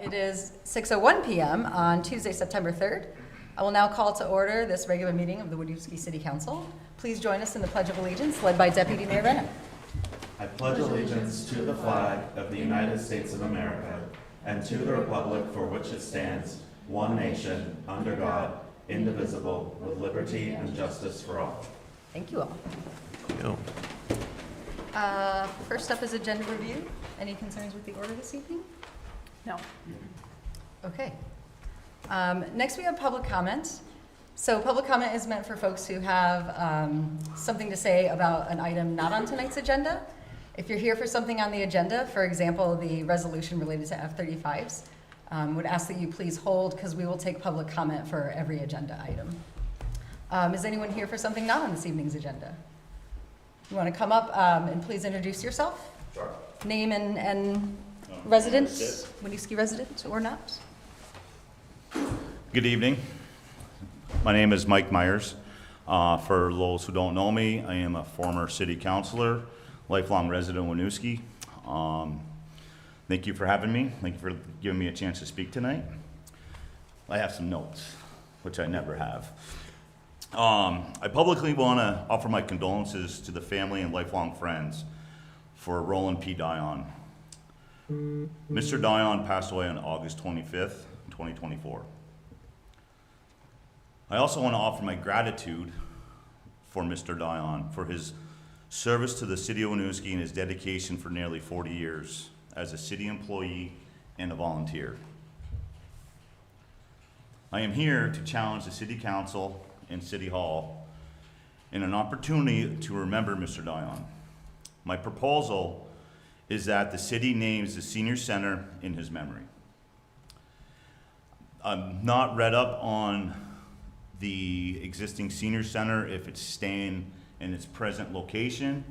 It is 6:01 p.m. on Tuesday, September 3rd. I will now call to order this regular meeting of the Winooski City Council. Please join us in the Pledge of Allegiance, led by Deputy Mayor Renner. I pledge allegiance to the flag of the United States of America and to the republic for which it stands, one nation, under God, indivisible, with liberty and justice for all. Thank you all. First up is agenda review. Any concerns with the order this evening? No. Okay. Next we have public comment. So public comment is meant for folks who have something to say about an item not on tonight's agenda. If you're here for something on the agenda, for example, the resolution related to F-35s, would ask that you please hold because we will take public comment for every agenda item. Is anyone here for something not on this evening's agenda? You want to come up and please introduce yourself? Sure. Name and residence, Winooski resident or not? Good evening. My name is Mike Myers. For those who don't know me, I am a former city councilor, lifelong resident of Winooski. Thank you for having me. Thank you for giving me a chance to speak tonight. I have some notes, which I never have. I publicly want to offer my condolences to the family and lifelong friends for Roland P. Dion. Mr. Dion passed away on August 25th, 2024. I also want to offer my gratitude for Mr. Dion for his service to the city of Winooski and his dedication for nearly 40 years as a city employee and a volunteer. I am here to challenge the city council and city hall in an opportunity to remember Mr. Dion. My proposal is that the city names the senior center in his memory. I'm not read up on the existing senior center, if it's staying in its present location,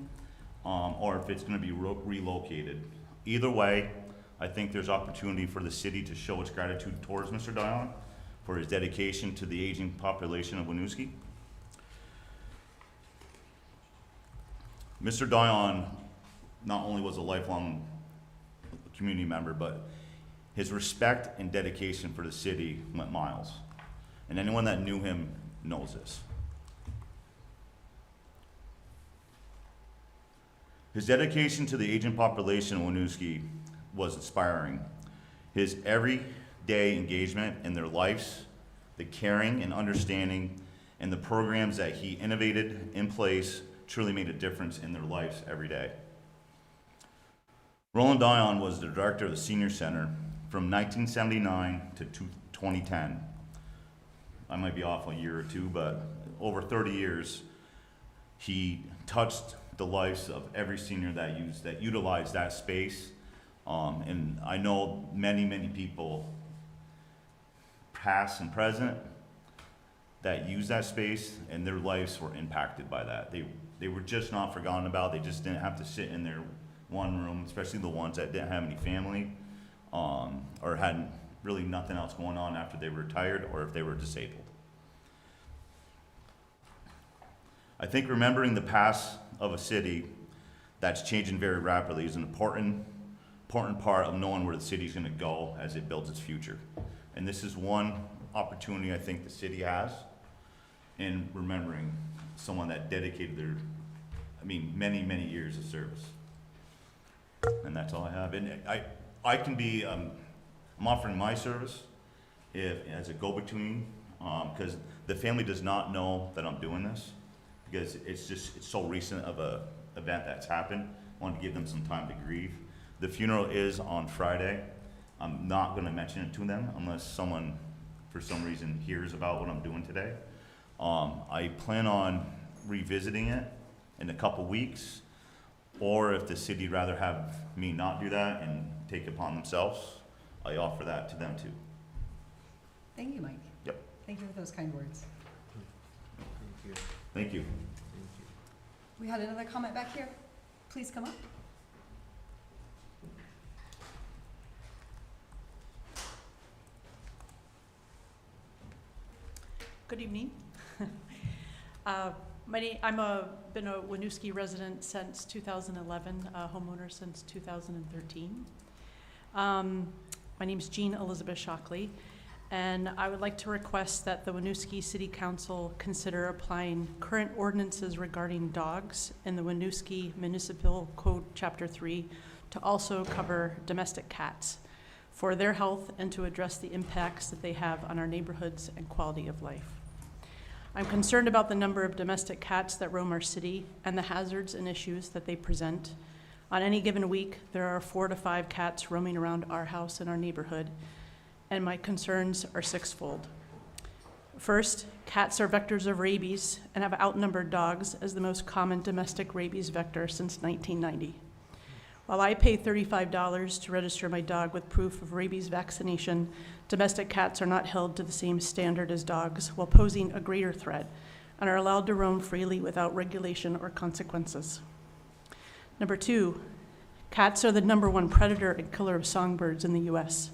or if it's gonna be relocated. Either way, I think there's opportunity for the city to show its gratitude towards Mr. Dion for his dedication to the aging population of Winooski. Mr. Dion not only was a lifelong community member, but his respect and dedication for the city went miles. And anyone that knew him knows this. His dedication to the aging population of Winooski was inspiring. His everyday engagement in their lives, the caring and understanding, and the programs that he innovated in place truly made a difference in their lives every day. Roland Dion was the director of the Senior Center from 1979 to 2010. I might be off a year or two, but over 30 years, he touched the lives of every senior that utilized that space. And I know many, many people, past and present, that use that space, and their lives were impacted by that. They were just not forgotten about. They just didn't have to sit in their one room, especially the ones that didn't have any family, or had really nothing else going on after they were retired or if they were disabled. I think remembering the past of a city that's changing very rapidly is an important part of knowing where the city's gonna go as it builds its future. And this is one opportunity I think the city has in remembering someone that dedicated many, many years of service. And that's all I have. And I can be, I'm offering my service as a go-between, because the family does not know that I'm doing this, because it's so recent of a event that's happened. I wanted to give them some time to grieve. The funeral is on Friday. I'm not gonna mention it to them unless someone, for some reason, hears about what I'm doing today. I plan on revisiting it in a couple weeks, or if the city'd rather have me not do that and take it upon themselves, I offer that to them too. Thank you, Mike. Yep. Thank you for those kind words. Thank you. We had another comment back here. Please come up. Good evening. I'm been a Winooski resident since 2011, a homeowner since 2013. My name is Jean Elizabeth Shockley, and I would like to request that the Winooski City Council consider applying current ordinances regarding dogs in the Winooski Municipal Code Chapter 3 to also cover domestic cats for their health and to address the impacts that they have on our neighborhoods and quality of life. I'm concerned about the number of domestic cats that roam our city and the hazards and issues that they present. On any given week, there are 4 to 5 cats roaming around our house and our neighborhood, and my concerns are sixfold. First, cats are vectors of rabies and have outnumbered dogs as the most common domestic rabies vector since 1990. While I pay $35 to register my dog with proof of rabies vaccination, domestic cats are not held to the same standard as dogs while posing a greater threat and are allowed to roam freely without regulation or consequences. Number 2, cats are the #1 predator and killer of songbirds in the U.S.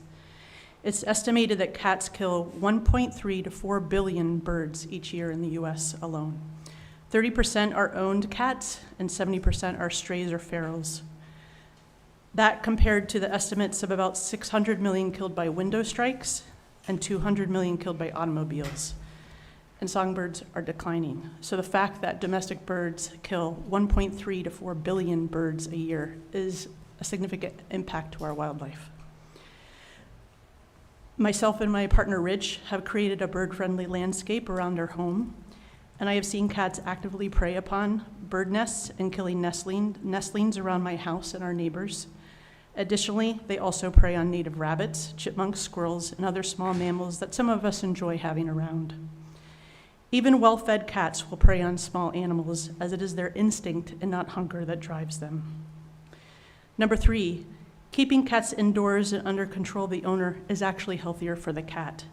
It's estimated that cats kill 1.3 to 4 billion birds each year in the U.S. alone. 30% are owned cats and 70% are strays or ferals. That compared to the estimates of about 600 million killed by window strikes and 200 million killed by automobiles. And songbirds are declining. So the fact that domestic birds kill 1.3 to 4 billion birds a year is a significant impact to our wildlife. Myself and my partner Rich have created a bird-friendly landscape around our home, and I have seen cats actively prey upon bird nests and killing nestlings around my house and our neighbors. Additionally, they also prey on native rabbits, chipmunks, squirrels, and other small mammals that some of us enjoy having around. Even well-fed cats will prey on small animals, as it is their instinct and not hunger that drives them. Number 3, keeping cats indoors and under control of the owner is actually healthier for the cat.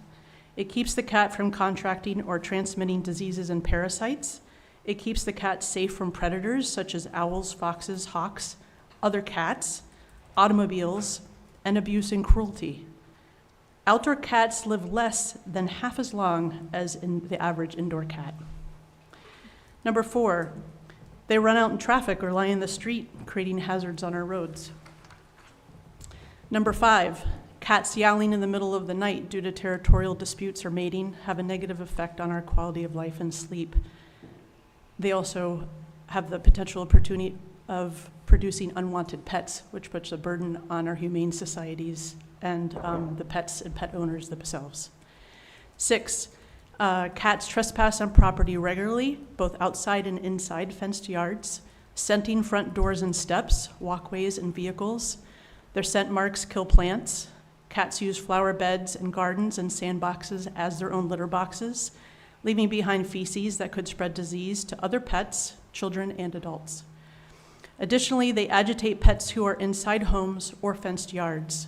It keeps the cat from contracting or transmitting diseases and parasites. It keeps the cat safe from predators such as owls, foxes, hawks, other cats, automobiles, and abuse and cruelty. Outdoor cats live less than half as long as the average indoor cat. Number 4, they run out in traffic or lie in the street, creating hazards on our roads. Number 5, cats yowling in the middle of the night due to territorial disputes or mating have a negative effect on our quality of life and sleep. They also have the potential opportunity of producing unwanted pets, which puts a burden on our humane societies and the pets and pet owners themselves. 6, cats trespass on property regularly, both outside and inside fenced yards, scenting front doors and steps, walkways and vehicles. Their scent marks kill plants. Cats use flower beds and gardens and sandboxes as their own litter boxes, leaving behind feces that could spread disease to other pets, children, and adults. Additionally, they agitate pets who are inside homes or fenced yards.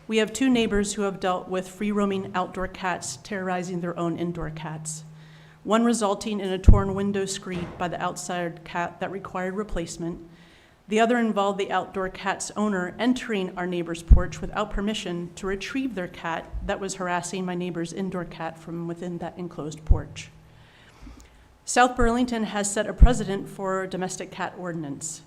We have 2 neighbors who have dealt with free-roaming outdoor cats terrorizing their own indoor cats, one resulting in a torn window screen by the outside cat that required replacement. The other involved the outdoor cat's owner entering our neighbor's porch without permission to retrieve their cat that was harassing my neighbor's indoor cat from within that enclosed porch. South Burlington has set a precedent for a domestic cat ordinance.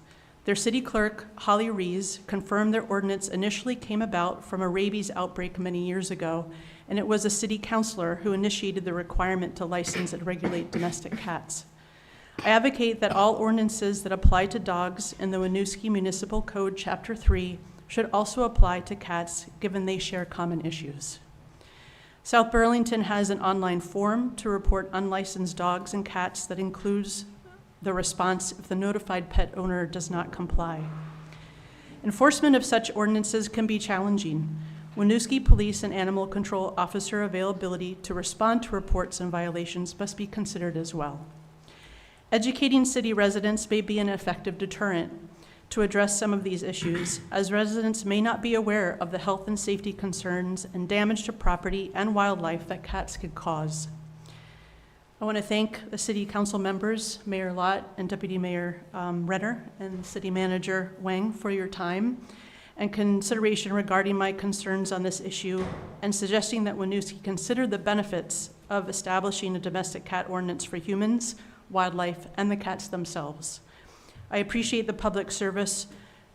Their city clerk, Holly Rees, confirmed their ordinance initially came about from a rabies outbreak many years ago, and it was a city councilor who initiated the requirement to license and regulate domestic cats. I advocate that all ordinances that apply to dogs in the Winooski Municipal Code Chapter 3 should also apply to cats, given they share common issues. South Burlington has an online form to report unlicensed dogs and cats that includes the response if the notified pet owner does not comply. Enforcement of such ordinances can be challenging. Winooski Police and Animal Control Officer availability to respond to reports and violations must be considered as well. Educating city residents may be an effective deterrent to address some of these issues, as residents may not be aware of the health and safety concerns and damage to property and wildlife that cats could cause. I want to thank the City Council members, Mayor Lott and Deputy Mayor Renner and City Manager Wang for your time and consideration regarding my concerns on this issue and suggesting that Winooski consider the benefits of establishing a domestic cat ordinance for humans, wildlife, and the cats themselves. I appreciate the public service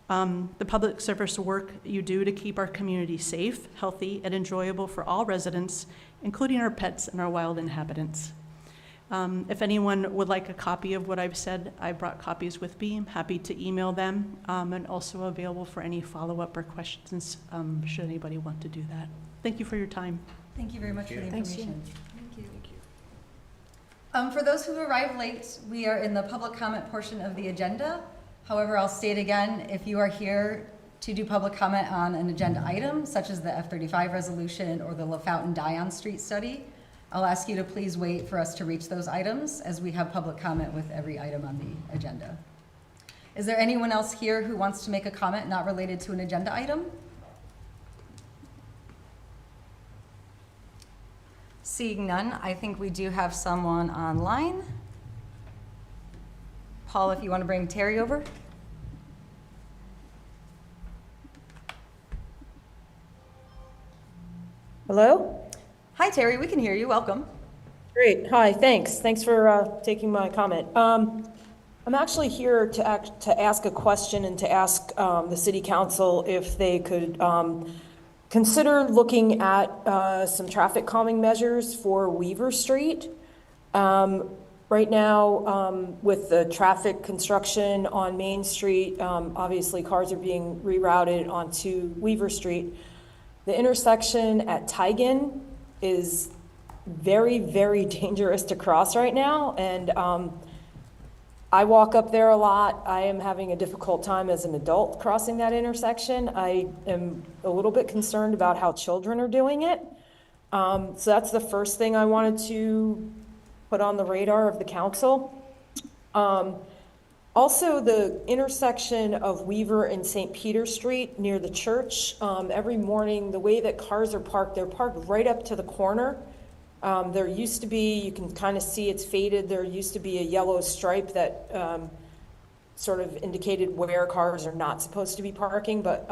the public service work you do to keep our community safe, healthy, and enjoyable for all residents, including our pets and our wild inhabitants. If anyone would like a copy of what I've said, I brought copies with me. I'm happy to email them, and also available for any follow-up or questions, should anybody want to do that. Thank you for your time. Thank you very much for the Thanks, information. Thank you. For those who arrived late, we are in the public comment portion of the agenda. However, I'll state again, if you are here to do public comment on an agenda item, such as the F-35 resolution or the Lafountain Dion Street study, I'll ask you to please wait for us to reach those items, as we have public comment with every item on the agenda. Is there anyone else here who wants to make a comment not related to an agenda item? Seeing none, I think we do have someone online. Paul, if you want to bring Terry over. Hello? Hi, Terry, we can hear you. Welcome. Great. Hi, thanks. Thanks for taking my comment. I'm actually here to ask a question and to ask the city council if they could consider looking at some traffic calming measures for Weaver Street. Right now, with the traffic construction on Main Street, obviously cars are being rerouted onto Weaver Street. The intersection at Tigan is very, very dangerous to cross right now, and I walk up there a lot. I am having a difficult time as an adult crossing that intersection. I am a little bit concerned about how children are doing it. So that's the first thing I wanted to put on the radar of the council. Also, the intersection of Weaver and St. Peter Street near the church, every morning, the way that cars are parked, they're parked right up to the corner. There used to be, you can kind of see it's faded, there used to be a yellow stripe that sort of indicated where cars are not supposed to be parking, but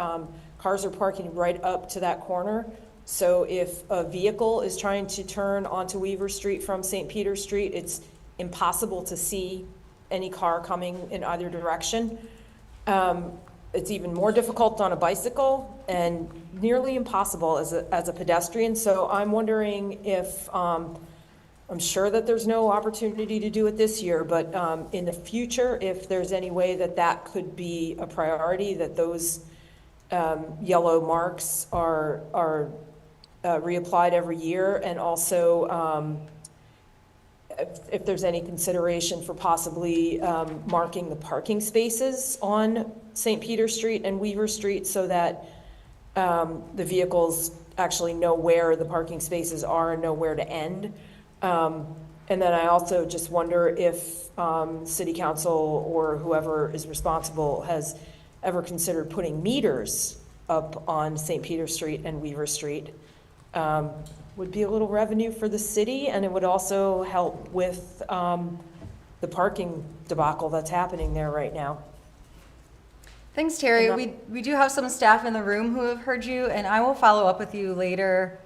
cars are parking right up to that corner. So if a vehicle is trying to turn onto Weaver Street from St. Peter Street, it's impossible to see any car coming in either direction. It's even more difficult on a bicycle and nearly impossible as a pedestrian. So I'm wondering if, I'm sure that there's no opportunity to do it this year, but in the future, if there's any way that that could be a priority, that those yellow marks are reapplied every year, and also if there's any consideration for possibly marking the parking spaces on St. Peter Street and Weaver Street so that the vehicles actually know where the parking spaces are and know where to end. And then I also just wonder if city council or whoever is responsible has ever considered putting meters up on St. Peter Street and Weaver Street. Would be a little revenue for the city, and it would also help with the parking debacle that's happening there right now. Thanks, Terry. We do have some staff in the room who have heard you, and I will follow up with you later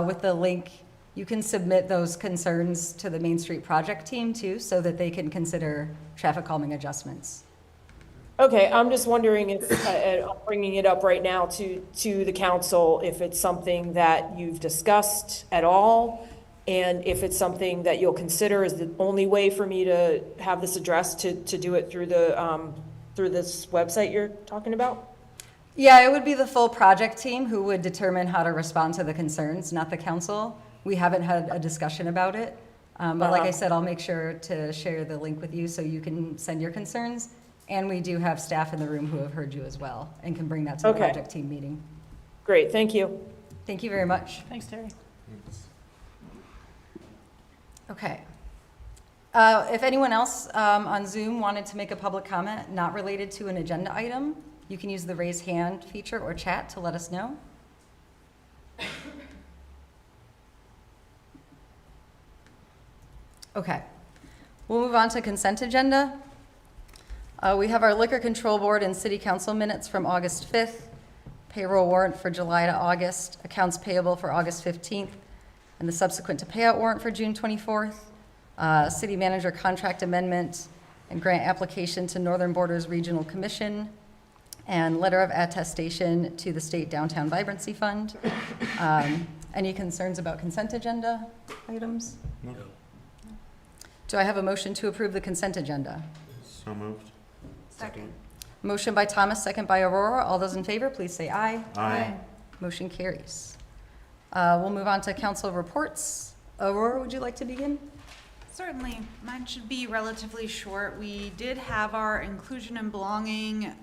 with the link. You can submit those concerns to the Main Street project team too, so that they can consider traffic calming adjustments. Okay, I'm just wondering if, I'm bringing it up right now to the council, if it's something that you've discussed at all, and if it's something that you'll consider is the only way for me to have this addressed, to do it through the through this website you're talking about? Yeah, it would be the full project team who would determine how to respond to the concerns, not the council. We haven't had a discussion about it, but like I said, I'll make sure to share the link with you so you can send your concerns. And we do have staff in the room who have heard you as well and can bring that to the project team meeting. Great, thank you. Thank you very much. Thanks, Terry. Okay. If anyone else on Zoom wanted to make a public comment not related to an agenda item, you can use the raise hand feature or chat to let us know. Okay. We'll move on to consent agenda. We have our Liquor Control Board and City Council minutes from August 5th, payroll warrant for July to August, accounts payable for August 15th, and the subsequent to payout warrant for June 24th, city manager contract amendment and grant application to Northern Borders Regional Commission, and letter of attestation to the State Downtown Vibrancy Fund. Any concerns about consent agenda items? No. Do I have a motion to approve the consent agenda? So moved. Second. Motion by Thomas, second by Aurora. All those in favor, please say aye. Aye. Motion carries. We'll move on to council reports. Aurora, would you like to begin? Certainly. Mine should be relatively short. We did have our Inclusion and Belonging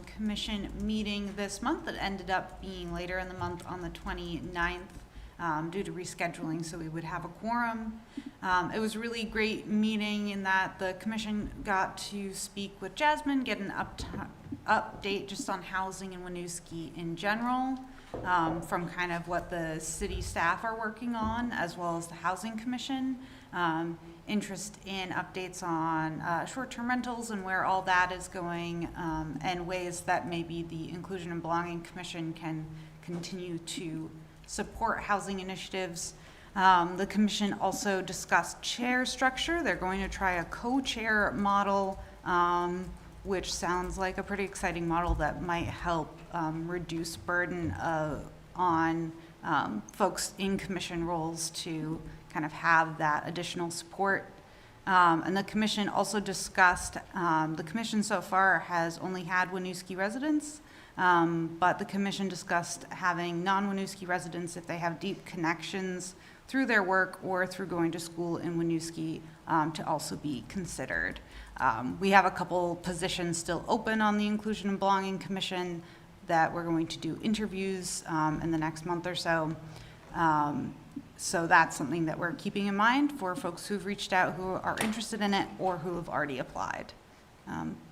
Commission meeting this month. It ended up being later in the month on the 29th due to rescheduling, so we would have a quorum. It was a really great meeting in that the commission got to speak with Jasmine, get an update just on housing in Winooski in general, from kind of what the city staff are working on, as well as the Housing Commission. Interest in updates on short-term rentals and where all that is going, and ways that maybe the Inclusion and Belonging Commission can continue to support housing initiatives. The commission also discussed chair structure. They're going to try a co-chair model, which sounds like a pretty exciting model that might help reduce burden on folks in commission roles to kind of have that additional support. And the commission also discussed, the commission so far has only had Winooski residents, but the commission discussed having non-Winooski residents, if they have deep connections through their work or through going to school in Winooski, to also be considered. We have a couple positions still open on the Inclusion and Belonging Commission that we're going to do interviews in the next month or so. So that's something that we're keeping in mind for folks who've reached out who are interested in it or who have already applied.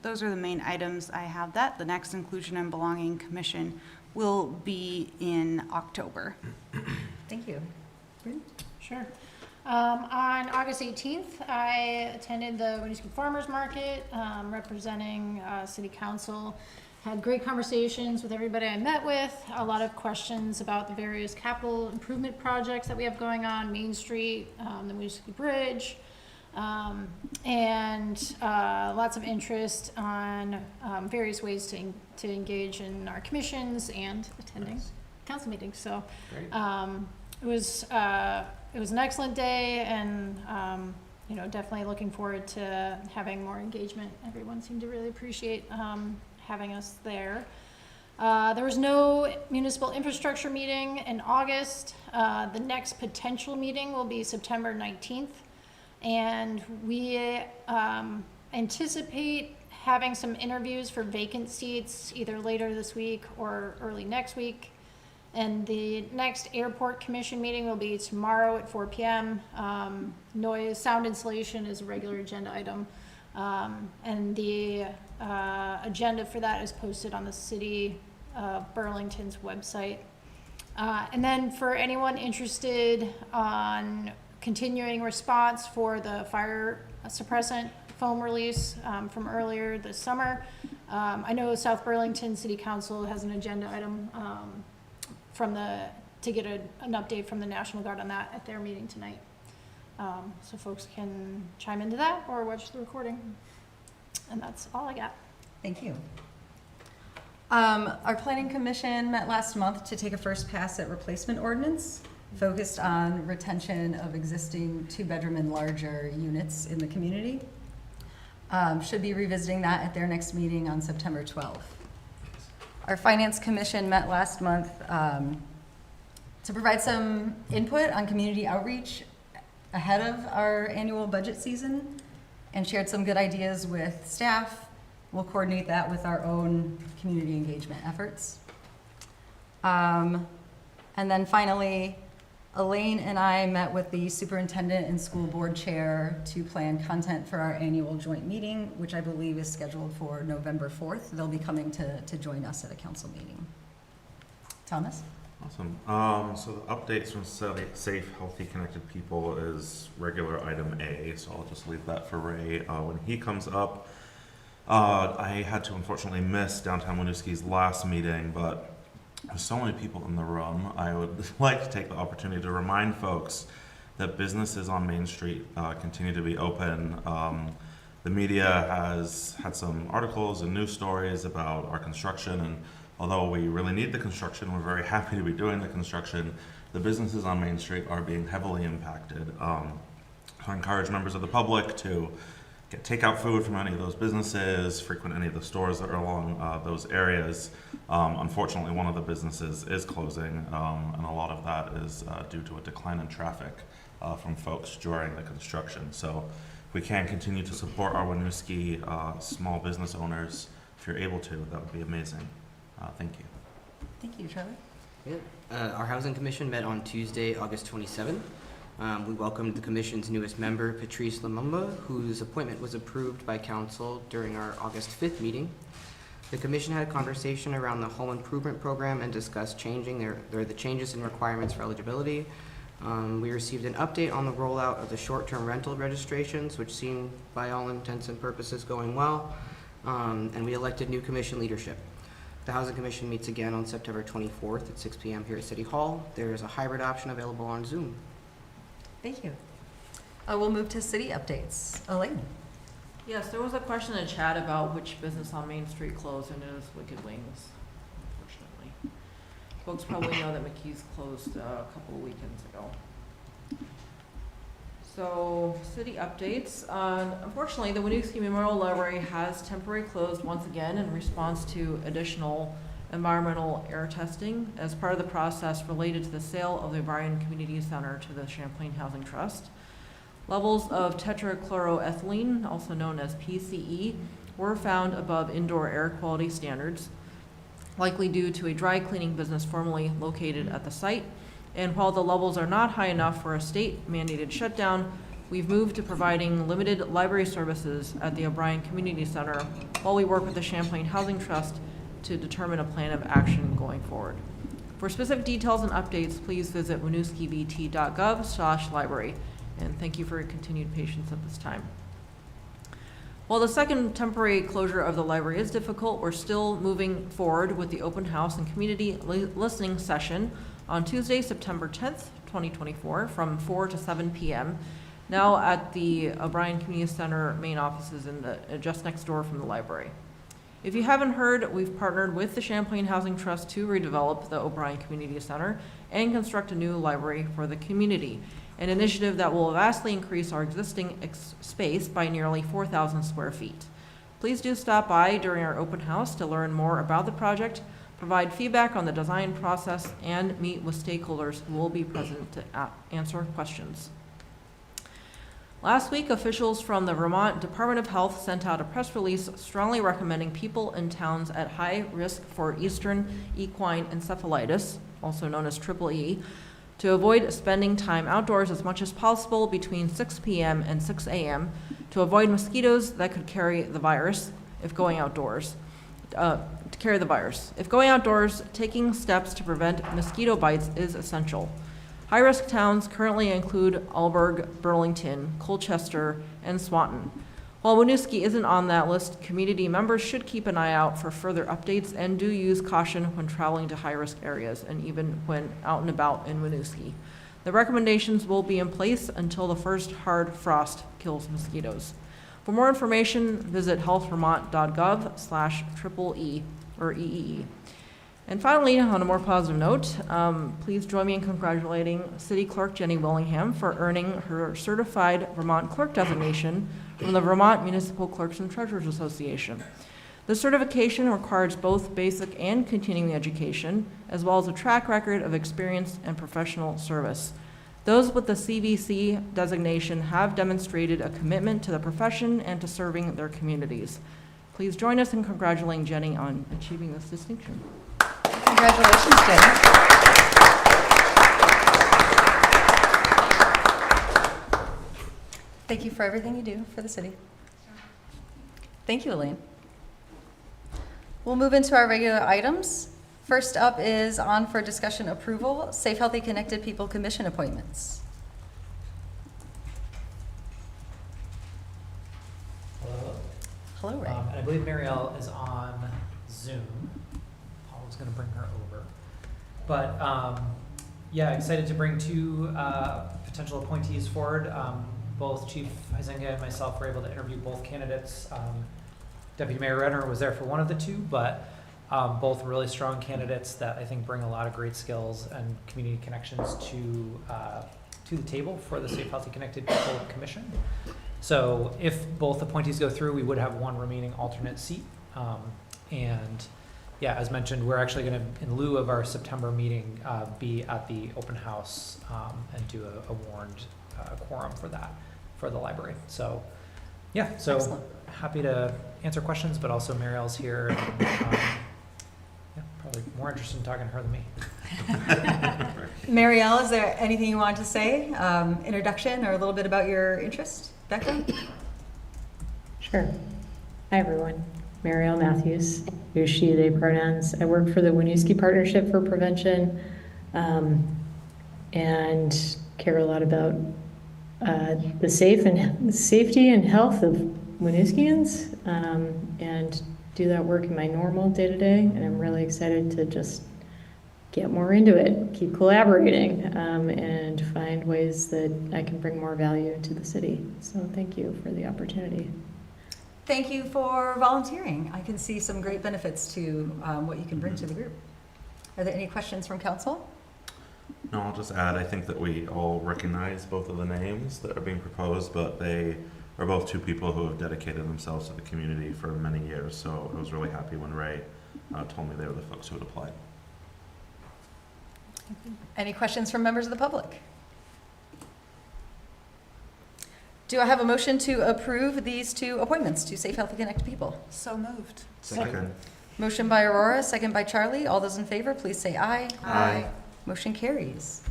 Those are the main items I have. That the next Inclusion and Belonging Commission will be in October. Thank you. Sure. On August 18th, I attended the Winooski Farmers Market, representing City Council. Had great conversations with everybody I met with, a lot of questions about the various capital improvement projects that we have going on, Main Street, the Winooski Bridge, and lots of interest on various ways to engage in our commissions and attending council meetings. So it was an excellent day, and definitely looking forward to having more engagement. Everyone seemed to really appreciate having us there. There was no municipal infrastructure meeting in August. The next potential meeting will be September 19th, and we anticipate having some interviews for vacant seats either later this week or early next week. And the next airport commission meeting will be tomorrow at 4 p.m. Sound insulation is a regular agenda item. And the agenda for that is posted on the City of Burlington's website. And then for anyone interested on continuing response for the fire suppressant foam release from earlier this summer, I know South Burlington City Council has an agenda item to get an update from the National Guard on that at their meeting tonight. So folks can chime into that or watch the recording. And that's all I got. Thank you. Our planning commission met last month to take a first pass at replacement ordinance focused on retention of existing 2-bedroom and larger units in the community. Should be revisiting that at their next meeting on September 12th. Our finance commission met last month to provide some input on community outreach ahead of our annual budget season and shared some good ideas with staff. We'll coordinate that with our own community engagement efforts. And then finally, Elaine and I met with the superintendent and school board chair to plan content for our annual joint meeting, which I believe is scheduled for November 4th. They'll be coming to join us at a council meeting. Thomas? Awesome. So the updates from Safe, Healthy, Connected People is regular item A, so I'll just leave that for Ray. When he comes up, I had to unfortunately miss Downtown Winooski's last meeting, but there's so many people in the room. I would like to take the opportunity to remind folks that businesses on Main Street continue to be open. The media has had some articles and news stories about our construction, and although we really need the construction, we're very happy to be doing the construction, the businesses on Main Street are being heavily impacted. I encourage members of the public to get takeout food from any of those businesses, frequent any of the stores that are along those areas. Unfortunately, one of the businesses is closing, and a lot of that is due to a decline in traffic from folks during the construction. So if we can continue to support our Winooski small business owners, if you're able to, that would be amazing. Thank you. Thank you, Trevor. Yeah. Our Housing Commission met on Tuesday, August 27th. We welcomed the Commission's newest member, Patrice Lumumba, whose appointment was approved by Council during our August 5th meeting. The Commission had a conversation around the home improvement program and discussed the changes in requirements for eligibility. We received an update on the rollout of the short-term rental registrations, which seemed, by all intents and purposes, going well. And we elected new Commission leadership. The Housing Commission meets again on September 24th at 6 p.m. here at City Hall. There is a hybrid option available on Zoom. Thank you. We'll move to city updates. Elaine? Yes, there was a question in chat about which business on Main Street closed, and it is Wicked Wings, unfortunately. Folks probably know that McKee's closed a couple of weekends ago. So, city updates. Unfortunately, the Winooski Memorial Library has temporarily closed once again in response to additional environmental air testing as part of the process related to the sale of the O'Brien Community Center to the Champlain Housing Trust. Levels of tetrachloroethylene, also known as PCE, were found above indoor air quality standards, likely due to a dry cleaning business formerly located at the site. And while the levels are not high enough for a state-mandated shutdown, we've moved to providing limited library services at the O'Brien Community Center while we work with the Champlain Housing Trust to determine a plan of action going forward. For specific details and updates, please visit winooskivt.gov/library. And thank you for your continued patience at this time. While the second temporary closure of the library is difficult, we're still moving forward with the open house and community listening session on Tuesday, September 10th, 2024, from 4 to 7 p.m., now at the O'Brien Community Center main offices just next door from the library. If you haven't heard, we've partnered with the Champlain Housing Trust to redevelop the O'Brien Community Center and construct a new library for the community, an initiative that will vastly increase our existing space by nearly 4,000 square feet. Please do stop by during our open house to learn more about the project, provide feedback on the design process, and meet with stakeholders who will be present to answer questions. Last week, officials from the Vermont Department of Health sent out a press release strongly recommending people in towns at high risk for Eastern equine encephalitis, also known as EEE, to avoid spending time outdoors as much as possible between 6 p.m. and 6 a.m. to avoid mosquitoes that could carry the virus if going outdoors. If going outdoors, taking steps to prevent mosquito bites is essential. High-risk towns currently include Alberg, Burlington, Colchester, and Swanton. While Winooski isn't on that list, community members should keep an eye out for further updates and do use caution when traveling to high-risk areas and even when out and about in Winooski. The recommendations will be in place until the first hard frost kills mosquitoes. For more information, visit healthvermont.gov/EE or EEE. And finally, on a more positive note, please join me in congratulating City Clerk Jenny Willingham for earning her Certified Vermont Clerk designation from the Vermont Municipal Clerks and Treasurers Association. The certification requires both basic and continuing education, as well as a track record of experience and professional service. Those with the CVC designation have demonstrated a commitment to the profession and to serving their communities. Please join us in congratulating Jenny on achieving this distinction. Congratulations, Jenny. Thank you for everything you do for the city. Thank you, Elaine. We'll move into our regular items. First up is on for discussion approval, Safe, Healthy, Connected People Commission appointments. Hello. Hello, Ray. And I believe Marielle is on Zoom. Paul's going to bring her over. But yeah, excited to bring two potential appointees forward. both Chief Huizenga and myself were able to interview both candidates. Deputy Mayor Renner was there for one of the two, but both really strong candidates that I think bring a lot of great skills and community connections to the table for the Safe, Healthy, Connected People Commission. So if both appointees go through, we would have one remaining alternate seat. And yeah, as mentioned, we're actually going to, in lieu of our September meeting, be at the open house and do a warned quorum for that, for the library. So yeah, so Excellent. happy to answer questions, but also Marielle's here. And, yeah, probably more interested in talking to her than me. Marielle, is there anything you want to say? Introduction or a little bit about your interest, background? Sure. Hi, everyone. Marielle Matthews, use she, they pronouns. I work for the Winooski Partnership for Prevention and care a lot about the safety and health of Winooskians and do that work in my normal day-to-day. And I'm really excited to just get more into it, keep collaborating, and find ways that I can bring more value to the city. So thank you for the opportunity. Thank you for volunteering. I can see some great benefits to what you can bring to the group. Are there any questions from council? No, I'll just add, I think that we all recognize both of the names that are being proposed, but they are both two people who have dedicated themselves to the community for many years. So I was really happy when Ray told me they were the folks who had applied. Any questions from members of the public? Do I have a motion to approve these two appointments to Safe, Healthy, Connected People? So moved. Second. Motion by Aurora, second by Charlie. All those in favor, please say aye. Aye. Motion carries.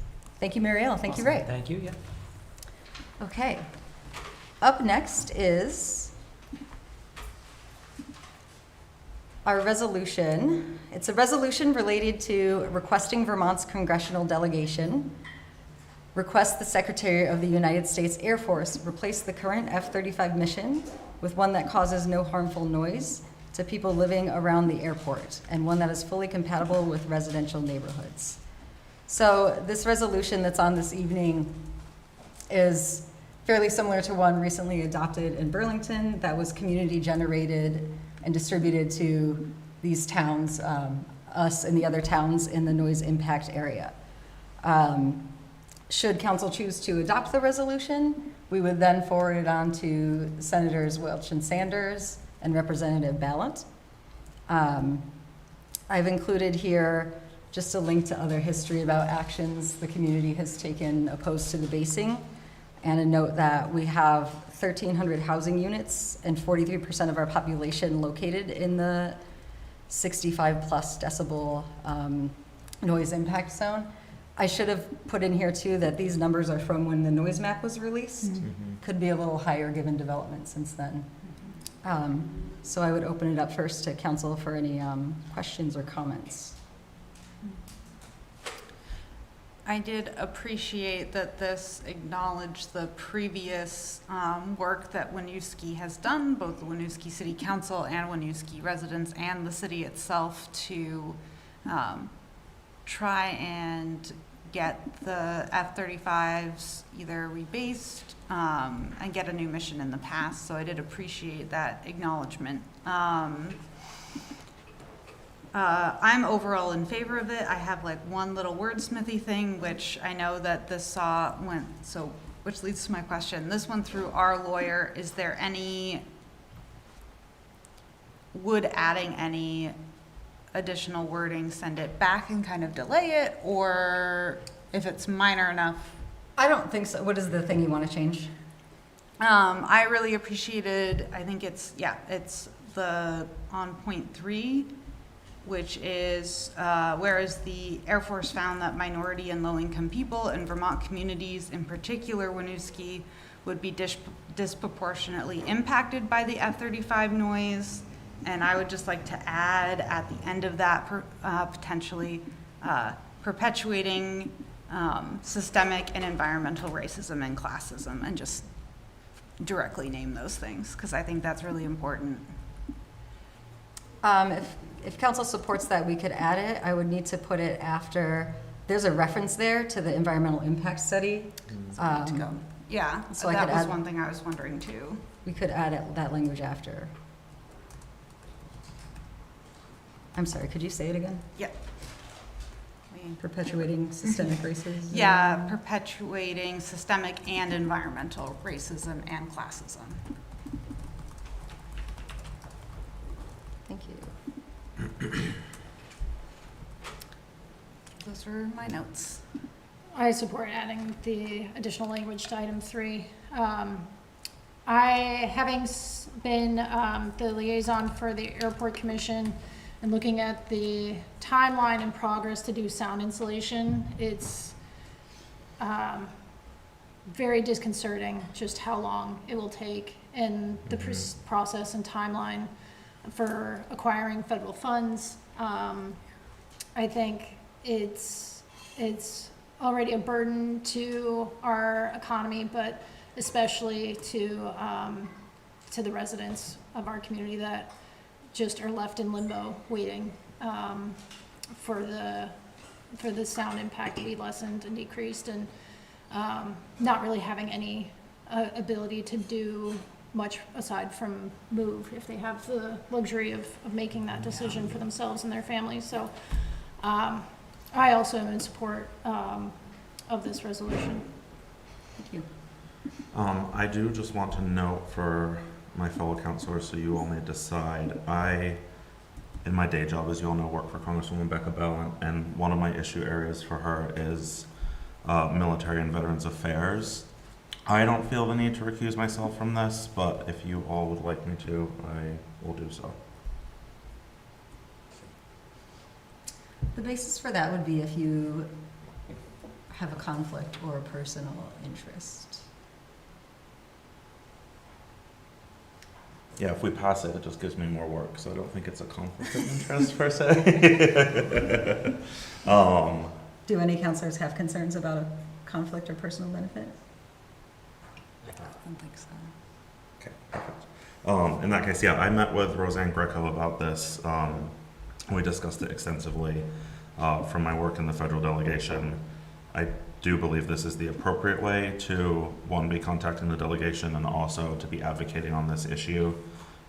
Thank you, Marielle. Thank you, Awesome. Ray. Thank you, yeah. Okay. Up next is our resolution. It's a resolution related to requesting Vermont's congressional delegation request the Secretary of the United States Air Force replace the current F-35 mission with one that causes no harmful noise to people living around the airport and one that is fully compatible with residential neighborhoods. So this resolution that's on this evening is fairly similar to one recently adopted in Burlington that was community generated and distributed to these towns, us and the other towns in the noise impact area. Should council choose to adopt the resolution, we would then forward it on to Senators Welch and Sanders and Representative Ballant. I've included here just a link to other history about actions the community has taken opposed to the basing, and a note that we have 1,300 housing units and 43% of our population located in the 65 plus decibel noise impact zone. I should have put in here too that these numbers are from when the noise map was released. Could be a little higher given development since then. So I would open it up first to council for any questions or comments. I did appreciate that this acknowledged the previous work that Winooski has done, both the Winooski City Council and Winooski residents and the city itself, to try and get the F-35s either rebased and get a new mission in the past. So I did appreciate that acknowledgement. I'm overall in favor of it. I have like one little wordsmithy thing, which I know that this went, so, which leads to my question. This went through our lawyer. Is there would adding any additional wording send it back and kind of delay it, or if it's minor enough? I don't think so. What is the thing you want to change? I really appreciated, I think it's the, on point 3, which is, whereas the Air Force found that minority and low-income people in Vermont communities, in particular Winooski, would be disproportionately impacted by the F-35 noise. And I would just like to add at the end of that, potentially perpetuating systemic and environmental racism and classism, and just directly name those things, because I think that's really important. If council supports that, we could add it. I would need to put it after, there's a reference there to the environmental impact study. Yeah, So I that could was add- one thing I was wondering too. We could add that language after. I'm sorry, could you say it again? Yep. Perpetuating systemic racism? Yeah, perpetuating systemic and environmental racism and classism. Thank you. Those were my notes. I support adding the additional language to item 3. Having been the liaison for the airport commission and looking at the timeline and progress to do sound insulation, it's very disconcerting just how long it will take and the process and timeline for acquiring federal funds. I think it's already a burden to our economy, but especially to the residents of our community that just are left in limbo, waiting for the sound impact to be lessened and decreased, and not really having any ability to do much aside from move if they have the luxury of making that decision for themselves and their families. So I also am in support of this resolution. Thank you. I do just want to note for my fellow councilors, so you all may decide, in my day job, as you all know, work for Congresswoman Becca Bell, and one of my issue areas for her is military and veterans affairs. I don't feel the need to recuse myself from this, but if you all would like me to, I will do so. The basis for that would be if you have a conflict or a personal interest. Yeah, if we pass it, it just gives me more work, so I don't think it's a conflict of interest per se. Do any counselors have concerns about a conflict or personal benefit? I don't think so. Okay, perfect. In that case, yeah, I met with Roseanne Greco about this. We discussed it extensively. From my work in the federal delegation, I do believe this is the appropriate way to, one, be contacting the delegation and also to be advocating on this issue.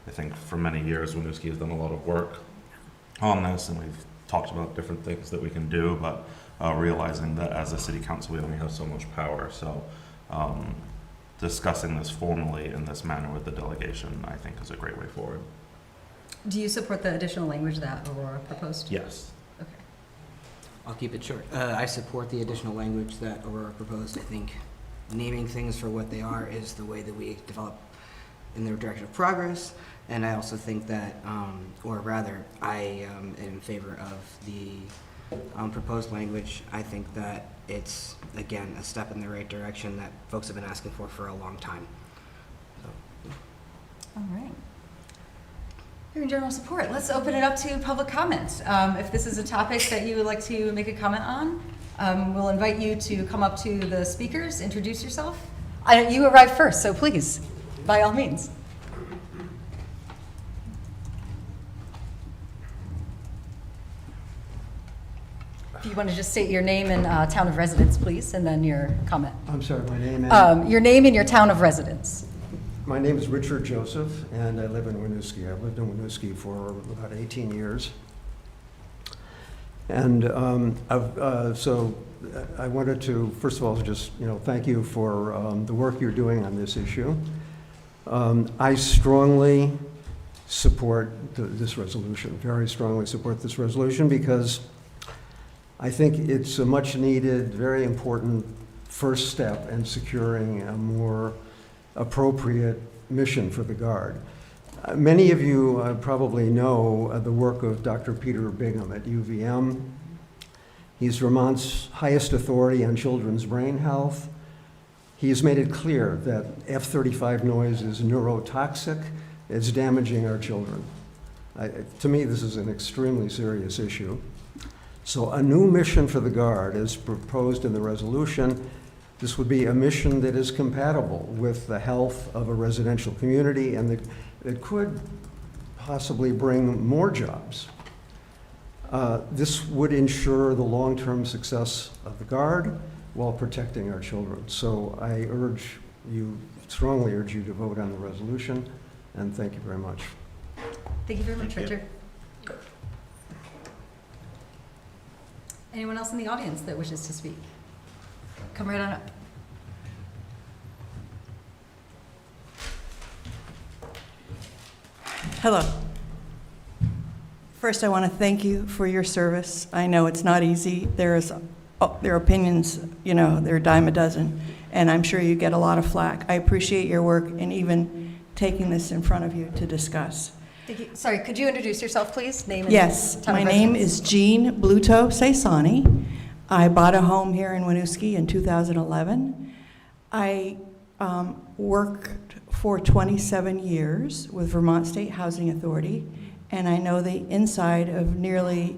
I think for many years, Winooski has done a lot of work on this, and we've talked about different things that we can do, but realizing that as a city council, we only have so much power. So discussing this formally in this manner with the delegation, I think, is a great way forward. Do you support the additional language that Aurora proposed? Yes. Okay. I'll keep it short. I support the additional language that Aurora proposed. I think naming things for what they are is the way that we develop in their direction of progress. And I also think that, or rather, I am in favor of the proposed language. I think that it's, again, a step in the right direction that folks have been asking for a long time. So. All right. Hearing general support, let's open it up to public comments. If this is a topic that you would like to make a comment on, we'll invite you to come up to the speakers, introduce yourself. You arrived first, so please, by all means. If you want to just state your name and town of residence, please, and then your comment. I'm sorry, my name is... Your name and your town of residence. My name is Richard Joseph, and I live in Winooski. I've lived in Winooski for about 18 years. And so I wanted to, first of all, just thank you for the work you're doing on this issue. I strongly support this resolution, very strongly support this resolution, because I think it's a much-needed, very important first step in securing a more appropriate mission for the Guard. Many of you probably know the work of Dr. Peter Bingham at UVM. He's Vermont's highest authority on children's brain health. He has made it clear that F-35 noise is neurotoxic. It's damaging our children. To me, this is an extremely serious issue. So a new mission for the Guard is proposed in the resolution. This would be a mission that is compatible with the health of a residential community, and that could possibly bring more jobs. This would ensure the long-term success of the Guard while protecting our children. So I urge strongly urge you to vote on the resolution, and thank you very much. Thank you very much, Thank you. Richard. Anyone else in the audience that wishes to speak? Come right on up. Hello. First, I want to thank you for your service. I know it's not easy. There are opinions, they're a dime a dozen, and I'm sure you get a lot of flack. I appreciate your work and even taking this in front of you to discuss. Thank you. Sorry, could you introduce yourself, please? Name and Yes, time my of name residence. is Jean Bluto Saisani. I bought a home here in Winooski in 2011. I worked for 27 years with Vermont State Housing Authority, and I know the inside of nearly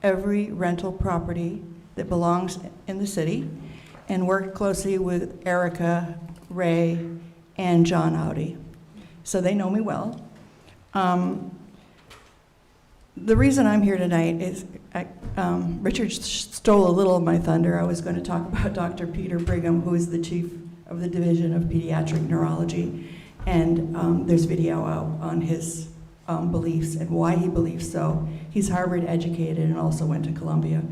every rental property that belongs in the city, and worked closely with Erica, Ray, and John Audi. So they know me well. The reason I'm here tonight is Richard stole a little of my thunder. I was going to talk about Dr. Peter Brigham, who is the chief of the Division of Pediatric Neurology, and there's video out on his beliefs and why he believes so. He's Harvard educated and also went to Columbia.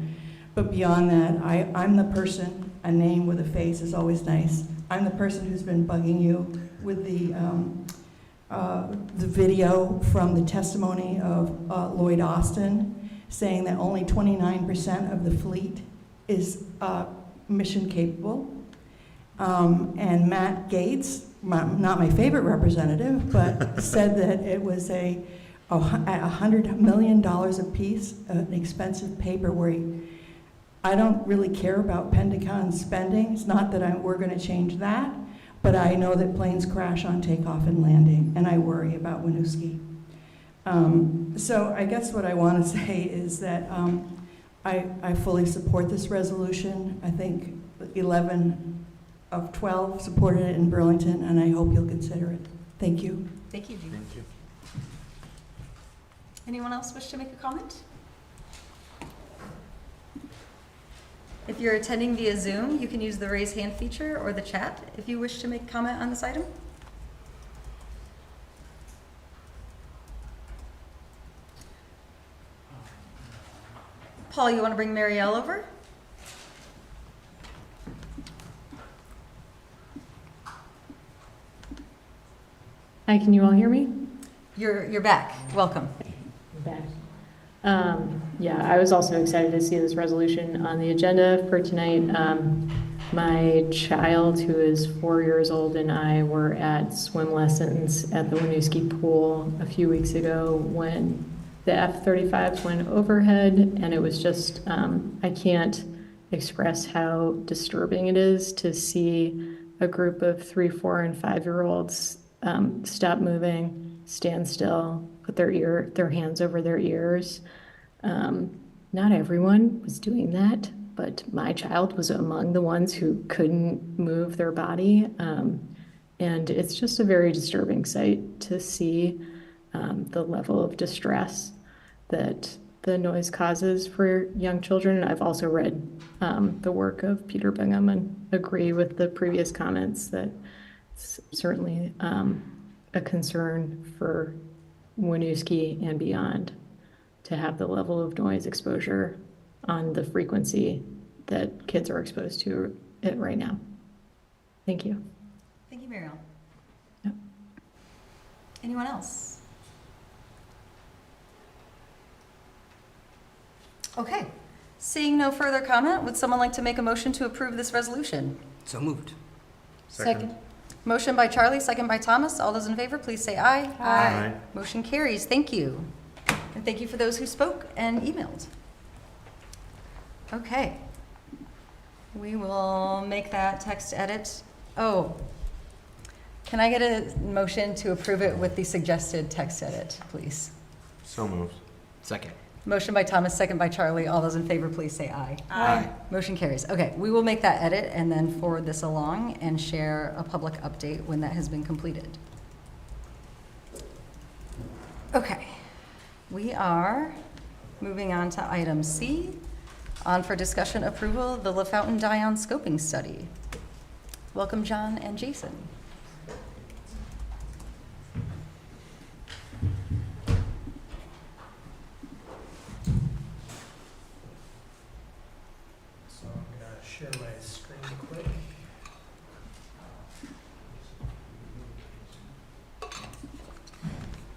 But beyond that, I'm the person, a name with a face is always nice. I'm the person who's been bugging you with the video from the testimony of Lloyd Austin, saying that only 29% of the fleet is mission capable. And Matt Gates, not my favorite representative, but said that it was at $100 million a piece, an expensive paper where I don't really care about Pentagon spending. It's not that we're going to change that, but I know that planes crash on takeoff and landing, and I worry about Winooski. So I guess what I want to say is that I fully support this resolution. I think 11 of 12 supported it in Burlington, and I hope you'll consider it. Thank you. Thank you, Jean. Thank you. Anyone else wish to make a comment? If you're attending via Zoom, you can use the raise hand feature or the chat if you wish to make a comment on this item. Paul, you want to bring Marielle over? Hi, can you all hear me? You're back. Welcome. I'm back. Yeah, I was also excited to see this resolution on the agenda for tonight. My child, who is 4 years old, and I were at swim lessons at the Winooski pool a few weeks ago when the F-35s went overhead, and it was just, I can't express how disturbing it is to see a group of 3, 4, and 5-year-olds stop moving, stand still, put their hands over their ears. Not everyone was doing that, but my child was among the ones who couldn't move their body. And it's just a very disturbing sight to see the level of distress that the noise causes for young children. I've also read the work of Peter Bingham and agree with the previous comments that it's certainly a concern for Winooski and beyond to have the level of noise exposure on the frequency that kids are exposed to it right now. Thank you. Thank you, Marielle. Yep. Anyone else? Okay. Seeing no further comment, would someone like to make a motion to approve this resolution? So moved. Second. Motion by Charlie, second by Thomas. All those in favor, please say aye. Aye. Motion carries. Thank you. And thank you for those who spoke and emailed. Okay. We will make that text edit. Oh, can I get a motion to approve it with the suggested text edit, please? So moved. Second. Motion by Thomas, second by Charlie. All those in favor, please say aye. Aye. Motion carries. Okay, we will make that edit and then forward this along and share a public update when that has been completed. Okay, we are moving on to item C, on for discussion approval, the Lafountain Dion scoping study. Welcome, John and Jason. So I'm gonna share my screen quick.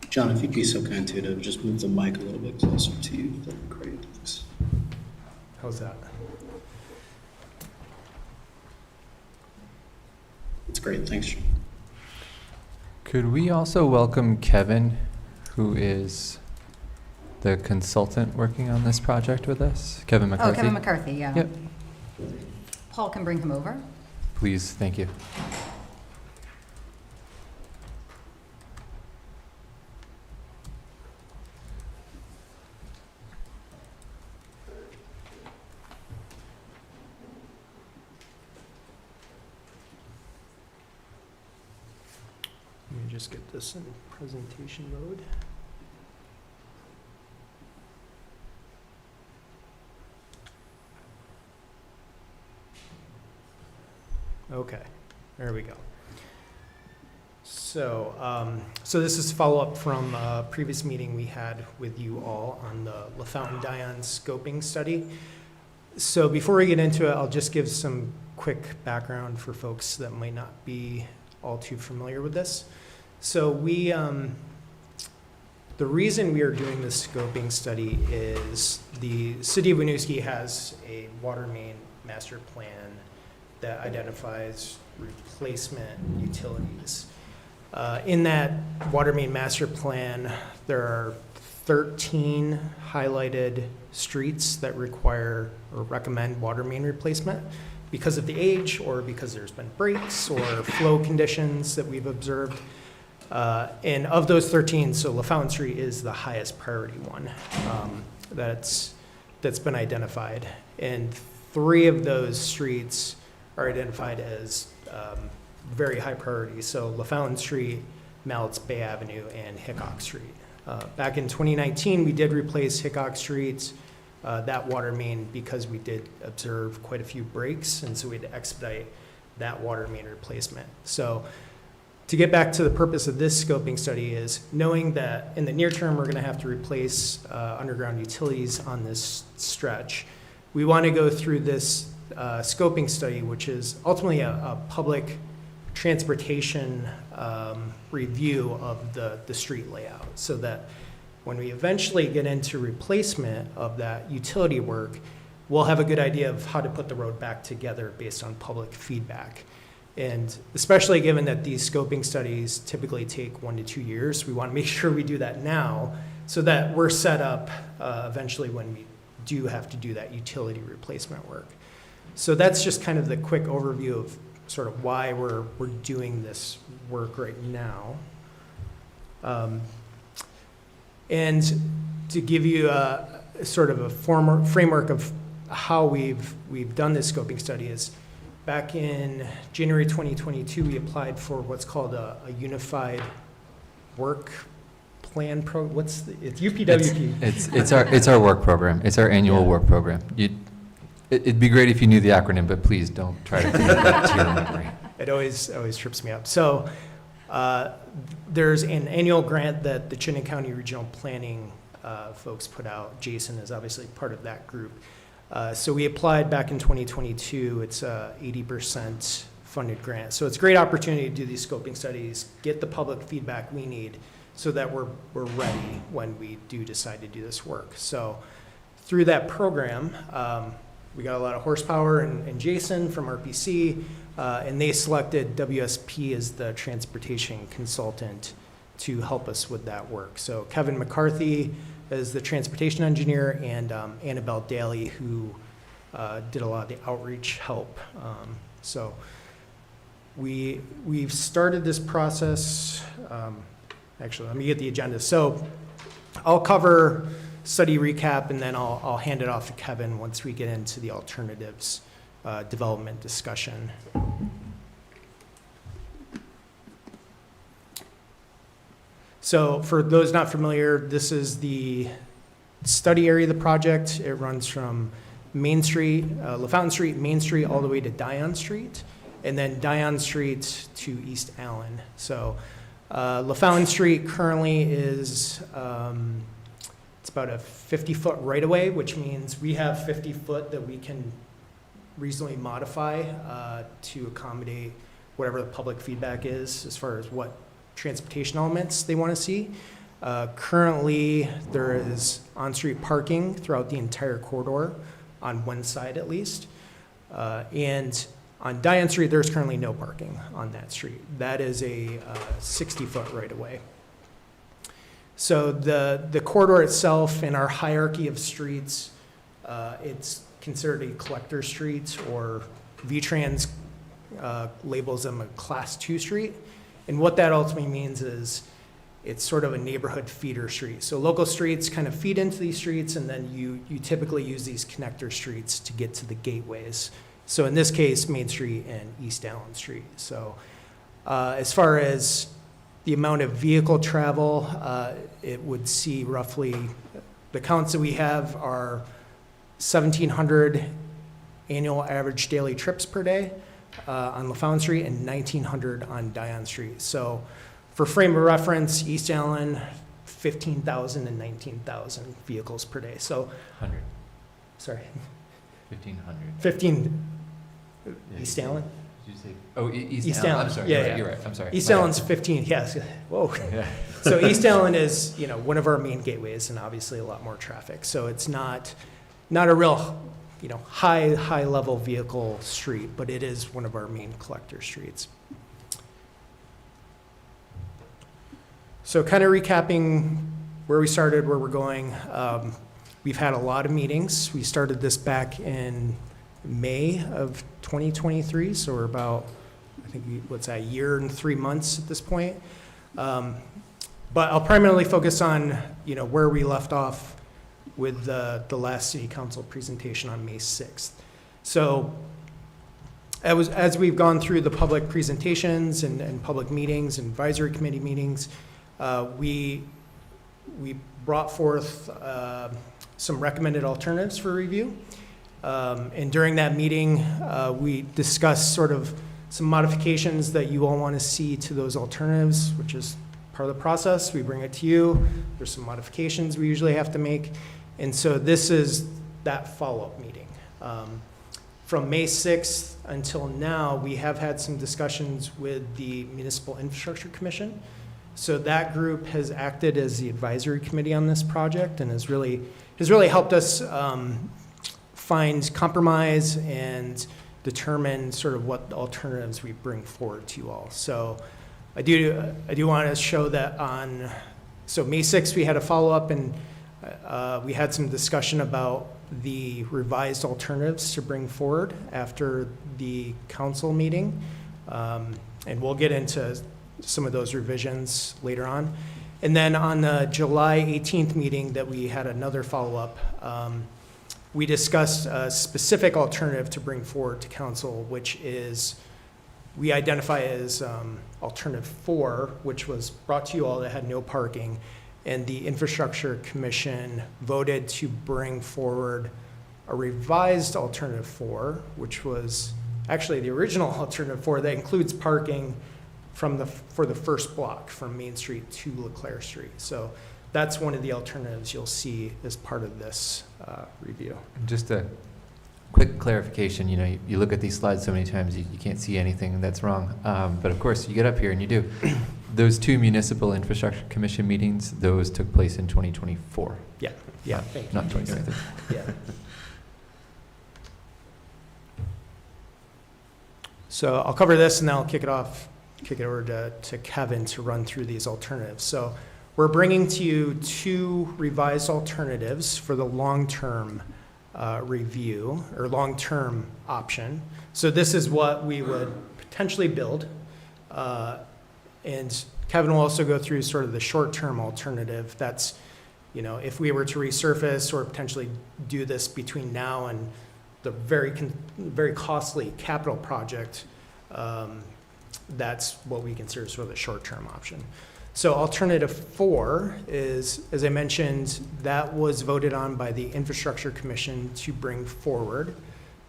John, if you'd be so kind to just move the mic a little bit closer to you, that'd be great. Thanks. How's that? It's great, thanks, John. Could we also welcome Kevin, who is the consultant working on this project with us? Kevin McCarthy? Oh, Kevin McCarthy, yeah. Yep. Paul can bring him over. Please, thank you. Let me just get this in presentation mode. Okay, there we go. So, so this is follow-up from a previous meeting we had with you all on the Lafountain Dion scoping study. So before we get into it, I'll just give some quick background for folks that might not be all too familiar with this. So we, the reason we are doing this scoping study is the city of Winooski has a water main master plan that identifies replacement utilities. In that water main master plan, there are 13 highlighted streets that require or recommend water main replacement because of the age or because there's been breaks or flow conditions that we've observed. And of those 13, so Lafountain Street is the highest priority one that's been identified. And 3 of those streets are identified as very high priority. So Lafountain Street, Mallett's Bay Avenue, and Hickok Street. Back in 2019, we did replace Hickok Street, that water main, because we did observe quite a few breaks, and so we had to expedite that water main replacement. So to get back to the purpose of this scoping study is knowing that in the near term, we're gonna have to replace underground utilities on this stretch. We wanna go through this scoping study, which is ultimately a public transportation review of the street layout, so that when we eventually get into replacement of that utility work, we'll have a good idea of how to put the road back together based on public feedback. And especially given that these scoping studies typically take 1 to 2 years, we want to make sure we do that now so that we're set up eventually when we do have to do that utility replacement work. So that's just kind of the quick overview of sort of why we're doing this work right now. And to give you a sort of a framework of how we've done this scoping study is back in January 2022, we applied for what's called a unified work plan it's UPWP. It's our work program. It's our annual work program. It'd be great if you knew the acronym, but please don't try to think that to your memory. It always trips me up. So there's an annual grant that the Chittenden County Regional Planning folks put out. Jason is obviously part of that group. So we applied back in 2022. It's a 80% funded grant. So it's a great opportunity to do these scoping studies, get the public feedback we need so that we're ready when we do decide to do this work. So through that program, we got a lot of horsepower and Jason from RPC, and they selected WSP as the transportation consultant to help us with that work. So Kevin McCarthy is the transportation engineer, and Annabelle Daly, who did a lot of the outreach help. So we've started this process. Actually, let me get the agenda. So I'll cover study recap, and then I'll hand it off to Kevin once we get into the alternatives development discussion. So for those not familiar, this is the study area of the project. It runs from Main Street, Lafountain Street, Main Street, all the way to Dion Street. and then Dion Street to East Allen. So Lafountain Street currently is, it's about a 50-foot right-of-way, which means we have 50 foot that we can reasonably modify to accommodate whatever the public feedback is as far as what transportation elements they want to see. Currently, there is on-street parking throughout the entire corridor, on one side at least. And on Dion Street, there's currently no parking on that street. That is a 60-foot right-of-way. So the corridor itself in our hierarchy of streets, it's considered a collector street, or VTrans labels them a class 2 street. And what that ultimately means is it's sort of a neighborhood feeder street. So local streets kind of feed into these streets, and then you typically use these connector streets to get to the gateways. So in this case, Main Street and East Allen Street. So as far as the amount of vehicle travel, it would see roughly, the counts that we have are 1,700 annual average daily trips per day on Lafountain Street, and 1,900 on Dion Street. So for frame of reference, East Allen, 15,000 and 19,000 vehicles per day. So, 100. Sorry. 1,500. 15, Yeah, East Allen? Did you say? Oh, East Allen. Allen. I'm sorry. Yeah, You're right. I'm sorry. East My Allen's bad. 15, yes. Whoa. Yeah. So East Allen is, one of our main gateways, and obviously a lot more traffic. So it's not a real, high level vehicle street, but it is one of our main collector streets. So kind of recapping where we started, where we're going. We've had a lot of meetings. We started this back in May of 2023, so we're about, I think, a year and 3 months at this point. But I'll primarily focus on, where we left off with the last city council presentation on May 6th. So as we've gone through the public presentations and public meetings and advisory committee meetings, we brought forth some recommended alternatives for review. And during that meeting, we discussed sort of some modifications that you all want to see to those alternatives, which is part of the process. We bring it to you. There's some modifications we usually have to make. And so this is that follow-up meeting. From May 6th until now, we have had some discussions with the Municipal Infrastructure Commission. So that group has acted as the advisory committee on this project and has really helped us find compromise and determine sort of what alternatives we bring forward to you all. So I do want to show that so May 6th we had a follow-up, and we had some discussion about the revised alternatives to bring forward after the council meeting. And we'll get into some of those revisions later on. And then on the July 18th meeting that we had another follow-up, we discussed a specific alternative to bring forward to council, which is, we identify as alternative 4, which was brought to you all that had no parking. And the Infrastructure Commission voted to bring forward a revised alternative 4, which was actually the original alternative 4 that includes parking for the first block from Main Street to LeClaire Street. So that's one of the alternatives you'll see as part of this review. Just a quick clarification, you look at these slides so many times, you can't see anything that's wrong. But of course, you get up here and you do. Those 2 Municipal Infrastructure Commission meetings, those took place in 2024. Yeah. Thank you. Not 2023. Yeah. So I'll cover this and then I'll kick it over to Kevin to run through these alternatives. So we're bringing to you 2 revised alternatives for the long-term review, or long-term option. So this is what we would potentially build. And Kevin will also go through sort of the short-term alternative. That's, if we were to resurface or potentially do this between now and the very costly capital project, that's what we consider sort of the short-term option. So alternative 4 is, as I mentioned, that was voted on by the Infrastructure Commission to bring forward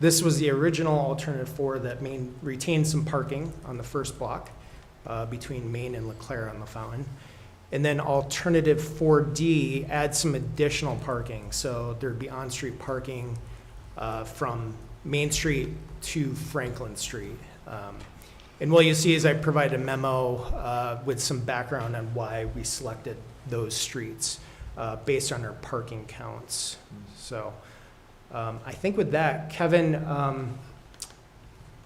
This was the original alternative 4 that retained some parking on the first block between Main and Leclerc on Lafountain. And then alternative 4D adds some additional parking. So there'd be on-street parking from Main Street to Franklin Street. And what you see is I provided a memo with some background on why we selected those streets based on our parking counts. So I think with that, Kevin,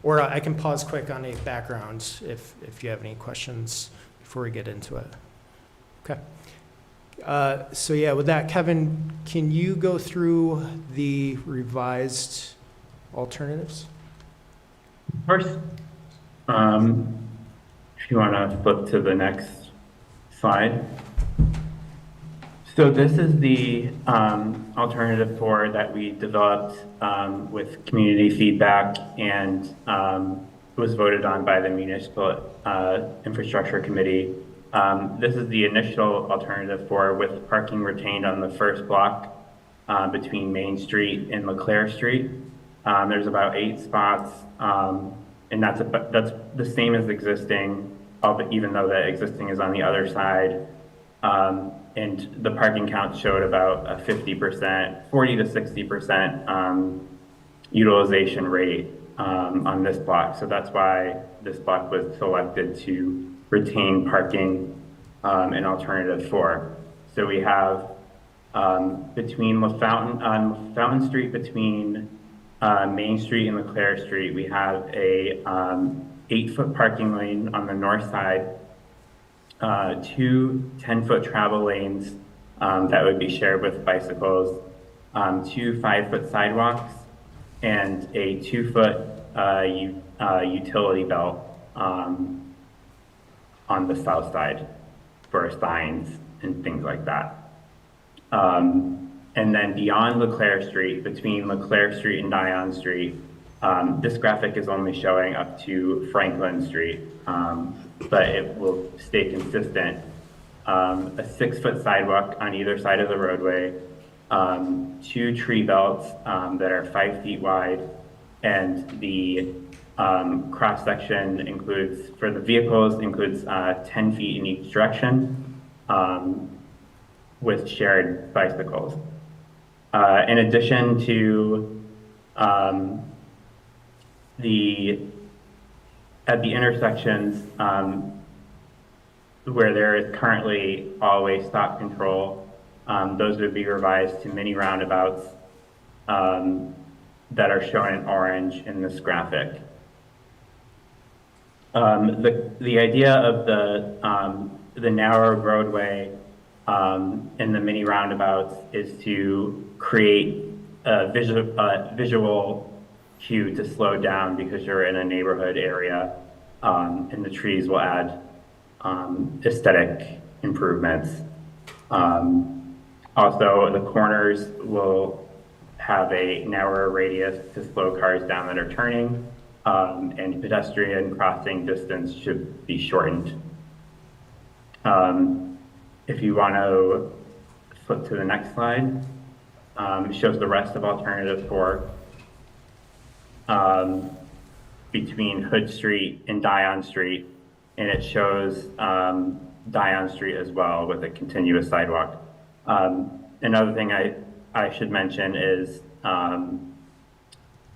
or I can pause quick on a background if you have any questions before we get into it. Okay. So yeah, with that, Kevin, can you go through the revised alternatives? Of course. If you want to flip to the next slide. So this is the alternative 4 that we developed with community feedback and was voted on by the Municipal Infrastructure Committee. This is the initial alternative 4 with parking retained on the first block between Main Street and Leclerc Street. There's about 8 spots, and that's the same as existing, even though the existing is on the other side. And the parking count showed about a 50%, 40 to 60% utilization rate on this block. So that's why this block was selected to retain parking in alternative 4. So we have between Lafountain Street, between Main Street and Leclerc Street, we have a 8-foot parking lane on the north side, 2 10-foot travel lanes that would be shared with bicycles, 2 5-foot sidewalks, and a 2-foot utility belt on the south side for signs and things like that. And then beyond Leclerc Street, between Leclerc Street and Dion Street, this graphic is only showing up to Franklin Street, but it will stay consistent. A 6-foot sidewalk on either side of the roadway, 2 tree belts that are 5 feet wide, and the cross-section includes, for the vehicles, includes 10 feet in each direction with shared bicycles. In addition to at the intersections where there is currently all-way stop control, those would be revised to mini roundabouts that are shown in orange in this graphic. The idea of the narrow roadway and the mini roundabouts is to create a visual cue to slow down because you're in a neighborhood area, and the trees will add aesthetic improvements. Also, the corners will have a narrower radius to slow cars down that are turning, and pedestrian crossing distance should be shortened. If you want to flip to the next slide, it shows the rest of alternative 4 between Hood Street and Dion Street, and it shows Dion Street as well with a continuous sidewalk. Another thing I should mention is all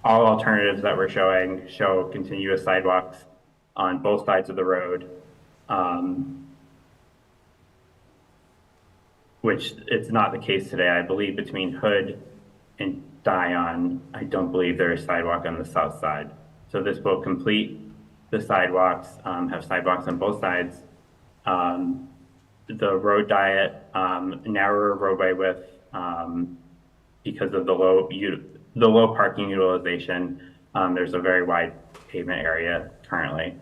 alternatives that we're showing show continuous sidewalks on both sides of the road, which it's not the case today. I believe between Hood and Dion, I don't believe there is sidewalk on the south side. So this will complete the sidewalks, have sidewalks on both sides. The road diet, narrower roadway width because of the low parking utilization. There's a very wide pavement area currently.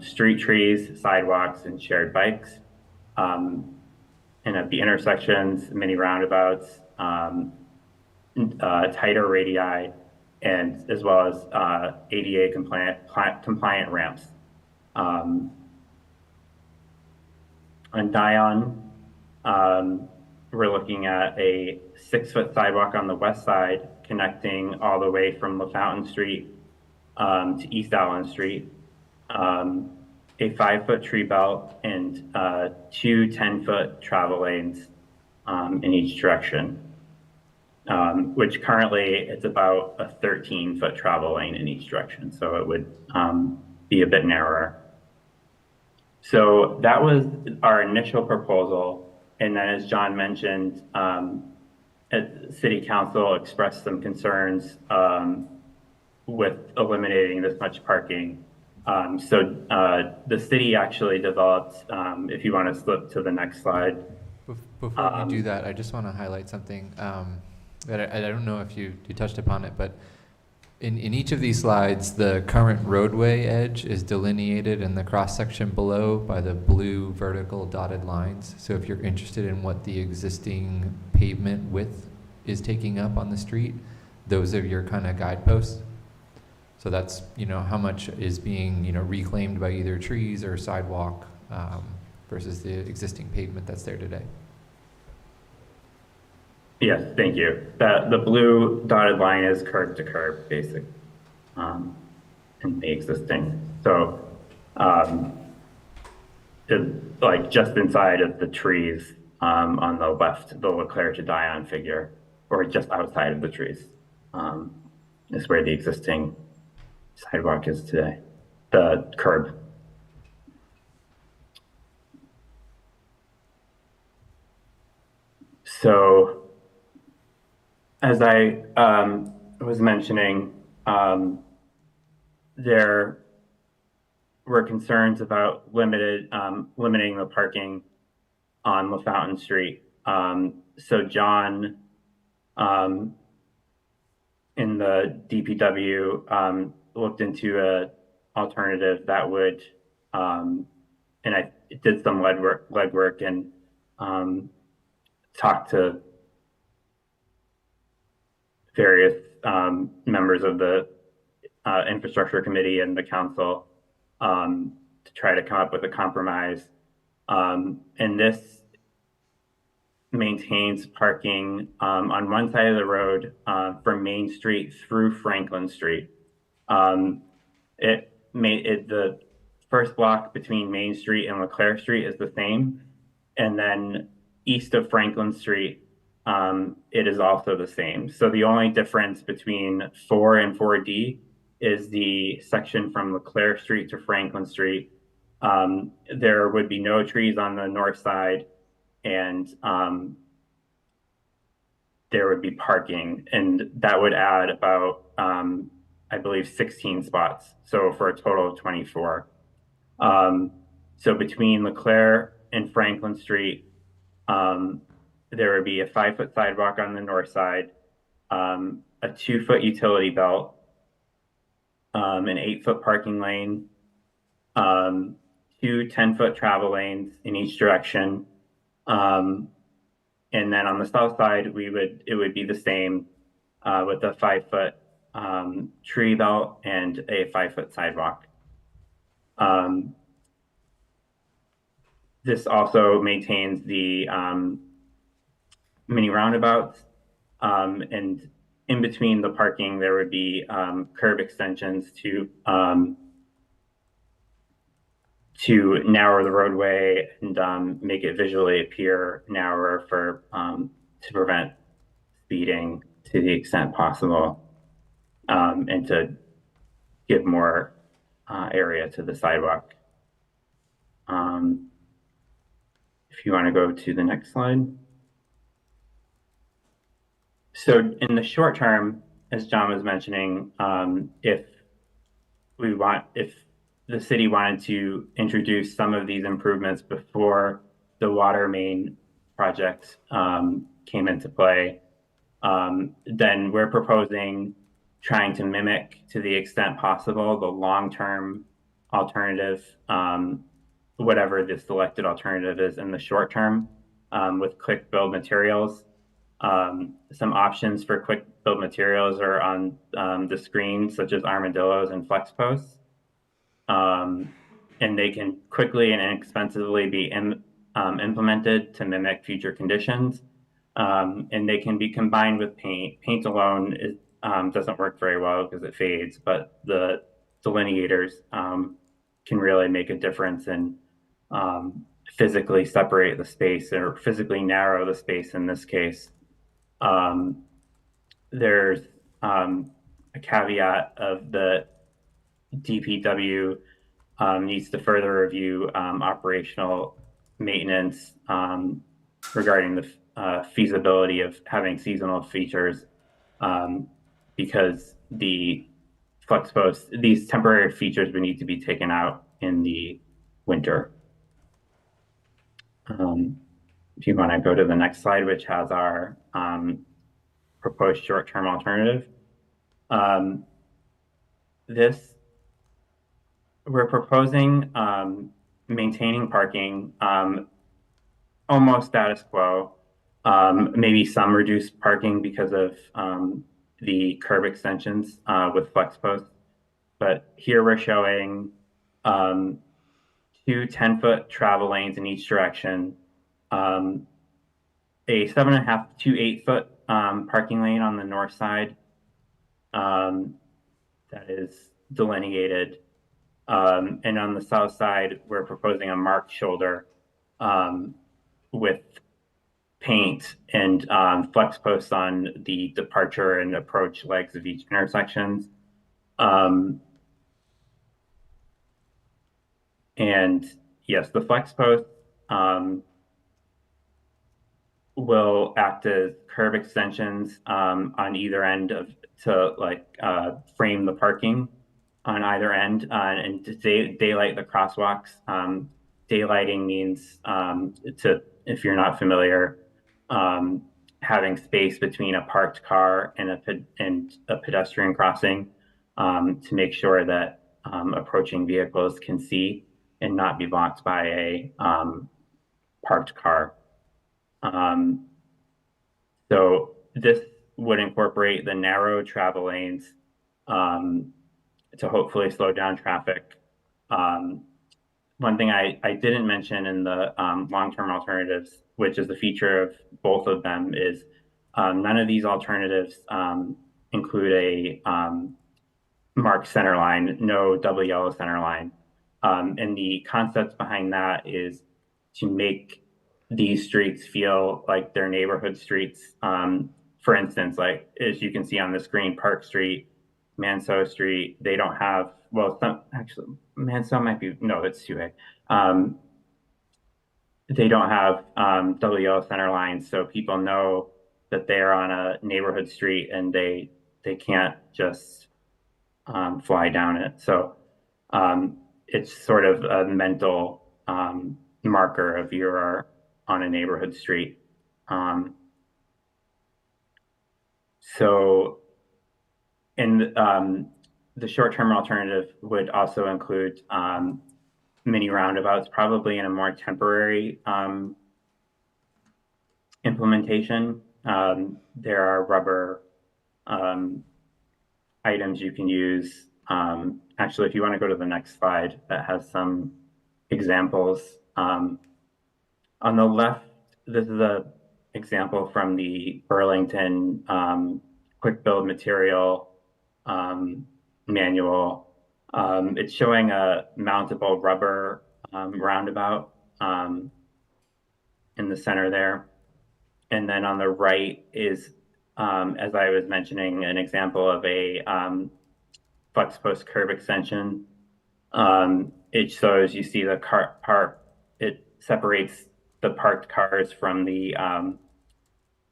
Street trees, sidewalks, and shared bikes. And at the intersections, mini roundabouts, tighter radii, and as well as ADA compliant ramps. On Dion, we're looking at a 6-foot sidewalk on the west side connecting all the way from Lafountain Street to East Allen Street, a 5-foot tree belt, and 2 10-foot travel lanes in each direction, which currently it's about a 13-foot travel lane in each direction, so it would be a bit narrower. So that was our initial proposal, and then as John mentioned, City Council expressed some concerns with eliminating this much parking. So the city actually developed, if you want to slip to the next slide. Before you do that, I just want to highlight something that I don't know if you touched upon it, but in each of these slides, the current roadway edge is delineated in the cross-section below by the blue vertical dotted lines. So if you're interested in what the existing pavement width is taking up on the street, those are your kind of guideposts. So that's, how much is being, reclaimed by either trees or sidewalk versus the existing pavement that's there today. Yes, thank you. The blue dotted line is curb to curb, basic, in the existing. So, like just inside of the trees on the left, the Leclerc to Dion figure, or just outside of the trees, is where the existing sidewalk is today, the curb. So, as I was mentioning, there were concerns about limiting the parking on Lafountain Street. So John, in the DPW, looked into a alternative that would, and I did some legwork and talked to various members of the infrastructure committee and the council to try to come up with a compromise. And this maintains parking on one side of the road from Main Street through Franklin Street. The first block between Main Street and Leclerc Street is the same. And then east of Franklin Street, it is also the same. So the only difference between 4 and 4D is the section from Leclerc Street to Franklin Street. There would be no trees on the north side, and there would be parking, and that would add about, I believe, 16 spots. So for a total of 24. So between Leclerc and Franklin Street, there would be a 5-foot sidewalk on the north side, a 2-foot utility belt, an 8-foot parking lane, 2 10-foot travel lanes in each direction. And then on the south side, it would be the same with a 5-foot tree belt and a 5-foot sidewalk. This also maintains the mini roundabouts, and in between the parking, there would be curb extensions to narrow the roadway and make it visually appear narrower to prevent speeding to the extent possible, and to give more area to the sidewalk. If you want to go to the next slide. So in the short term, as John was mentioning, if the city wanted to introduce some of these improvements before the water main project came into play, then we're proposing trying to mimic, to the extent possible, the long-term alternative, whatever the selected alternative is in the short term, with quick build materials. Some options for quick build materials are on the screen, such as armadillos and flex posts. And they can quickly and inexpensively be implemented to mimic future conditions. and they can be combined with paint. Paint alone doesn't work very well because it fades, but the delineators can really make a difference and physically separate the space or physically narrow the space in this case. There's a caveat of the DPW needs to further review operational maintenance regarding the feasibility of having seasonal features because the flex posts, these temporary features would need to be taken out in the winter. If you want to go to the next slide, which has our proposed short-term alternative. We're proposing maintaining parking almost status quo, maybe some reduced parking because of the curb extensions with flex posts. But here we're showing 2 10-foot travel lanes in each direction, a 7.5 to 8-foot parking lane on the north side that is delineated. And on the south side, we're proposing a marked shoulder with paint and flex posts on the departure and approach legs of each intersection. And yes, the flex post will act as curb extensions on either end to frame the parking on either end and to daylight the crosswalks. Daylighting means, if you're not familiar, having space between a parked car and a pedestrian crossing to make sure that approaching vehicles can see and not be blocked by a parked car. So this would incorporate the narrow travel lanes to hopefully slow down traffic. One thing I didn't mention in the long-term alternatives, which is the feature of both of them, is none of these alternatives include a marked center line, no double yellow center line. And the concept behind that is to make these streets feel like they're neighborhood streets. For instance, like as you can see on the screen, Park Street, Manso Street, they don't have, well, actually, Manso might be, no, it's 2A. They don't have double yellow center lines, so people know that they're on a neighborhood street and they can't just fly down it. So it's sort of a mental marker of you're on a neighborhood street. The short-term alternative would also include mini roundabouts, probably in a more temporary implementation. There are rubber items you can use. Actually, if you want to go to the next slide, that has some examples. On the left, this is an example from the Burlington quick build material manual. It's showing a mountable rubber roundabout in the center there. And then on the right is, as I was mentioning, an example of a flex post curb extension. It shows, you see the it separates the parked cars from the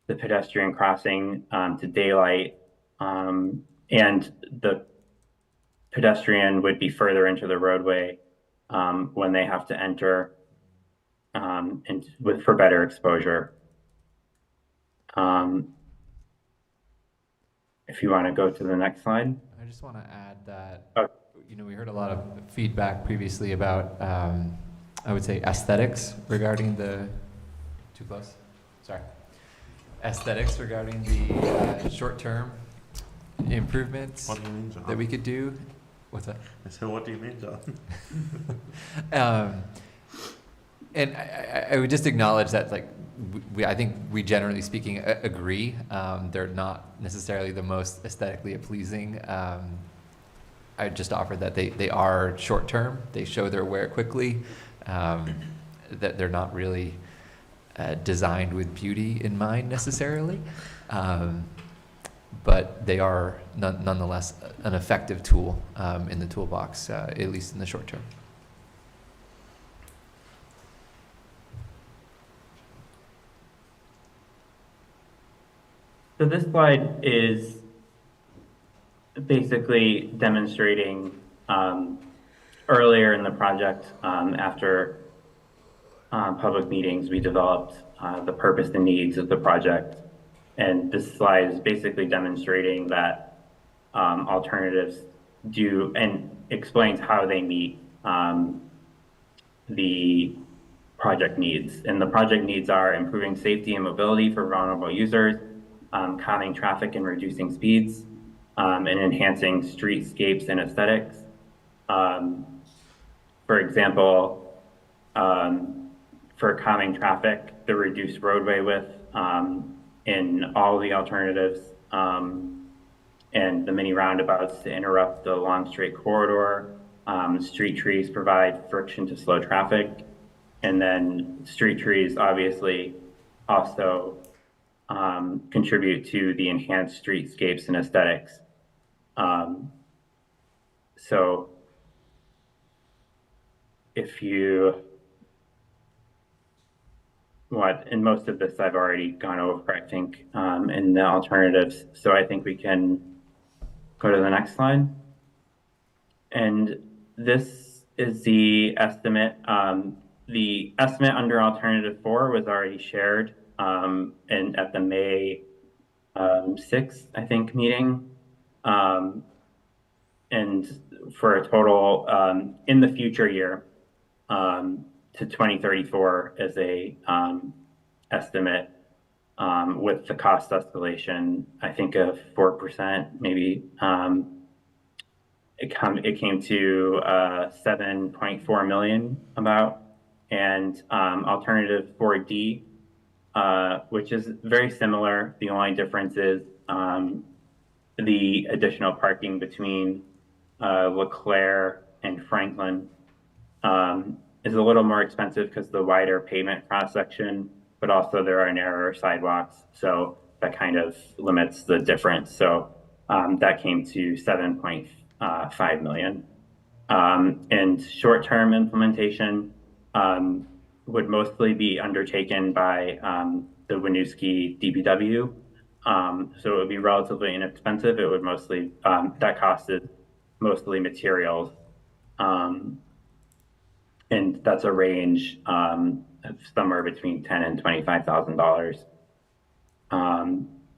pedestrian crossing to daylight, and the pedestrian would be further into the roadway when they have to enter for better exposure. If you want to go to the next slide. I just want to add that, we heard a lot of feedback previously about, I would say, aesthetics regarding the, too close, sorry. Aesthetics regarding the short-term improvements that we could do. What's that? So what do you mean, John? And I would just acknowledge that, like, I think we generally speaking agree. They're not necessarily the most aesthetically pleasing. I just offer that they are short term. They show their wear quickly. That they're not really designed with beauty in mind necessarily. But they are nonetheless an effective tool in the toolbox, at least in the short term. So this slide is basically demonstrating earlier in the project, after public meetings, we developed the purpose and needs of the project. And this slide is basically demonstrating that alternatives do and explains how they meet the project needs. And the project needs are improving safety and mobility for vulnerable users, calming traffic and reducing speeds, and enhancing streetscapes and aesthetics. For example, for calming traffic, the reduced roadway width in all the alternatives, and the mini roundabouts to interrupt the long straight corridor. Street trees provide friction to slow traffic. And then street trees obviously also contribute to the enhanced streetscapes and aesthetics. So if you want, and most of this I've already gone over, I think, in the alternatives. So I think we can go to the next slide. And this is the estimate. The estimate under alternative 4 was already shared and at the May 6th, I think, meeting. And for a total in the future year to 2034 as a estimate with the cost escalation, I think of 4%, maybe. It came to 7.4 million about. And alternative 4D, which is very similar. The only difference is the additional parking between LeClaire and Franklin is a little more expensive because the wider pavement cross section, but also there are narrower sidewalks. So that kind of limits the difference. So that came to 7.5 million. And short-term implementation would mostly be undertaken by the Winooski DPW. So it would be relatively inexpensive. It would mostly, that cost is mostly materials. And that's a range of somewhere between $10,000 and $25,000.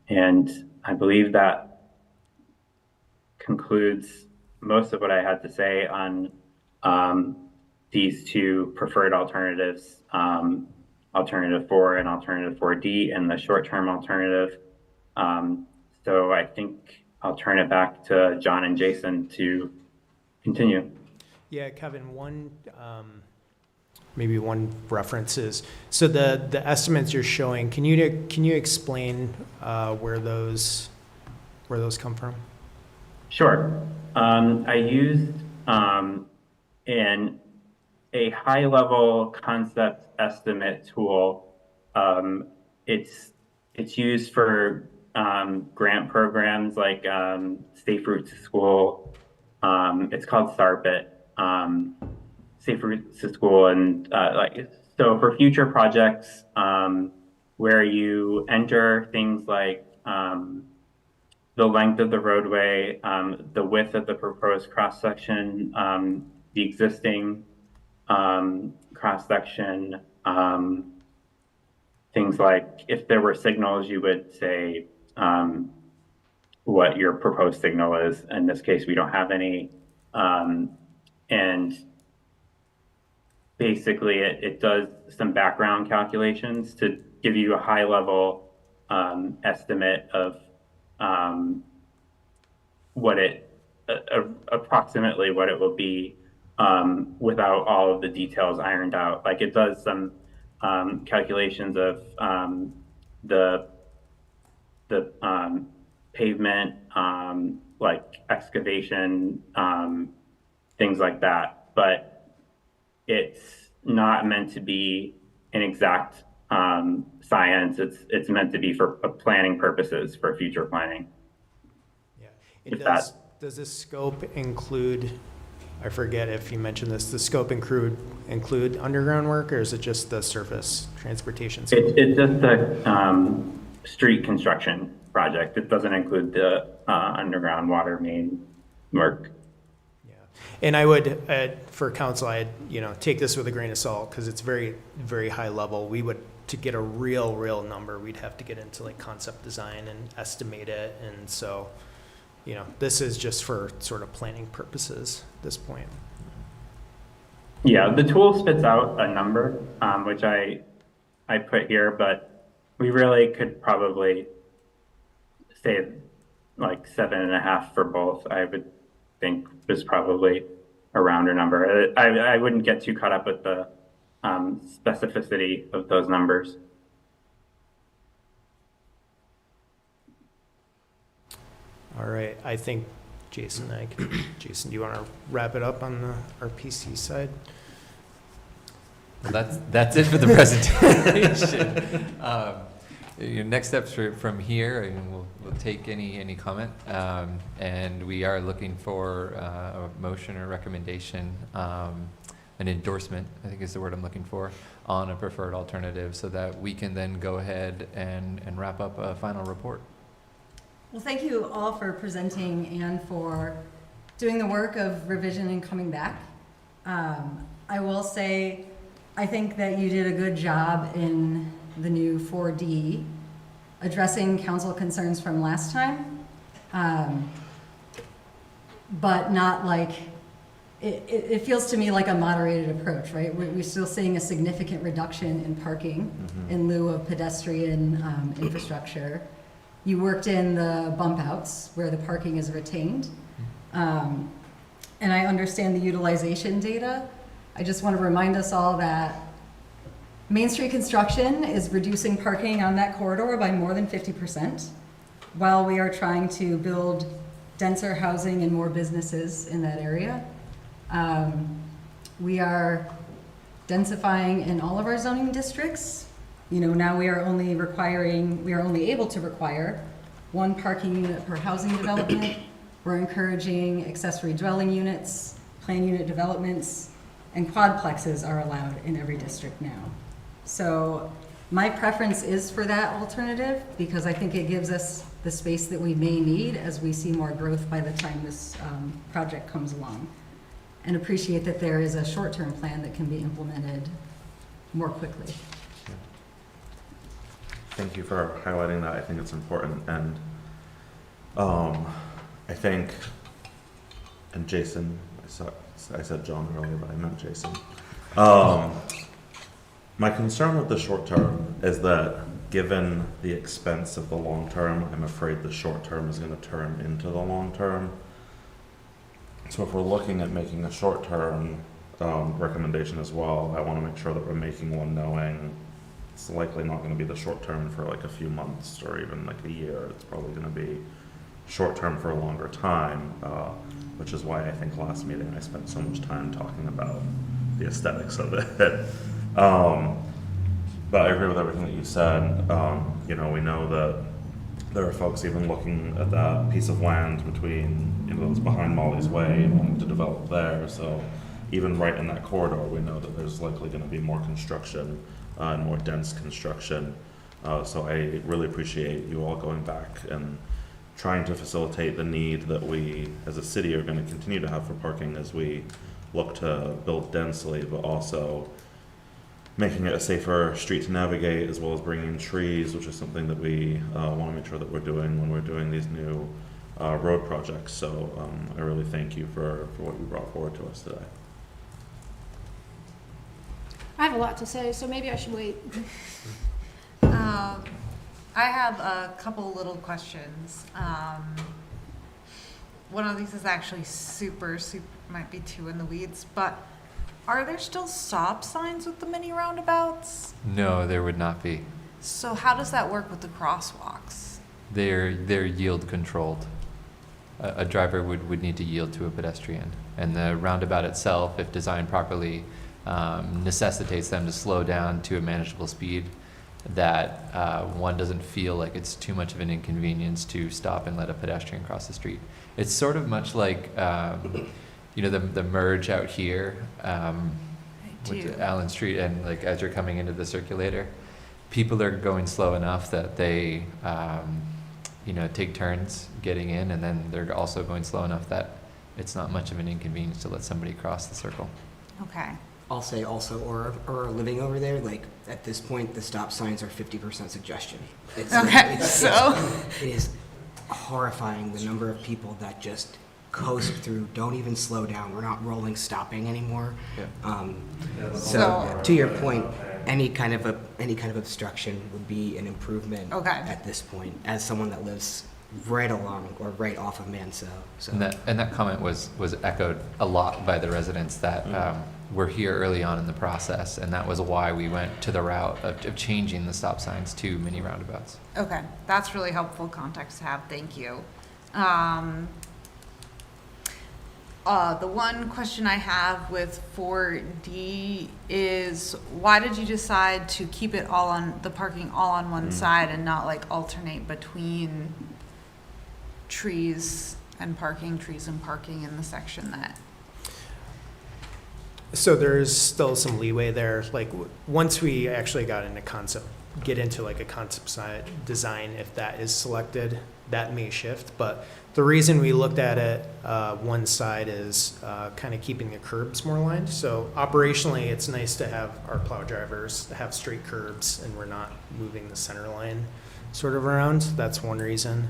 And I believe that concludes most of what I had to say on these two preferred alternatives, alternative 4 and alternative 4D, and the short-term alternative. So I think I'll turn it back to John and Jason to continue. Yeah, Kevin, maybe one reference is, so the estimates you're showing, can you explain where those come from? Sure. I used in a high-level concept estimate tool. It's used for grant programs like Safe Routes to School. It's called SARPIT, Safe Routes to School, and so for future projects where you enter things like the length of the roadway, the width of the proposed cross section, the existing cross section, things like if there were signals, you would say what your proposed signal is. In this case, we don't have any. And basically it does some background calculations to give you a high level estimate of what approximately what it will be without all of the details ironed out. Like it does some calculations of the pavement, like excavation, things like that. But it's not meant to be an exact science. It's meant to be for planning purposes, for future planning. Yeah. If Does this scope include, I forget if you mentioned this, the scope include underground work, or is it just the surface transportation scope? It's just the street construction project. It doesn't include the underground water main work. Yeah. And I would, for council, I'd, take this with a grain of salt, because it's very, very high level. We would, to get a real number, we'd have to get into like concept design and estimate it. And so, this is just for sort of planning purposes at this point. Yeah, the tool spits out a number, which I put here, but we really could probably say like 7.5 for both. I would think is probably a rounder number. I wouldn't get too caught up with the specificity of those numbers. All right, I think Jason, Jason, do you want to wrap it up on the RPC side? Well, that's it for the presentation. Your next steps from here, and we'll take any comment, and we are looking for a motion or recommendation, an endorsement, I think is the word I'm looking for, on a preferred alternative, so that we can then go ahead and wrap up a final report. Well, thank you all for presenting and for doing the work of revision and coming back. I will say, I think that you did a good job in the new 4D addressing council concerns from last time, but not like, it feels to me like a moderated approach, right? We're still seeing a significant reduction in parking in lieu of pedestrian infrastructure. You worked in the bump outs where the parking is retained. And I understand the utilization data. I just want to remind us all that Main Street construction is reducing parking on that corridor by more than 50%, while we are trying to build denser housing and more businesses in that area. We are densifying in all of our zoning districts. Now we are only able to require 1 parking unit per housing development. We're encouraging accessory dwelling units, plan unit developments, and quadplexes are allowed in every district now. So my preference is for that alternative, because I think it gives us the space that we may need as we see more growth by the time this project comes along. And appreciate that there is a short-term plan that can be implemented more quickly. Thank you for highlighting that. I think it's important. And I think, and Jason, I said John earlier, but I meant Jason. My concern with the short term is that given the expense of the long term, I'm afraid the short term is going to turn into the long term. So if we're looking at making a short term recommendation as well, I want to make sure that we're making one knowing it's likely not going to be the short term for like a few months or even like a year. It's probably going to be short term for a longer time, which is why I think last meeting I spent so much time talking about the aesthetics of it. But I agree with everything that you said. We know that there are folks even looking at that piece of land between, that's behind Molly's Way and wanting to develop there. So even right in that corridor, we know that there's likely going to be more construction and more dense construction. So I really appreciate you all going back and trying to facilitate the need that we as a city are going to continue to have for parking as we look to build densely, but also making it a safer street to navigate, as well as bringing in trees, which is something that we want to make sure that we're doing when we're doing these new road projects. So I really thank you for what you brought forward to us today. I have a lot to say, so maybe I should wait. I have a couple little questions. one of these is actually super, might be too in the weeds, but are there still stop signs with the mini roundabouts? No, there would not be. So how does that work with the crosswalks? They're yield controlled. A driver would need to yield to a pedestrian. And the roundabout itself, if designed properly, necessitates them to slow down to a manageable speed that one doesn't feel like it's too much of an inconvenience to stop and let a pedestrian cross the street. It's sort of much like, the merge out here with Allen Street, and like as you're coming into the circulator, people are going slow enough that they, take turns getting in, and then they're also going slow enough that it's not much of an inconvenience to let somebody cross the circle. Okay. I'll say also, or living over there, like at this point, the stop signs are 50% suggestion. It is horrifying the number of people that just coast through, don't even slow down. We're not rolling, stopping anymore. Yeah. So to your point, any kind of obstruction would be an improvement at this point, as someone that lives right along or right off of Mansell. So And that comment was echoed a lot by the residents that were here early on in the process, and that was why we went to the route of changing the stop signs to mini roundabouts. Okay, that's really helpful context to have, thank you. The one question I have with 4D is, why did you decide to keep it all on, the parking all on one side and not like alternate between trees and parking in the section that? So there's still some leeway there. Like once we actually get into like a concept side design, if that is selected, that may shift. But the reason we looked at it, one side is kind of keeping the curbs more lined. So operationally, it's nice to have our plow drivers have straight curbs and we're not moving the center line sort of around. That's one reason.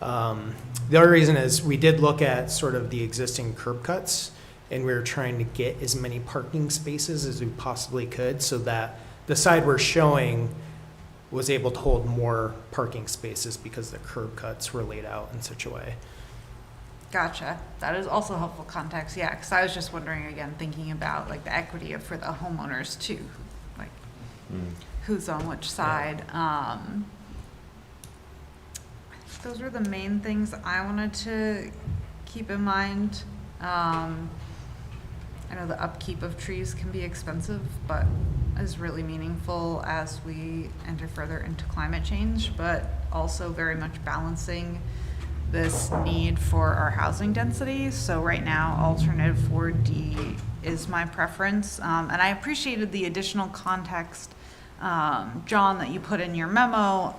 The other reason is we did look at sort of the existing curb cuts, and we were trying to get as many parking spaces as we possibly could so that the side we're showing was able to hold more parking spaces because the curb cuts were laid out in such a way. Gotcha. That is also helpful context. Yeah, because I was just wondering, again, thinking about like the equity for the homeowners too, like who's on which side. Those were the main things I wanted to keep in mind. I know the upkeep of trees can be expensive, but is really meaningful as we enter further into climate change, but also very much balancing this need for our housing density. So right now, alternative 4D is my preference. And I appreciated the additional context, John, that you put in your memo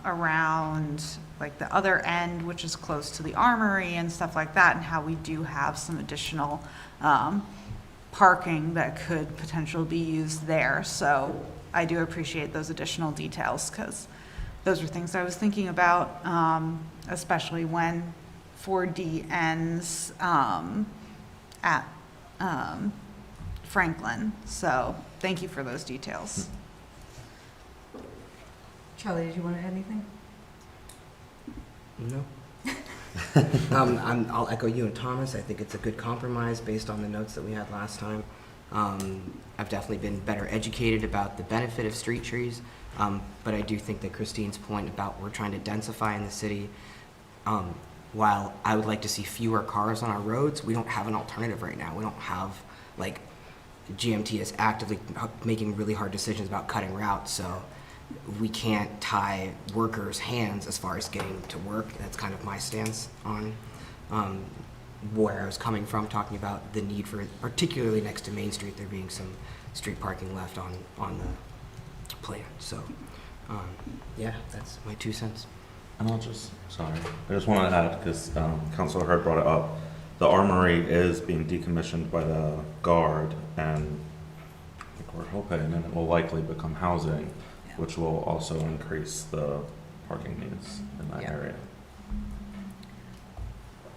around like the other end, which is close to the armory and stuff like that, and how we do have some additional parking that could potentially be used there. So I do appreciate those additional details, because those are things I was thinking about, especially when 4D ends at Franklin. So thank you for those details. Charlie, did you want to add anything? No. I'll echo you and Thomas. I think it's a good compromise based on the notes that we had last time. I've definitely been better educated about the benefit of street trees, but I do think that Christine's point about we're trying to densify in the city, while I would like to see fewer cars on our roads, we don't have an alternative right now. We don't have, like, GMT is actively making really hard decisions about cutting routes, so we can't tie workers' hands as far as getting to work. That's kind of my stance on where I was coming from, talking about the need for, particularly next to Main Street, there being some street parking left on the plan. So, yeah, that's my 2 cents. And I just want to add, because Councilor Hurd brought it up, the armory is being decommissioned by the Guard, and I think we're hoping, and it will likely become housing, which will also increase the parking needs in that area.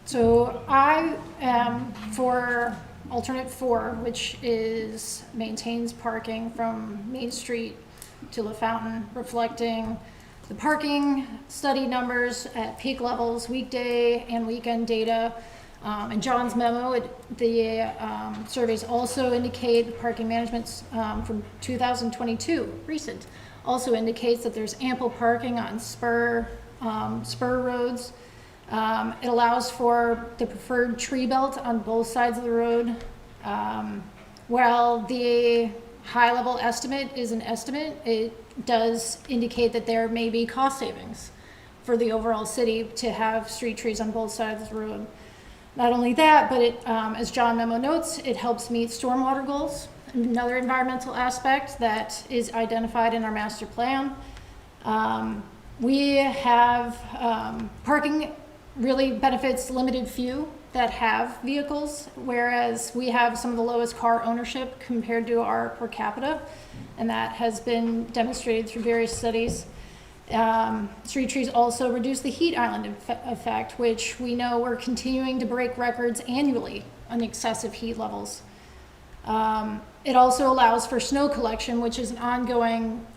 So I am for alternate 4, which maintains parking from Main Street to Lafountain, reflecting The parking study numbers at peak levels, weekday and weekend data. In John's memo, the surveys also indicate the parking management from 2022, recent, also indicates that there's ample parking on spur roads. It allows for the preferred tree belt on both sides of the road. While the high-level estimate is an estimate, it does indicate that there may be cost savings for the overall city to have street trees on both sides of the road. Not only that, but it, as John memo notes, it helps meet stormwater goals, another environmental aspect that is identified in our master plan. We have parking really benefits limited few that have vehicles, whereas we have some of the lowest car ownership compared to our per capita, and that has been demonstrated through various studies. Street trees also reduce the heat island effect, which we know we're continuing to break records annually on excessive heat levels. It also allows for snow collection, which is an ongoing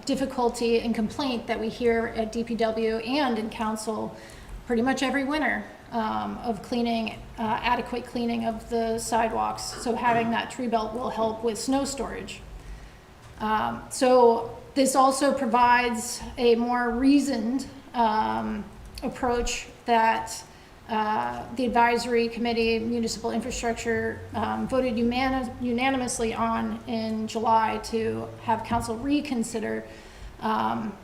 difficulty and complaint that we hear at DPW and in council pretty much every winter, of cleaning, adequate cleaning of the sidewalks. So having that tree belt will help with snow storage. So this also provides a more reasoned approach that the advisory committee, municipal infrastructure, voted unanimously on in July to have council reconsider.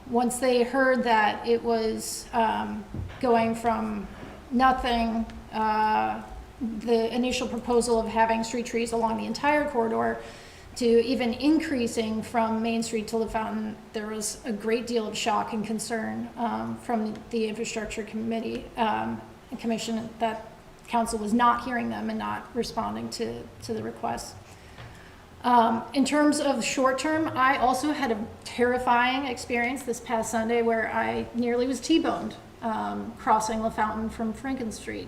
Once they heard that it was going from nothing, the initial proposal of having street trees along the entire corridor, to even increasing from Main Street to Lafountain, there was a great deal of shock and concern from the infrastructure committee commission that council was not hearing them and not responding to the requests. In terms of short term, I also had a terrifying experience this past Sunday where I nearly was T-boned crossing Lafountain from Franken Street.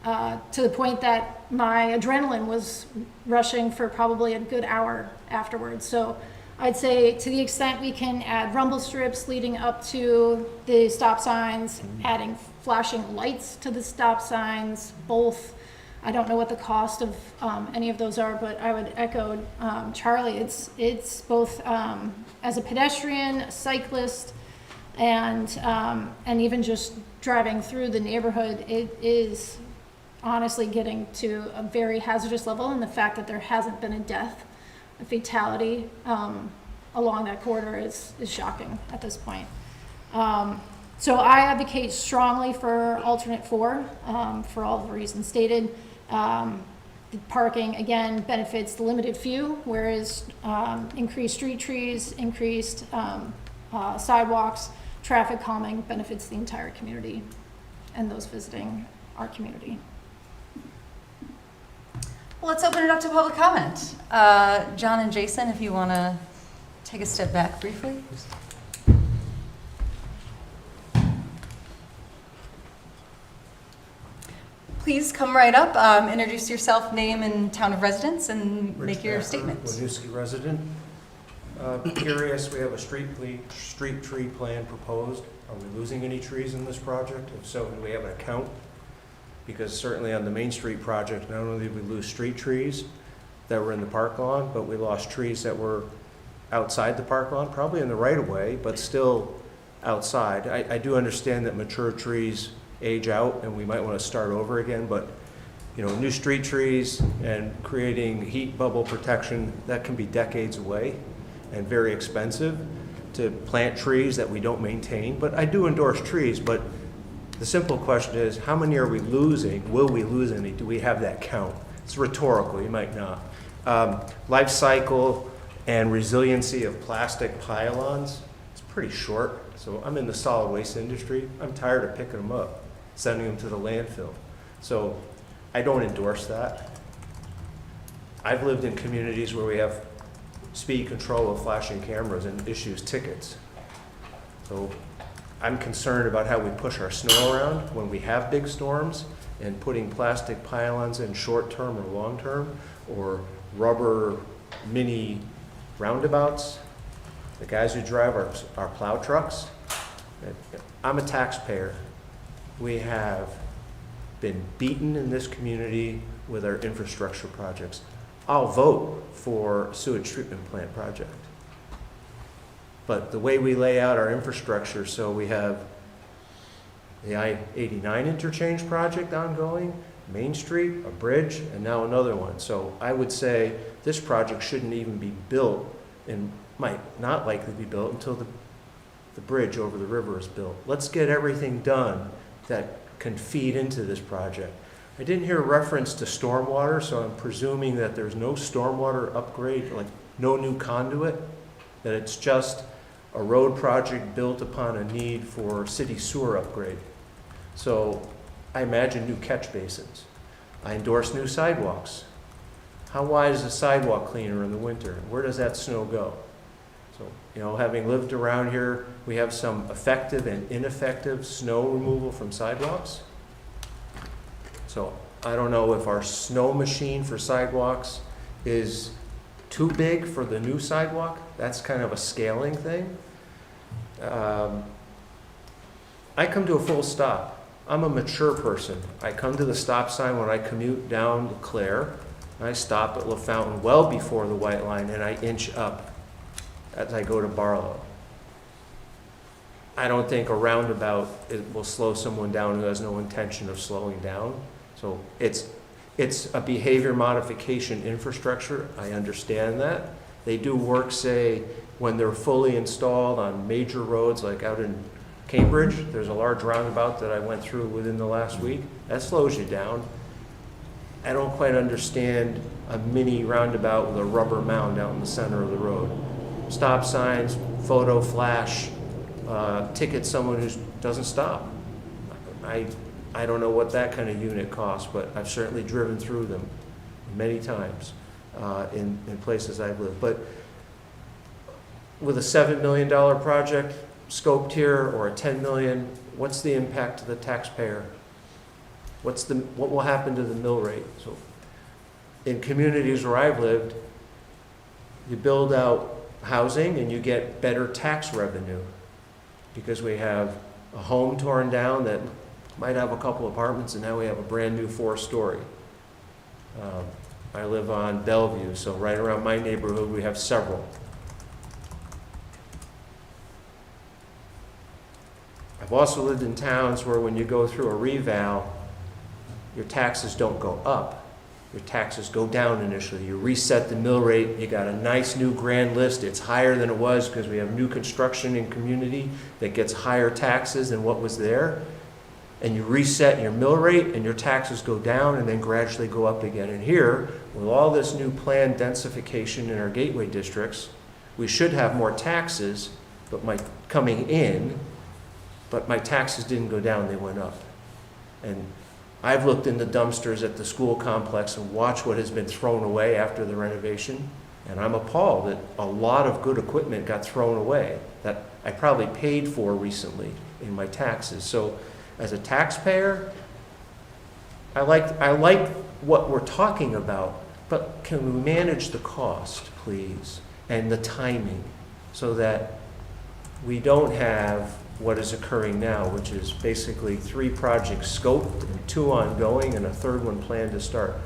To the point that my adrenaline was rushing for probably a good hour afterwards. So I'd say to the extent we can add rumble strips leading up to the stop signs, adding flashing lights to the stop signs, both, I don't know what the cost of any of those are, but I would echo Charlie. It's both as a pedestrian, a cyclist, and even just driving through the neighborhood, it is honestly getting to a very hazardous level, and the fact that there hasn't been a death, a fatality along that corridor is shocking at this point. So I advocate strongly for alternate 4 for all the reasons stated. The parking, again, benefits the limited few, whereas increased street trees, increased sidewalks, traffic calming benefits the entire community and those visiting our community. Well, let's open it up to public comment. John and Jason, if you want to take a step back briefly. Please come right up, introduce yourself, name and town of residence, and make your statement. Winooski resident. Curious, we have a street tree plan proposed. Are we losing any trees in this project? If so, do we have an account? Because certainly on the Main Street project, not only did we lose street trees that were in the park lawn, but we lost trees that were outside the park lawn, probably in the right of way, but still outside. I do understand that mature trees age out and we might want to start over again, but you know, new street trees and creating heat bubble protection, that can be decades away and very expensive to plant trees that we don't maintain. But I do endorse trees, but the simple question is, how many are we losing? Will we lose any? Do we have that count? It's rhetorical, you might not. Life cycle and resiliency of plastic pylons, it's pretty short. So I'm in the solid waste industry. I'm tired of picking them up, sending them to the landfill. So I don't endorse that. I've lived in communities where we have speed control of flashing cameras and issues tickets. So I'm concerned about how we push our snow around when we have big storms, and putting plastic pylons in short-term or long-term, or rubber mini roundabouts. The guys who drive our plow trucks, I'm a taxpayer. We have been beaten in this community with our infrastructure projects. I'll vote for a sewage treatment plant project. But the way we lay out our infrastructure, so we have the I-89 interchange project ongoing, Main Street, a bridge, and now another one. So I would say this project shouldn't even be built and might not likely be built until the bridge over the river is built. Let's get everything done that can feed into this project. I didn't hear a reference to stormwater, so I'm presuming that there's no stormwater upgrade, like no new conduit, that it's just a road project built upon a need for city sewer upgrade. So I imagine new catch basins. I endorse new sidewalks. How wide is a sidewalk cleaner in the winter? Where does that snow go? So, you know, having lived around here, we have some effective and ineffective snow removal from sidewalks. So I don't know if our snow machine for sidewalks is too big for the new sidewalk. That's kind of a scaling thing. I come to a full stop. I'm a mature person. I come to the stop sign when I commute down to Clare. I stop at Lafountain well before the white line, and I inch up as I go to Barlow. I don't think a roundabout will slow someone down who has no intention of slowing down. So it's a behavior modification infrastructure. I understand that. They do work, say, when they're fully installed on major roads, like out in Cambridge. There's a large roundabout that I went through within the last week. That slows you down. I don't quite understand a mini roundabout with a rubber mound out in the center of the road. Stop signs, photo flash, ticket someone who doesn't stop. I don't know what that kind of unit costs, but I've certainly driven through them many times in places I've lived. But with a $7 million project scoped here, or a $10 million, what's the impact to the taxpayer? What will happen to the mill rate? So in communities where I've lived, you build out housing and you get better tax revenue because we have a home torn down that might have a couple apartments, and now we have a brand new 4-story. I live on Bellevue, so right around my neighborhood we have several. I've also lived in towns where when you go through a reval, your taxes don't go up. Your taxes go down initially. You reset the mill rate, you got a nice new grand list. It's higher than it was because we have new construction in community that gets higher taxes than what was there. And you reset your mill rate and your taxes go down and then gradually go up again. And here, with all this new planned densification in our gateway districts, we should have more taxes, but coming in, but my taxes didn't go down, they went up. And I've looked in the dumpsters at the school complex and watched what has been thrown away after the renovation, and I'm appalled that a lot of good equipment got thrown away that I probably paid for recently in my taxes. So as a taxpayer, I like what we're talking about, but can we manage the cost, please, and the timing so that we don't have what is occurring now, which is basically 3 projects scoped and 2 ongoing and a 3rd one planned to start.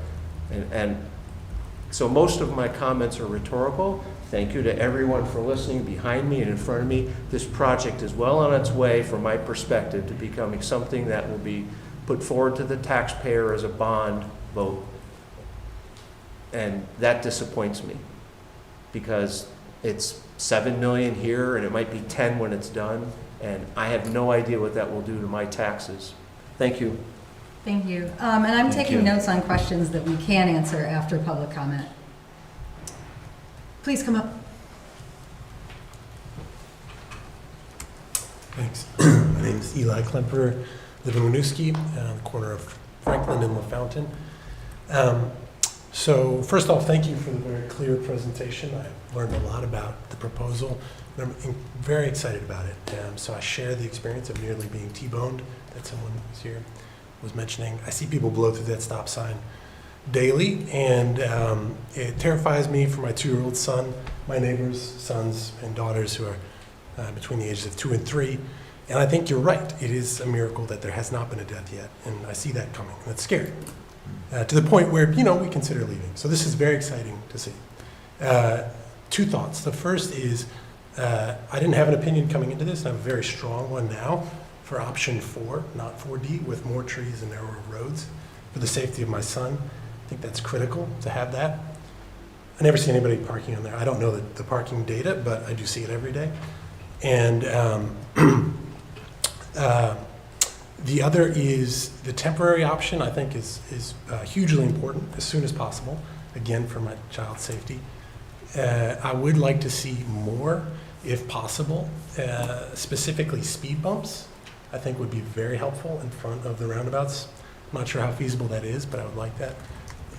And so most of my comments are rhetorical. Thank you to everyone for listening behind me and in front of me. This project is well on its way, from my perspective, to becoming something that will be put forward to the taxpayer as a bond vote. And that disappoints me because it's $7 million here and it might be 10 when it's done. And I have no idea what that will do to my taxes. Thank you. Thank you. And I'm taking notes on questions that we can answer after public comment. Please come up. Thanks. My name is Eli Klemper. Live in Winooski, on the corner of Franklin and Lafountain. So first off, thank you for the very clear presentation. I learned a lot about the proposal, and I'm very excited about it. So I share the experience of nearly being T-boned that someone who's here was mentioning. I see people blow through that stop sign daily, and it terrifies me for my 2-year-old son, my neighbors' sons and daughters who are between the ages of 2 and 3. And I think you're right. It is a miracle that there has not been a death yet, and I see that coming. That's scary. To the point where, we consider leaving. So this is very exciting to see. Two thoughts. The first is, I didn't have an opinion coming into this, and I have a very strong one now for option 4, not 4D, with more trees and narrower roads for the safety of my son. I think that's critical to have that. I never see anybody parking on there. I don't know the parking data, but I do see it every day. And the other is the temporary option, I think is hugely important as soon as possible, again, for my child's safety. I would like to see more, if possible, specifically speed bumps, I think would be very helpful in front of the roundabouts. I'm not sure how feasible that is, but I would like that.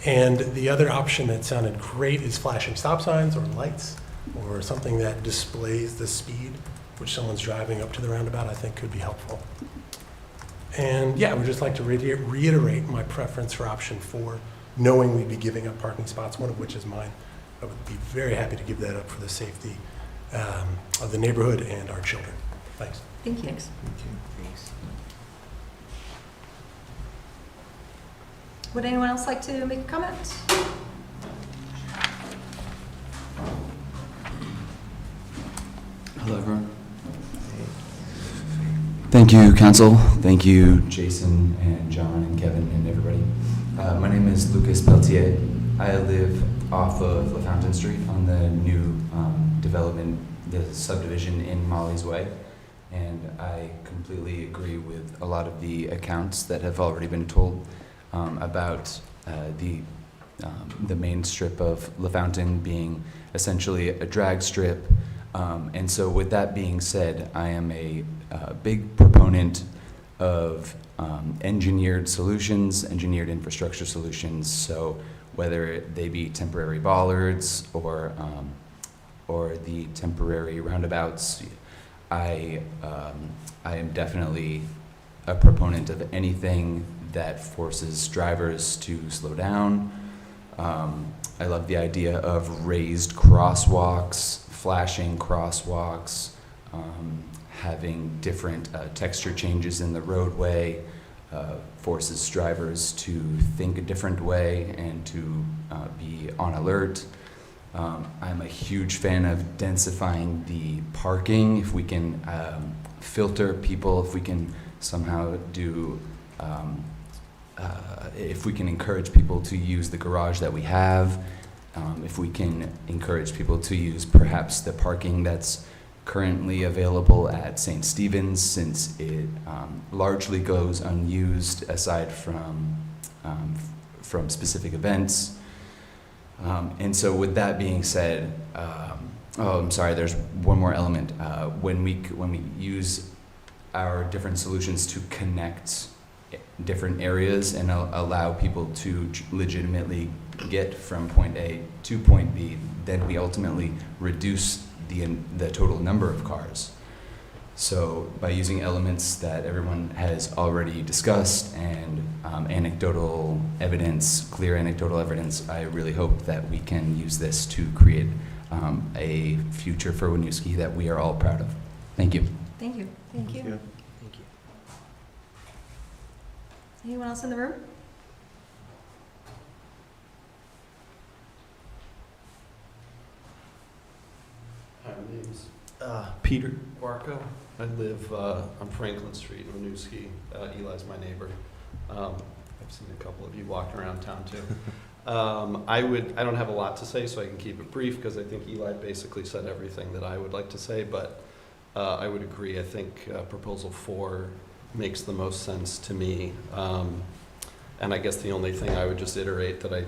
And the other option that sounded great is flashing stop signs or lights or something that displays the speed which someone's driving up to the roundabout, I think could be helpful. And yeah, I would just like to reiterate my preference for option 4, knowing we'd be giving up parking spots, one of which is mine. I would be very happy to give that up for the safety of the neighborhood and our children. Thanks. Thank you. Thanks. Would anyone else like to make a comment? Hello, everyone. Thank you, Council. Thank you, Jason and John and Kevin and everybody. My name is Lucas Peltier. I live off of Lafountain Street on the new development, the subdivision in Molly's Way. And I completely agree with a lot of the accounts that have already been told about the main strip of Lafountain being essentially a drag strip. And so with that being said, I am a big proponent of engineered solutions, engineered infrastructure solutions. So whether they be temporary bollards or the temporary roundabouts, I am definitely a proponent of anything that forces drivers to slow down. I love the idea of raised crosswalks, flashing crosswalks, having different texture changes in the roadway, forces drivers to think a different way and to be on alert. I'm a huge fan of densifying the parking. If we can filter people, if we can somehow do, if we can encourage people to use the garage that we have, if we can encourage people to use perhaps the parking that's currently available at St. Stephen's, since it largely goes unused aside from specific events. And so with that being said, I'm sorry, there's one more element. When we use our different solutions to connect different areas and allow people to legitimately get from point A to point B, then we ultimately reduce the total number of cars. So by using elements that everyone has already discussed and anecdotal evidence, clear anecdotal evidence, I really hope that we can use this to create a future for Winooski that we are all proud of. Thank you. Thank you. Thank you. Thank you. Anyone else in the room? Hi, my name's Peter Barco. I live on Franklin Street in Winooski. Eli's my neighbor. I've seen a couple of you walking around town too. I don't have a lot to say, so I can keep it brief because I think Eli basically said everything that I would like to say, but I would agree. I think proposal 4 makes the most sense to me. And I guess the only thing I would just iterate that I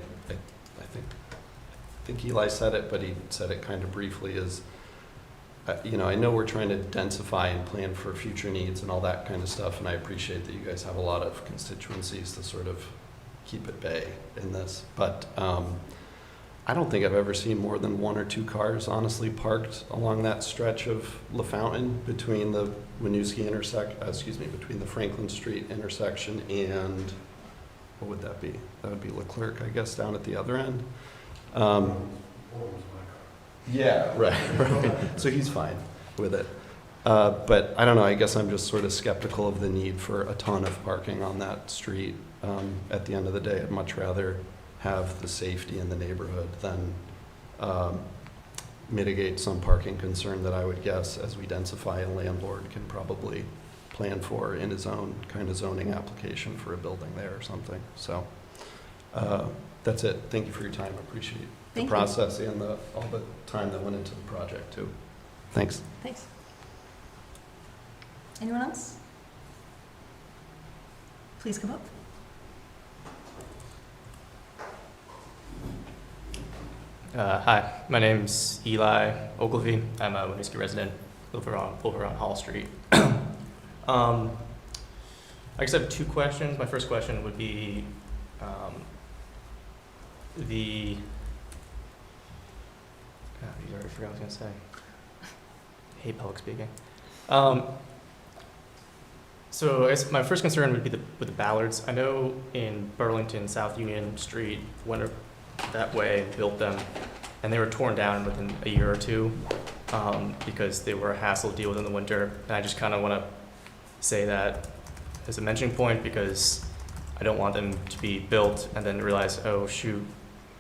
think Eli said it, but he said it kind of briefly, is I know we're trying to densify and plan for future needs and all that kind of stuff, and I appreciate that you guys have a lot of constituencies to sort of keep at bay in this. But I don't think I've ever seen more than 1 or 2 cars, honestly, parked along that stretch of Lafountain between the Winooski between the Franklin Street intersection and, what would that be? That would be Leclerc, I guess, down at the other end. Yeah, right. So he's fine with it. But I don't know, I guess I'm just sort of skeptical of the need for a ton of parking on that street. At the end of the day, I'd much rather have the safety in the neighborhood than mitigate some parking concern that I would guess as we densify, a landlord can probably plan for in his own kind of zoning application for a building there or something. So that's it. Thank you for your time. I appreciate the process and all the time that went into the project too. Thanks. Thanks. Anyone else? Please come up. Hi, my name's Eli Ogilvie. I'm a Winooski resident, live over on Hall Street. I guess I have two questions. My first question would be you already forgot what I was going to say. I hate public speaking. So I guess my first concern would be with the ballards. I know in Burlington, South Union Street, went that way and built them, and they were torn down within a year or two because they were a hassle to deal with in the winter. And I just kind of want to say that as a mentioning point because I don't want them to be built and then realize, oh shoot,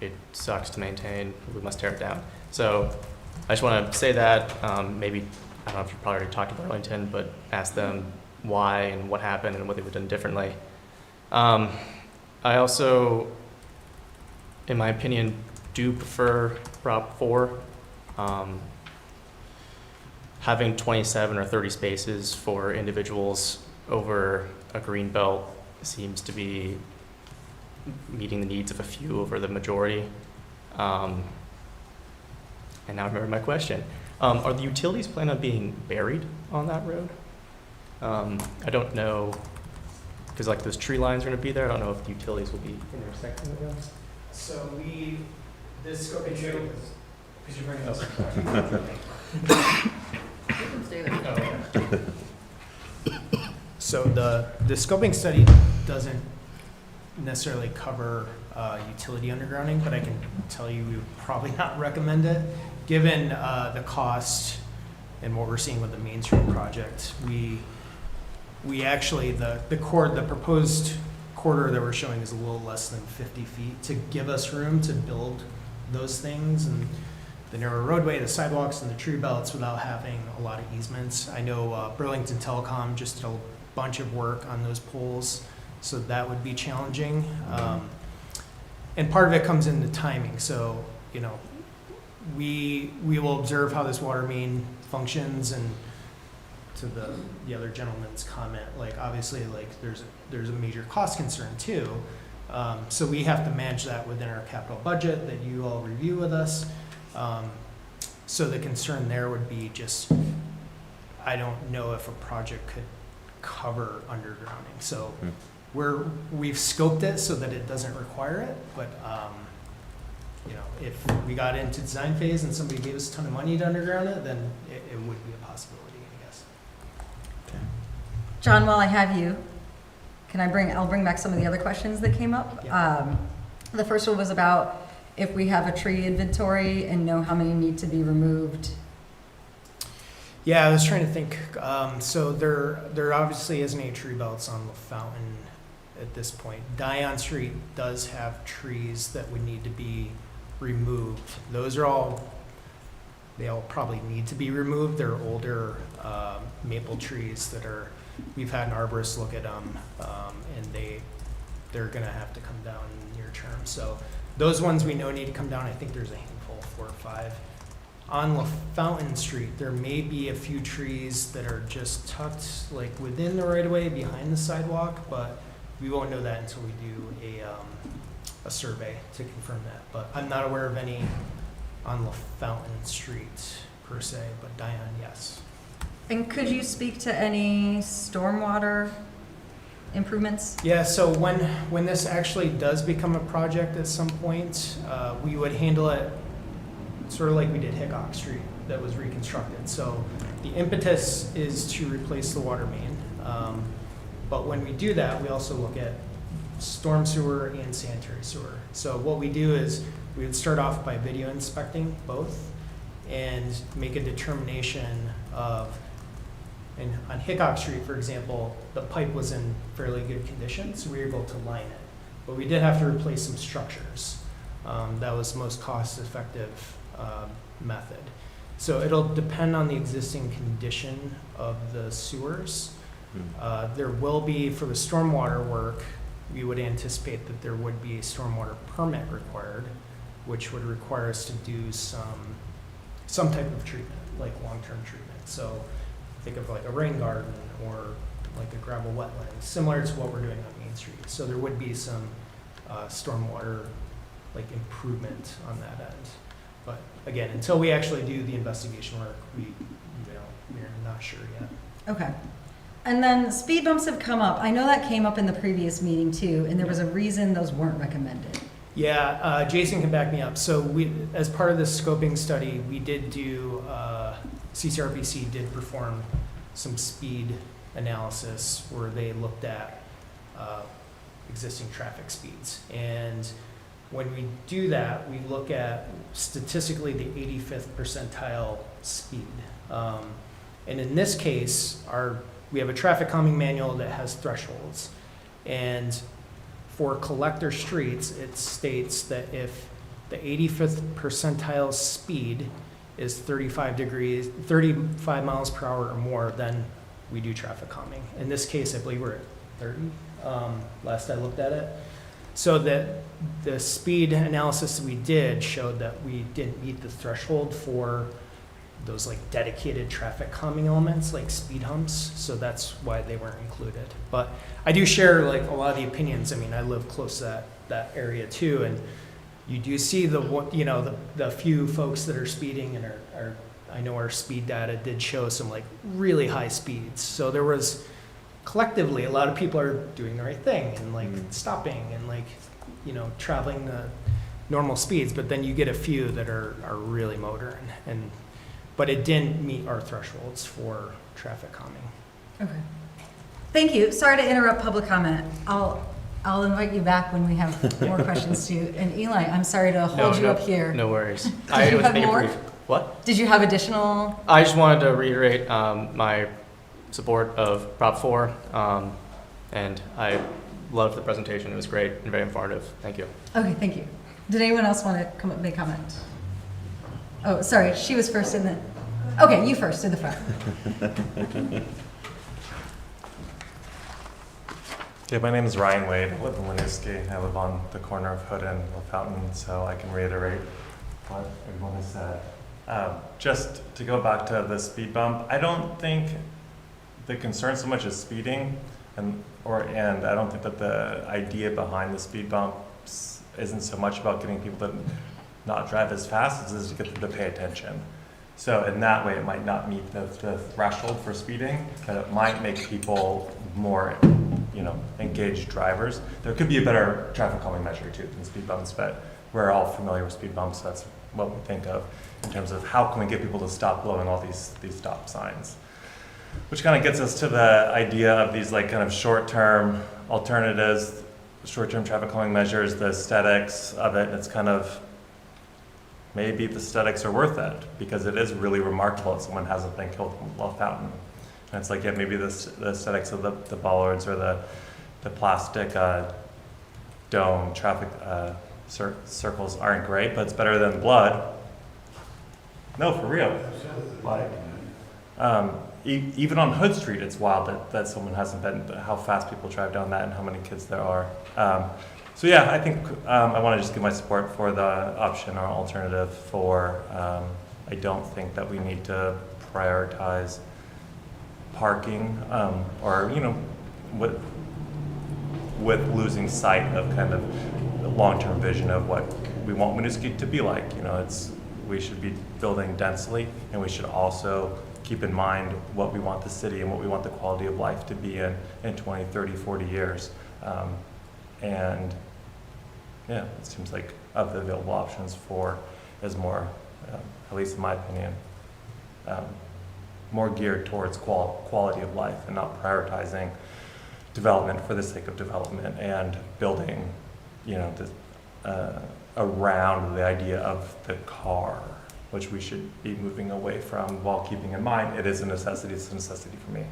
it sucks to maintain, we must tear it down. So I just want to say that, maybe, I don't know if you've probably already talked to Burlington, but ask them why and what happened and what they would have done differently. I also, in my opinion, do prefer Prop 4. Having 27 or 30 spaces for individuals over a green belt seems to be meeting the needs of a few over the majority. And now I remember my question. Are the utilities planned on being buried on that road? I don't know, because like those tree lines are going to be there. I don't know if the utilities will be intersecting the roads. So this scoping study, because you're bringing this So the scoping study doesn't necessarily cover utility undergrounding, but I can tell you we would probably not recommend it. Given the cost and what we're seeing with the Main Street project, we actually, the proposed corridor that we're showing is a little less than 50 feet to give us room to build those things and the narrow roadway, the sidewalks, and the tree belts without having a lot of easements. I know Burlington Telecom just did a bunch of work on those poles, so that would be challenging. And part of it comes into timing. So, you know, we will observe how this water main functions, and to the other gentleman's comment, like obviously like there's a major cost concern too. So we have to manage that within our capital budget that you all review with us. So the concern there would be just, I don't know if a project could cover undergrounding. So we've scoped it so that it doesn't require it, but you know, if we got into design phase and somebody gave us a ton of money to underground it, then it would be a possibility, I guess. John, while I have you, I'll bring back some of the other questions that came up. Yeah. The first one was about if we have a tree inventory and know how many need to be removed. Yeah, I was trying to think. So there obviously isn't any tree belts on Lafountain at this point. Dion Street does have trees that would need to be removed. Those are all, they all probably need to be removed. They're older maple trees that are, we've had an arborist look at them, and they're gonna have to come down in the near term. So those ones we know need to come down. I think there's a handful, 4 or 5. On Lafountain Street, there may be a few trees that are just tucked like within the right of way behind the sidewalk, but we won't know that until we do a survey to confirm that. But I'm not aware of any on Lafountain Street per se, but Dion, yes. And could you speak to any stormwater improvements? Yeah, so when this actually does become a project at some point, we would handle it sort of like we did Hickok Street that was reconstructed. So the impetus is to replace the water main. But when we do that, we also look at storm sewer and sanitary sewer. So what we do is we would start off by video inspecting both and make a determination of And on Hickok Street, for example, the pipe was in fairly good condition, so we were able to line it. But we did have to replace some structures. That was the most cost-effective method. So it'll depend on the existing condition of the sewers. There will be, for the stormwater work, we would anticipate that there would be a stormwater permit required, which would require us to do some type of treatment, like long-term treatment. So think of like a rain garden or like a gravel wetland, similar to what we're doing on Main Street. So there would be some stormwater like improvement on that end. But again, until we actually do the investigation work, we're not sure yet. Okay. And then speed bumps have come up. I know that came up in the previous meeting too, and there was a reason those weren't recommended. Yeah, Jason can back me up. So we, as part of this scoping study, we did do, CCRPC did perform some speed analysis where they looked at existing traffic speeds. And when we do that, we look at statistically the 85th percentile speed. And in this case, we have a traffic calming manual that has thresholds. And for collector streets, it states that if the 85th percentile speed is 35 miles per hour or more, then we do traffic calming. In this case, I believe we're at 30, last I looked at it. So that the speed analysis that we did showed that we didn't meet the threshold for those like dedicated traffic calming elements like speed humps. So that's why they weren't included. But I do share like a lot of the opinions. I mean, I live close to that area too, and you do see the few folks that are speeding and are I know our speed data did show some like really high speeds. So there was collectively a lot of people are doing the right thing and like stopping and like traveling the normal speeds, but then you get a few that are really motoring, but it didn't meet our thresholds for traffic calming. Okay. Thank you. Sorry to interrupt public comment. I'll invite you back when we have more questions to you. And Eli, I'm sorry to hold you up here. No worries. Did you have more? What? Did you have additional? I just wanted to reiterate my support of Prop 4, and I loved the presentation. It was great and very informative. Thank you. Okay, thank you. Did anyone else want to come up and make comment? Oh, sorry, she was first in the. Okay, you first in the front. Yeah, my name is Ryan Wade. I live in Winooski. I live on the corner of Hood and Lafountain, so I can reiterate what everyone has said. Just to go back to the speed bump, I don't think the concern so much is speeding, and I don't think that the idea behind the speed bumps isn't so much about getting people to not drive as fast as it is to get them to pay attention. So in that way, it might not meet the threshold for speeding, but it might make people more, engaged drivers. There could be a better traffic calming measure too than speed bumps, but we're all familiar with speed bumps. So that's what we think of in terms of how can we get people to stop blowing all these stop signs. Which kind of gets us to the idea of these like kind of short-term alternatives, short-term traffic calming measures, the aesthetics of it. It's kind of, maybe the aesthetics are worth it because it is really remarkable that someone hasn't been killed in Lafountain. And it's like, yeah, maybe the aesthetics of the bollards or the plastic dome traffic circles aren't great, but it's better than blood. No, for real. Like, even on Hood Street, it's wild that someone hasn't been, how fast people drive down that and how many kids there are. So yeah, I think I want to just give my support for the option or alternative for, I don't think that we need to prioritize parking or, with losing sight of kind of the long-term vision of what we want Winooski to be like. We should be building densely, and we should also keep in mind what we want the city and what we want the quality of life to be in 20, 30, 40 years. And yeah, it seems like of the available options, 4 is more, at least in my opinion, more geared towards quality of life and not prioritizing development for the sake of development and building, around the idea of the car which we should be moving away from while keeping in mind it is a necessity. It's a necessity for me.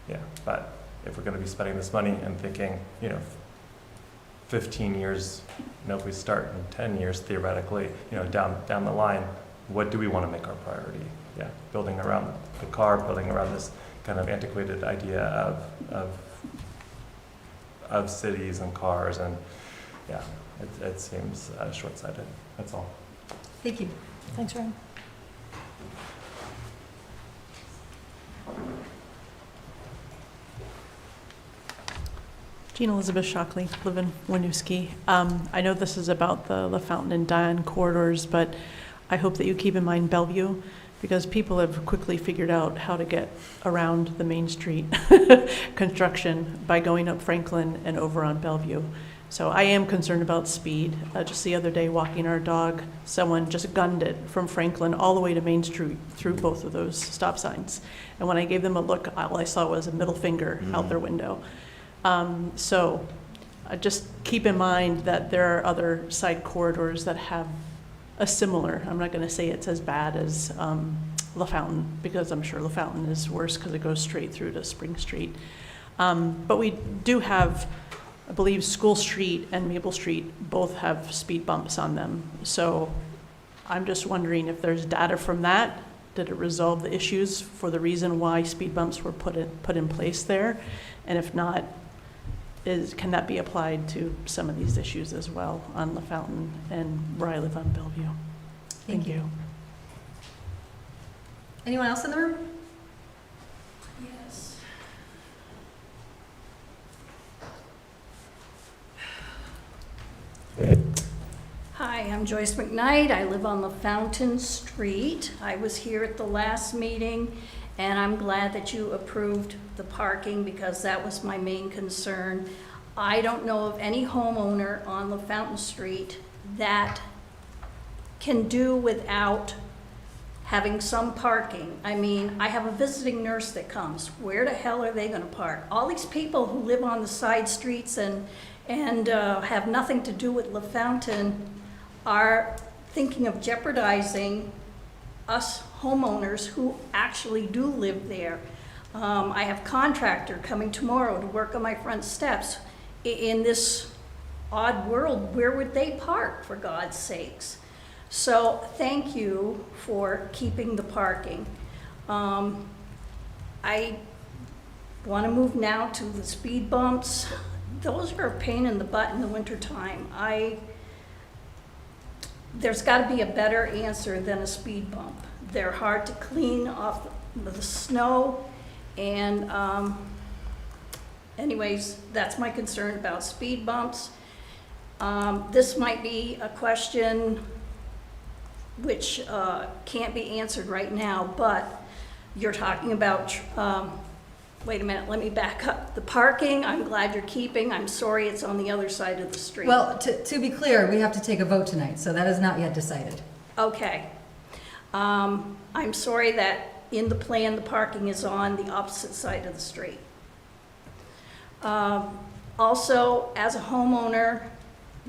Yeah, but if we're going to be spending this money and thinking, 15 years, if we start in 10 years, theoretically, down the line, what do we want to make our priority? Yeah, building around the car, building around this kind of antiquated idea of cities and cars, and yeah, it seems short-sighted. That's all. Thank you. Thanks, Ryan. Jean Elizabeth Shockley, live in Winooski. I know this is about the Lafountain and Dion corridors, but I hope that you keep in mind Bellevue, because people have quickly figured out how to get around the Main Street construction by going up Franklin and over on Bellevue. So I am concerned about speed. Just the other day, walking our dog, someone just gunned it from Franklin all the way to Main Street through both of those stop signs. And when I gave them a look, all I saw was a middle finger out their window. So just keep in mind that there are other side corridors that have a similar, I'm not going to say it's as bad as Lafountain, because I'm sure Lafountain is worse because it goes straight through to Spring Street. But we do have, I believe, School Street and Maple Street both have speed bumps on them. So I'm just wondering if there's data from that. Did it resolve the issues for the reason why speed bumps were put in place there? And if not, can that be applied to some of these issues as well on Lafountain and where I live on Bellevue? Thank you. Anyone else in the room? Yes. Hi, I'm Joyce McKnight. I live on Lafountain Street. I was here at the last meeting, and I'm glad that you approved the parking because that was my main concern. I don't know of any homeowner on Lafountain Street that can do without having some parking. I mean, I have a visiting nurse that comes. Where the hell are they gonna park? All these people who live on the side streets and have nothing to do with Lafountain are thinking of jeopardizing us homeowners who actually do live there. I have a contractor coming tomorrow to work on my front steps. In this odd world, where would they park, for God's sakes? So thank you for keeping the parking. I want to move now to the speed bumps. Those are a pain in the butt in the wintertime. There's got to be a better answer than a speed bump. They're hard to clean off the snow, and anyways, that's my concern about speed bumps. This might be a question which can't be answered right now, but you're talking about, wait a minute, let me back up. The parking, I'm glad you're keeping. I'm sorry it's on the other side of the street. Well, to be clear, we have to take a vote tonight, so that is not yet decided. Okay. I'm sorry that in the plan, the parking is on the opposite side of the street. Also, as a homeowner,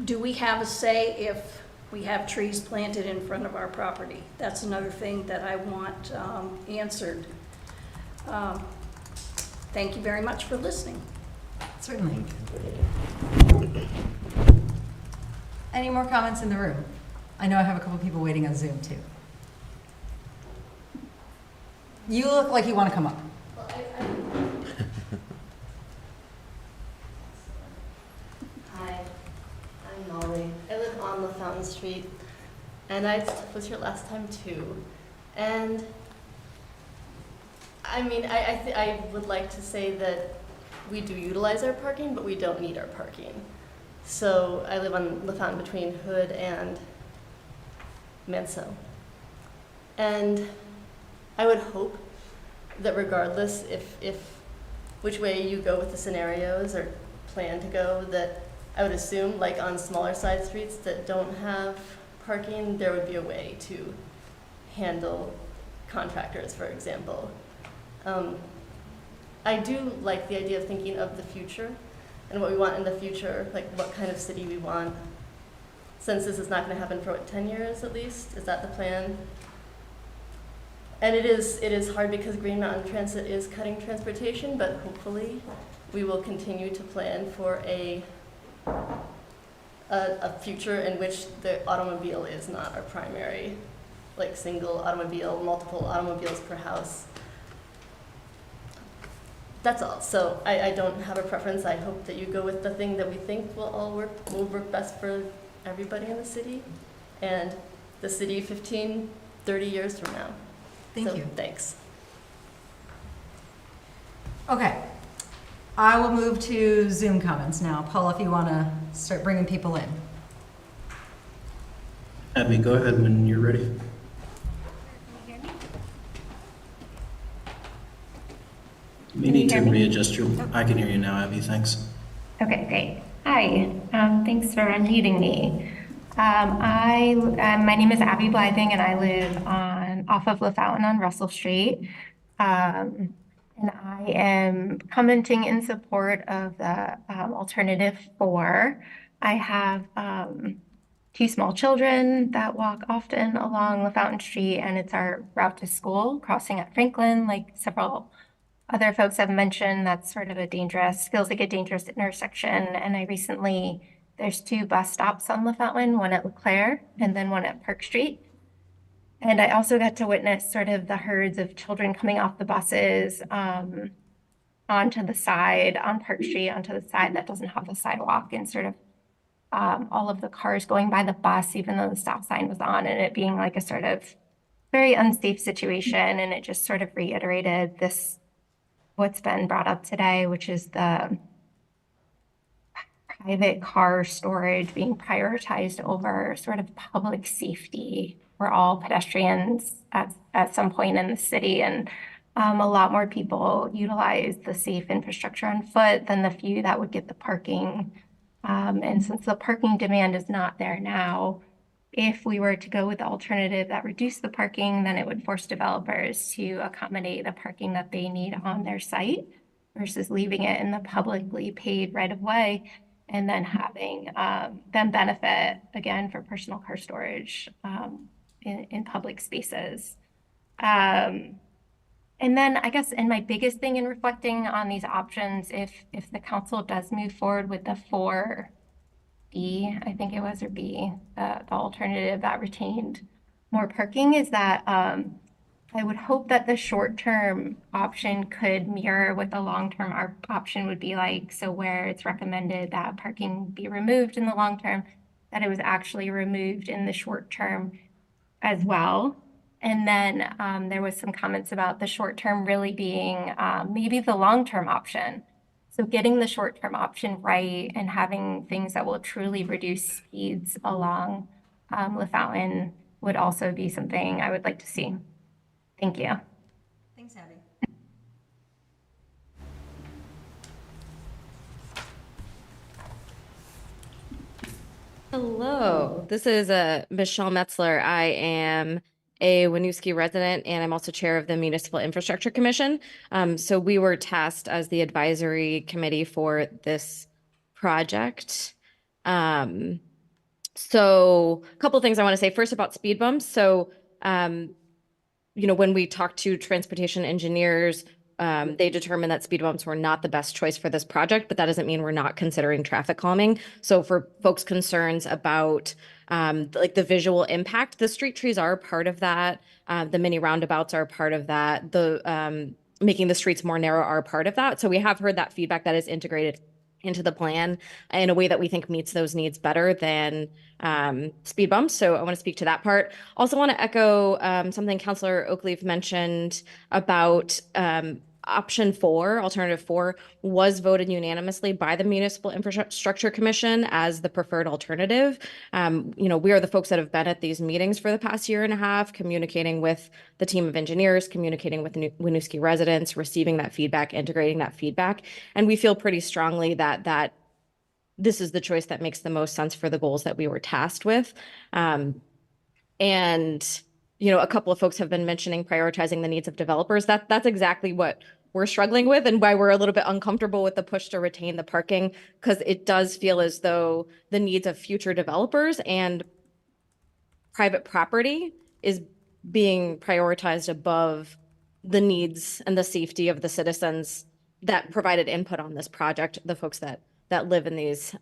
do we have a say if we have trees planted in front of our property? That's another thing that I want answered. Thank you very much for listening. Certainly. Any more comments in the room? I know I have a couple people waiting on Zoom too. You look like you want to come up. Hi, I'm Molly. I live on Lafountain Street, and I was here last time too. And I mean, I would like to say that we do utilize our parking, but we don't need our parking. So I live on Lafountain between Hood and Manso. And I would hope that regardless if which way you go with the scenarios or plan to go, that I would assume, like on smaller side streets that don't have parking, there would be a way to handle contractors, for example. I do like the idea of thinking of the future and what we want in the future, like what kind of city we want since this is not going to happen for, what, 10 years at least? Is that the plan? And it is hard because Green Mountain Transit is cutting transportation, but hopefully we will continue to plan for a future in which the automobile is not our primary, like single automobile, multiple automobiles per house. That's all. So I don't have a preference. I hope that you go with the thing that we think will work best for everybody in the city and the city 15, 30 years from now. Thank you. Thanks. Okay. I will move to Zoom comments now. Paul, if you want to start bringing people in. Abby, go ahead when you're ready. You may need to readjust your. I can hear you now, Abby. Thanks. Okay, great. Hi. Thanks for unmuting me. My name is Abby Blything, and I live off of Lafountain on Russell Street. And I am commenting in support of the alternative 4. I have 2 small children that walk often along Lafountain Street, and it's our route to school, crossing at Franklin, like several other folks have mentioned. That's sort of feels like a dangerous intersection. And there's 2 bus stops on Lafountain, one at LeClaire and then one at Park Street. And I also got to witness sort of the herds of children coming off the buses onto the side on Park Street, onto the side that doesn't have the sidewalk, and sort of all of the cars going by the bus, even though the stop sign was on, and it being like a sort of very unsafe situation. And it just sort of reiterated what's been brought up today, which is the private car storage being prioritized over sort of public safety for all pedestrians at some point in the city. And a lot more people utilize the safe infrastructure on foot than the few that would get the parking. And since the parking demand is not there now, if we were to go with the alternative that reduced the parking, then it would force developers to accommodate the parking that they need on their site versus leaving it in the publicly paid right of way and then having them benefit again for personal car storage in public spaces. And then I guess, and my biggest thing in reflecting on these options, if the council does move forward with the 4B, I think it was, or B, the alternative that retained more parking, is that I would hope that the short-term option could mirror what the long-term option would be like. So where it's recommended that parking be removed in the long term, that it was actually removed in the short term as well. And then there was some comments about the short term really being maybe the long-term option. So getting the short-term option right and having things that will truly reduce speeds along Lafountain would also be something I would like to see. Thank you. Thanks, Abby. Hello, this is Michelle Metzler. I am a Winooski resident, and I'm also chair of the Municipal Infrastructure Commission. So we were tasked as the advisory committee for this project. So a couple of things I want to say first about speed bumps. So, when we talked to transportation engineers, they determined that speed bumps were not the best choice for this project, but that doesn't mean we're not considering traffic calming. So for folks' concerns about like the visual impact, the street trees are a part of that. The mini roundabouts are a part of that. The making the streets more narrow are a part of that. So we have heard that feedback that is integrated into the plan in a way that we think meets those needs better than speed bumps. So I want to speak to that part. Also want to echo something Councilor Oakleaf mentioned about option 4, alternative 4, was voted unanimously by the Municipal Infrastructure Commission as the preferred alternative. We are the folks that have been at these meetings for the past year and a half, communicating with the team of engineers, communicating with Winooski residents, receiving that feedback, integrating that feedback. And we feel pretty strongly that this is the choice that makes the most sense for the goals that we were tasked with. A couple of folks have been mentioning prioritizing the needs of developers. That's exactly what we're struggling with and why we're a little bit uncomfortable with the push to retain the parking, because it does feel as though the needs of future developers and private property is being prioritized above the needs and the safety of the citizens that provided input on this project, the folks that live in these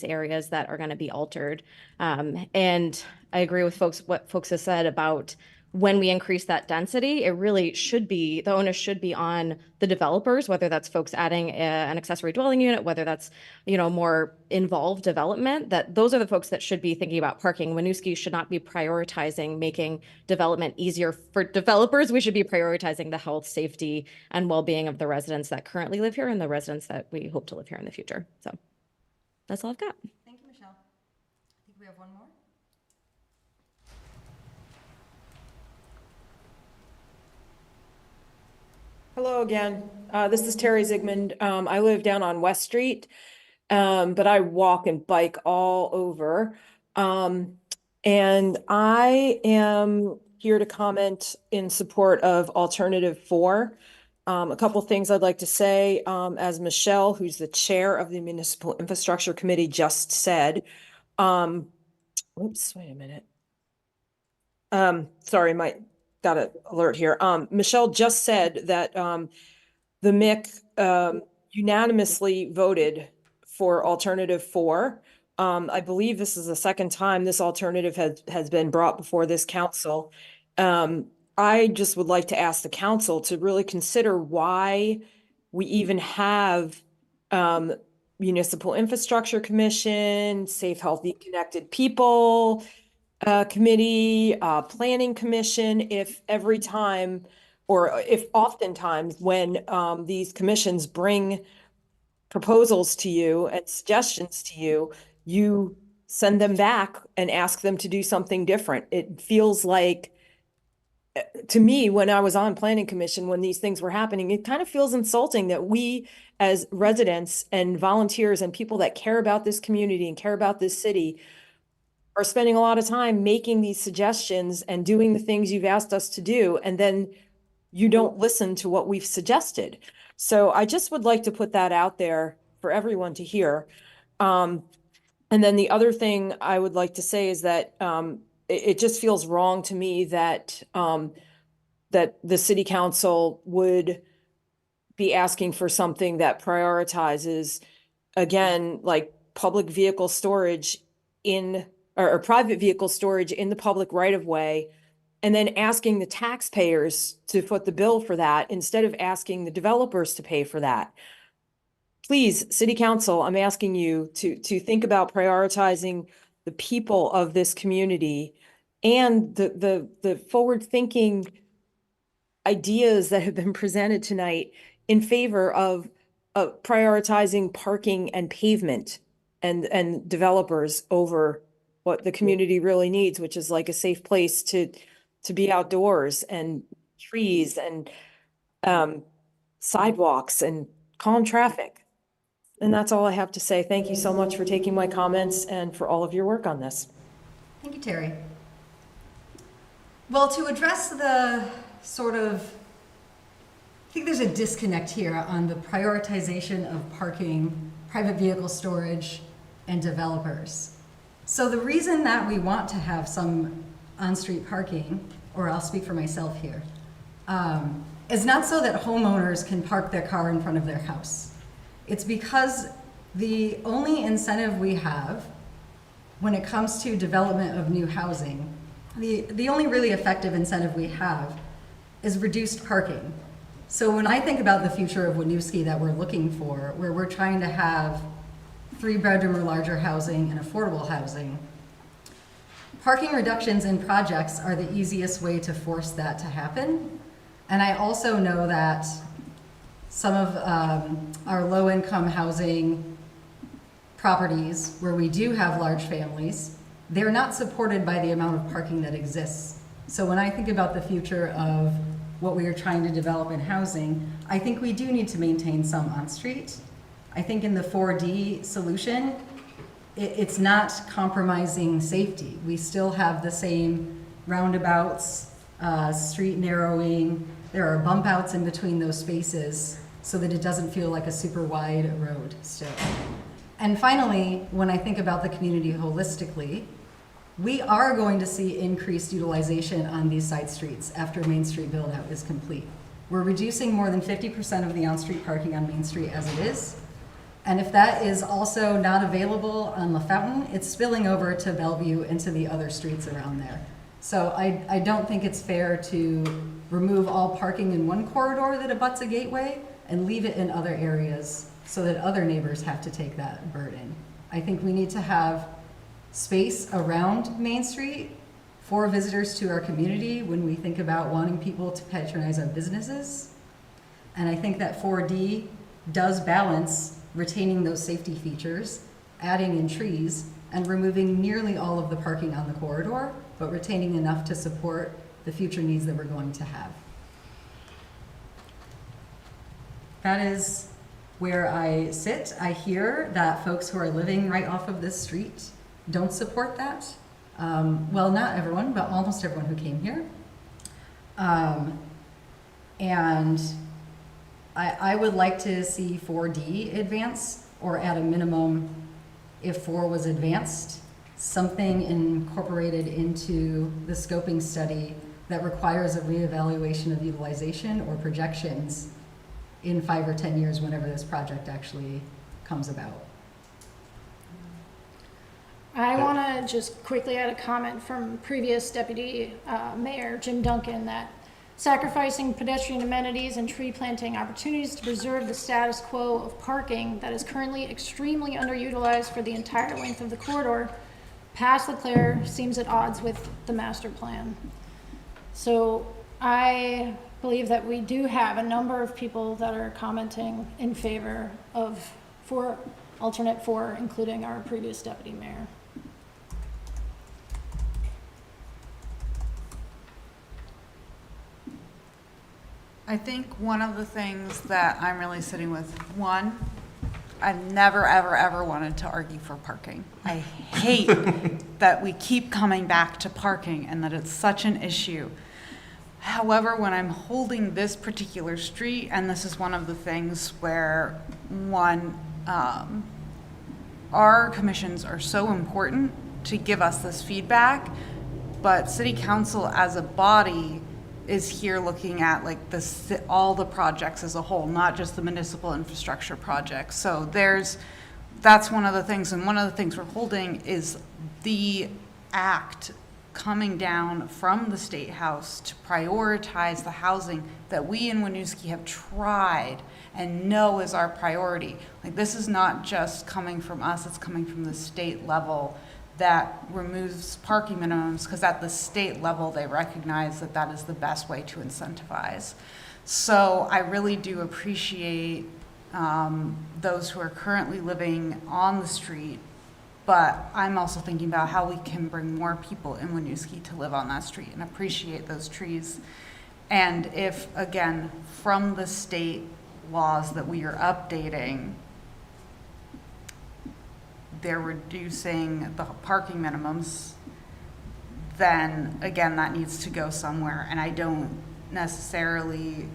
areas that are going to be altered. And I agree with what folks have said about when we increase that density, it really should be, the onus should be on the developers, whether that's folks adding an accessory dwelling unit, whether that's, more involved development, that those are the folks that should be thinking about parking. Winooski should not be prioritizing making development easier for developers. We should be prioritizing the health, safety, and well-being of the residents that currently live here and the residents that we hope to live here in the future. So that's all I've got. Thank you, Michelle. I think we have one more. Hello again. This is Terry Zigmund. I live down on West Street, but I walk and bike all over. And I am here to comment in support of Alternative 4. A couple things I'd like to say, as Michelle, who's the chair of the Municipal Infrastructure Committee, just said. Oops, wait a minute. Sorry, got an alert here. Michelle just said that the MIC unanimously voted for Alternative 4. I believe this is the second time this alternative has been brought before this council. I just would like to ask the council to really consider why we even have Municipal Infrastructure Commission, Safe, Healthy, Connected People Committee, Planning Commission, if every time, or if oftentimes when these commissions bring proposals to you and suggestions to you, you send them back and ask them to do something different. It feels like, to me, when I was on Planning Commission, when these things were happening, it kind of feels insulting that we as residents and volunteers and people that care about this community and care about this city are spending a lot of time making these suggestions and doing the things you've asked us to do, and then you don't listen to what we've suggested. So I just would like to put that out there for everyone to hear. And then the other thing I would like to say is that it just feels wrong to me that that the city council would be asking for something that prioritizes, again, like public vehicle storage or private vehicle storage in the public right of way, and then asking the taxpayers to foot the bill for that instead of asking the developers to pay for that. Please, City Council, I'm asking you to think about prioritizing the people of this community and the forward-thinking ideas that have been presented tonight in favor of prioritizing parking and pavement and developers over what the community really needs, which is like a safe place to be outdoors and trees and sidewalks and calm traffic. And that's all I have to say. Thank you so much for taking my comments and for all of your work on this. Thank you, Terry. Well, to address the sort of, I think there's a disconnect here on the prioritization of parking, private vehicle storage, and developers. So the reason that we want to have some on-street parking, or I'll speak for myself here, is not so that homeowners can park their car in front of their house. It's because the only incentive we have when it comes to development of new housing, the only really effective incentive we have is reduced parking. So when I think about the future of Winooski that we're looking for, where we're trying to have 3-bedroom or larger housing and affordable housing, parking reductions in projects are the easiest way to force that to happen. And I also know that some of our low-income housing properties where we do have large families, they're not supported by the amount of parking that exists. So when I think about the future of what we are trying to develop in housing, I think we do need to maintain some on-street. I think in the 4D solution, it's not compromising safety. We still have the same roundabouts, street narrowing. There are bump outs in between those spaces so that it doesn't feel like a super wide road still. And finally, when I think about the community holistically, we are going to see increased utilization on these side streets after Main Street build-out is complete. We're reducing more than 50% of the on-street parking on Main Street as it is. And if that is also not available on Lafountain, it's spilling over to Bellevue into the other streets around there. So I don't think it's fair to remove all parking in one corridor that abuts a gateway and leave it in other areas so that other neighbors have to take that burden. I think we need to have space around Main Street for visitors to our community when we think about wanting people to patronize our businesses. And I think that 4D does balance retaining those safety features, adding in trees, and removing nearly all of the parking on the corridor, but retaining enough to support the future needs that we're going to have. That is where I sit. I hear that folks who are living right off of this street don't support that. Well, not everyone, but almost everyone who came here. And I would like to see 4D advance, or at a minimum, if 4 was advanced, something incorporated into the scoping study that requires a reevaluation of utilization or projections in 5 or 10 years, whenever this project actually comes about. I want to just quickly add a comment from previous Deputy Mayor Jim Duncan that sacrificing pedestrian amenities and tree planting opportunities to preserve the status quo of parking that is currently extremely underutilized for the entire length of the corridor past Leclerc seems at odds with the master plan. So I believe that we do have a number of people that are commenting in favor of alternate 4, including our previous deputy mayor. I think one of the things that I'm really sitting with, one, I've never, ever, ever wanted to argue for parking. I hate that we keep coming back to parking and that it's such an issue. However, when I'm holding this particular street, and this is one of the things where, one, our commissions are so important to give us this feedback, but City Council as a body is here looking at like all the projects as a whole, not just the municipal infrastructure projects. So that's one of the things, and one of the things we're holding is the act coming down from the State House to prioritize the housing that we in Winooski have tried and know is our priority. Like, this is not just coming from us, it's coming from the state level that removes parking minimums, because at the state level they recognize that that is the best way to incentivize. So I really do appreciate those who are currently living on the street, but I'm also thinking about how we can bring more people in Winooski to live on that street and appreciate those trees. And if, again, from the state laws that we are updating, they're reducing the parking minimums, then again, that needs to go somewhere. And I don't necessarily,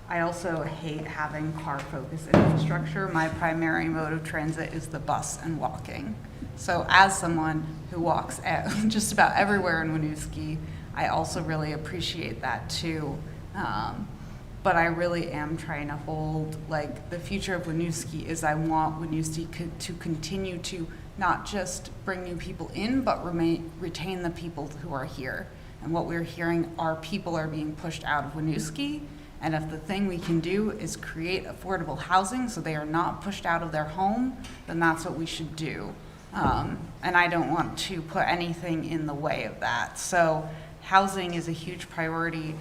I also hate having car-focused infrastructure. My primary mode of transit is the bus and walking. So as someone who walks at just about everywhere in Winooski, I also really appreciate that too. But I really am trying to hold, like, the future of Winooski is I want Winooski to continue to not just bring new people in, but retain the people who are here. And what we're hearing are people are being pushed out of Winooski. And if the thing we can do is create affordable housing so they are not pushed out of their home, then that's what we should do. And I don't want to put anything in the way of that. So housing is a huge priority.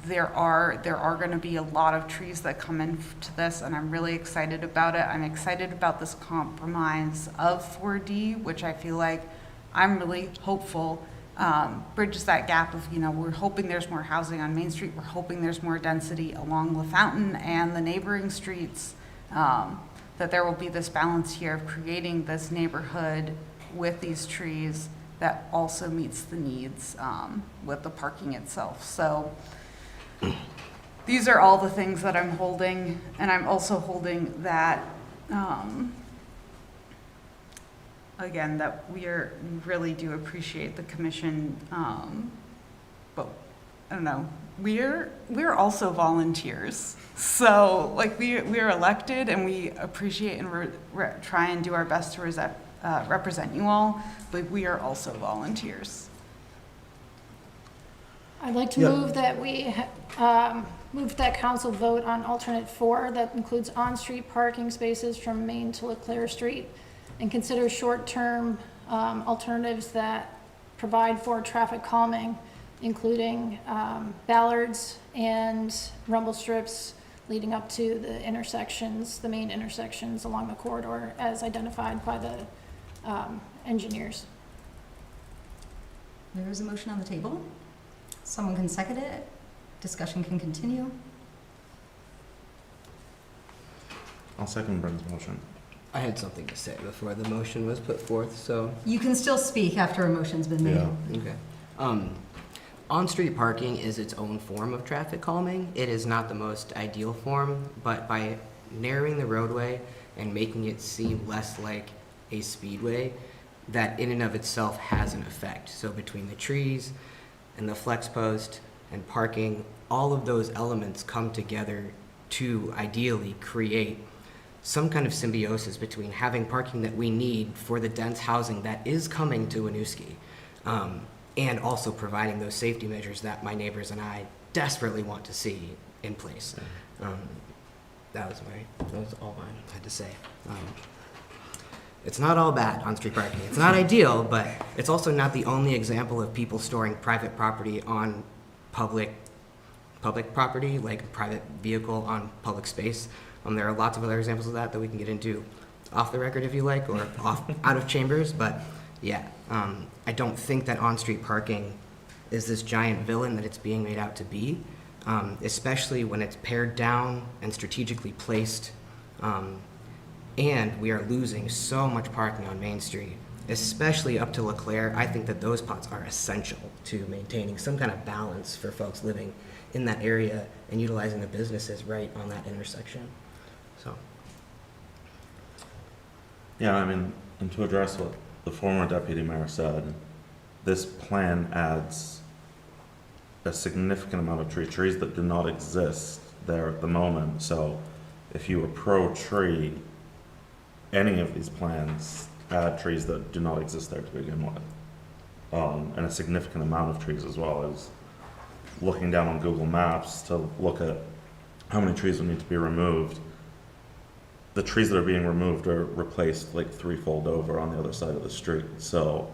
There are going to be a lot of trees that come into this, and I'm really excited about it. I'm excited about this compromise of 4D, which I feel like I'm really hopeful bridges that gap of, we're hoping there's more housing on Main Street. We're hoping there's more density along Lafountain and the neighboring streets, that there will be this balance here of creating this neighborhood with these trees that also meets the needs with the parking itself. So these are all the things that I'm holding, and I'm also holding that, again, that we really do appreciate the commission, but I don't know, we're also volunteers. So like we're elected, and we appreciate and try and do our best to represent you all, but we are also volunteers. I'd like to move that we move that council vote on alternate 4 that includes on-street parking spaces from Main to Leclerc Street, and consider short-term alternatives that provide for traffic calming, including ballards and rumble strips leading up to the intersections, the main intersections along the corridor as identified by the engineers. There is a motion on the table. Someone can second it. Discussion can continue. I'll second Brent's motion. I had something to say before the motion was put forth, so. You can still speak after a motion's been made. Okay. On-street parking is its own form of traffic calming. It is not the most ideal form, but by narrowing the roadway and making it seem less like a speedway, that in and of itself has an effect. So between the trees and the flex post and parking, all of those elements come together to ideally create some kind of symbiosis between having parking that we need for the dense housing that is coming to Winooski, and also providing those safety measures that my neighbors and I desperately want to see in place. That was all I had to say. It's not all bad on street parking. It's not ideal, but it's also not the only example of people storing private property on public property, like a private vehicle on public space. There are lots of other examples of that we can get into off the record if you like, or out of chambers, but yeah, I don't think that on-street parking is this giant villain that it's being made out to be, especially when it's pared down and strategically placed. And we are losing so much parking on Main Street, especially up to Leclerc. I think that those spots are essential to maintaining some kind of balance for folks living in that area and utilizing the businesses right on that intersection. So. Yeah, I mean, and to address what the former deputy mayor said, this plan adds a significant amount of trees that do not exist there at the moment. So if you were pro-tree, any of these plans add trees that do not exist there to begin with. And a significant amount of trees as well. As looking down on Google Maps to look at how many trees would need to be removed. The trees that are being removed are replaced like threefold over on the other side of the street. So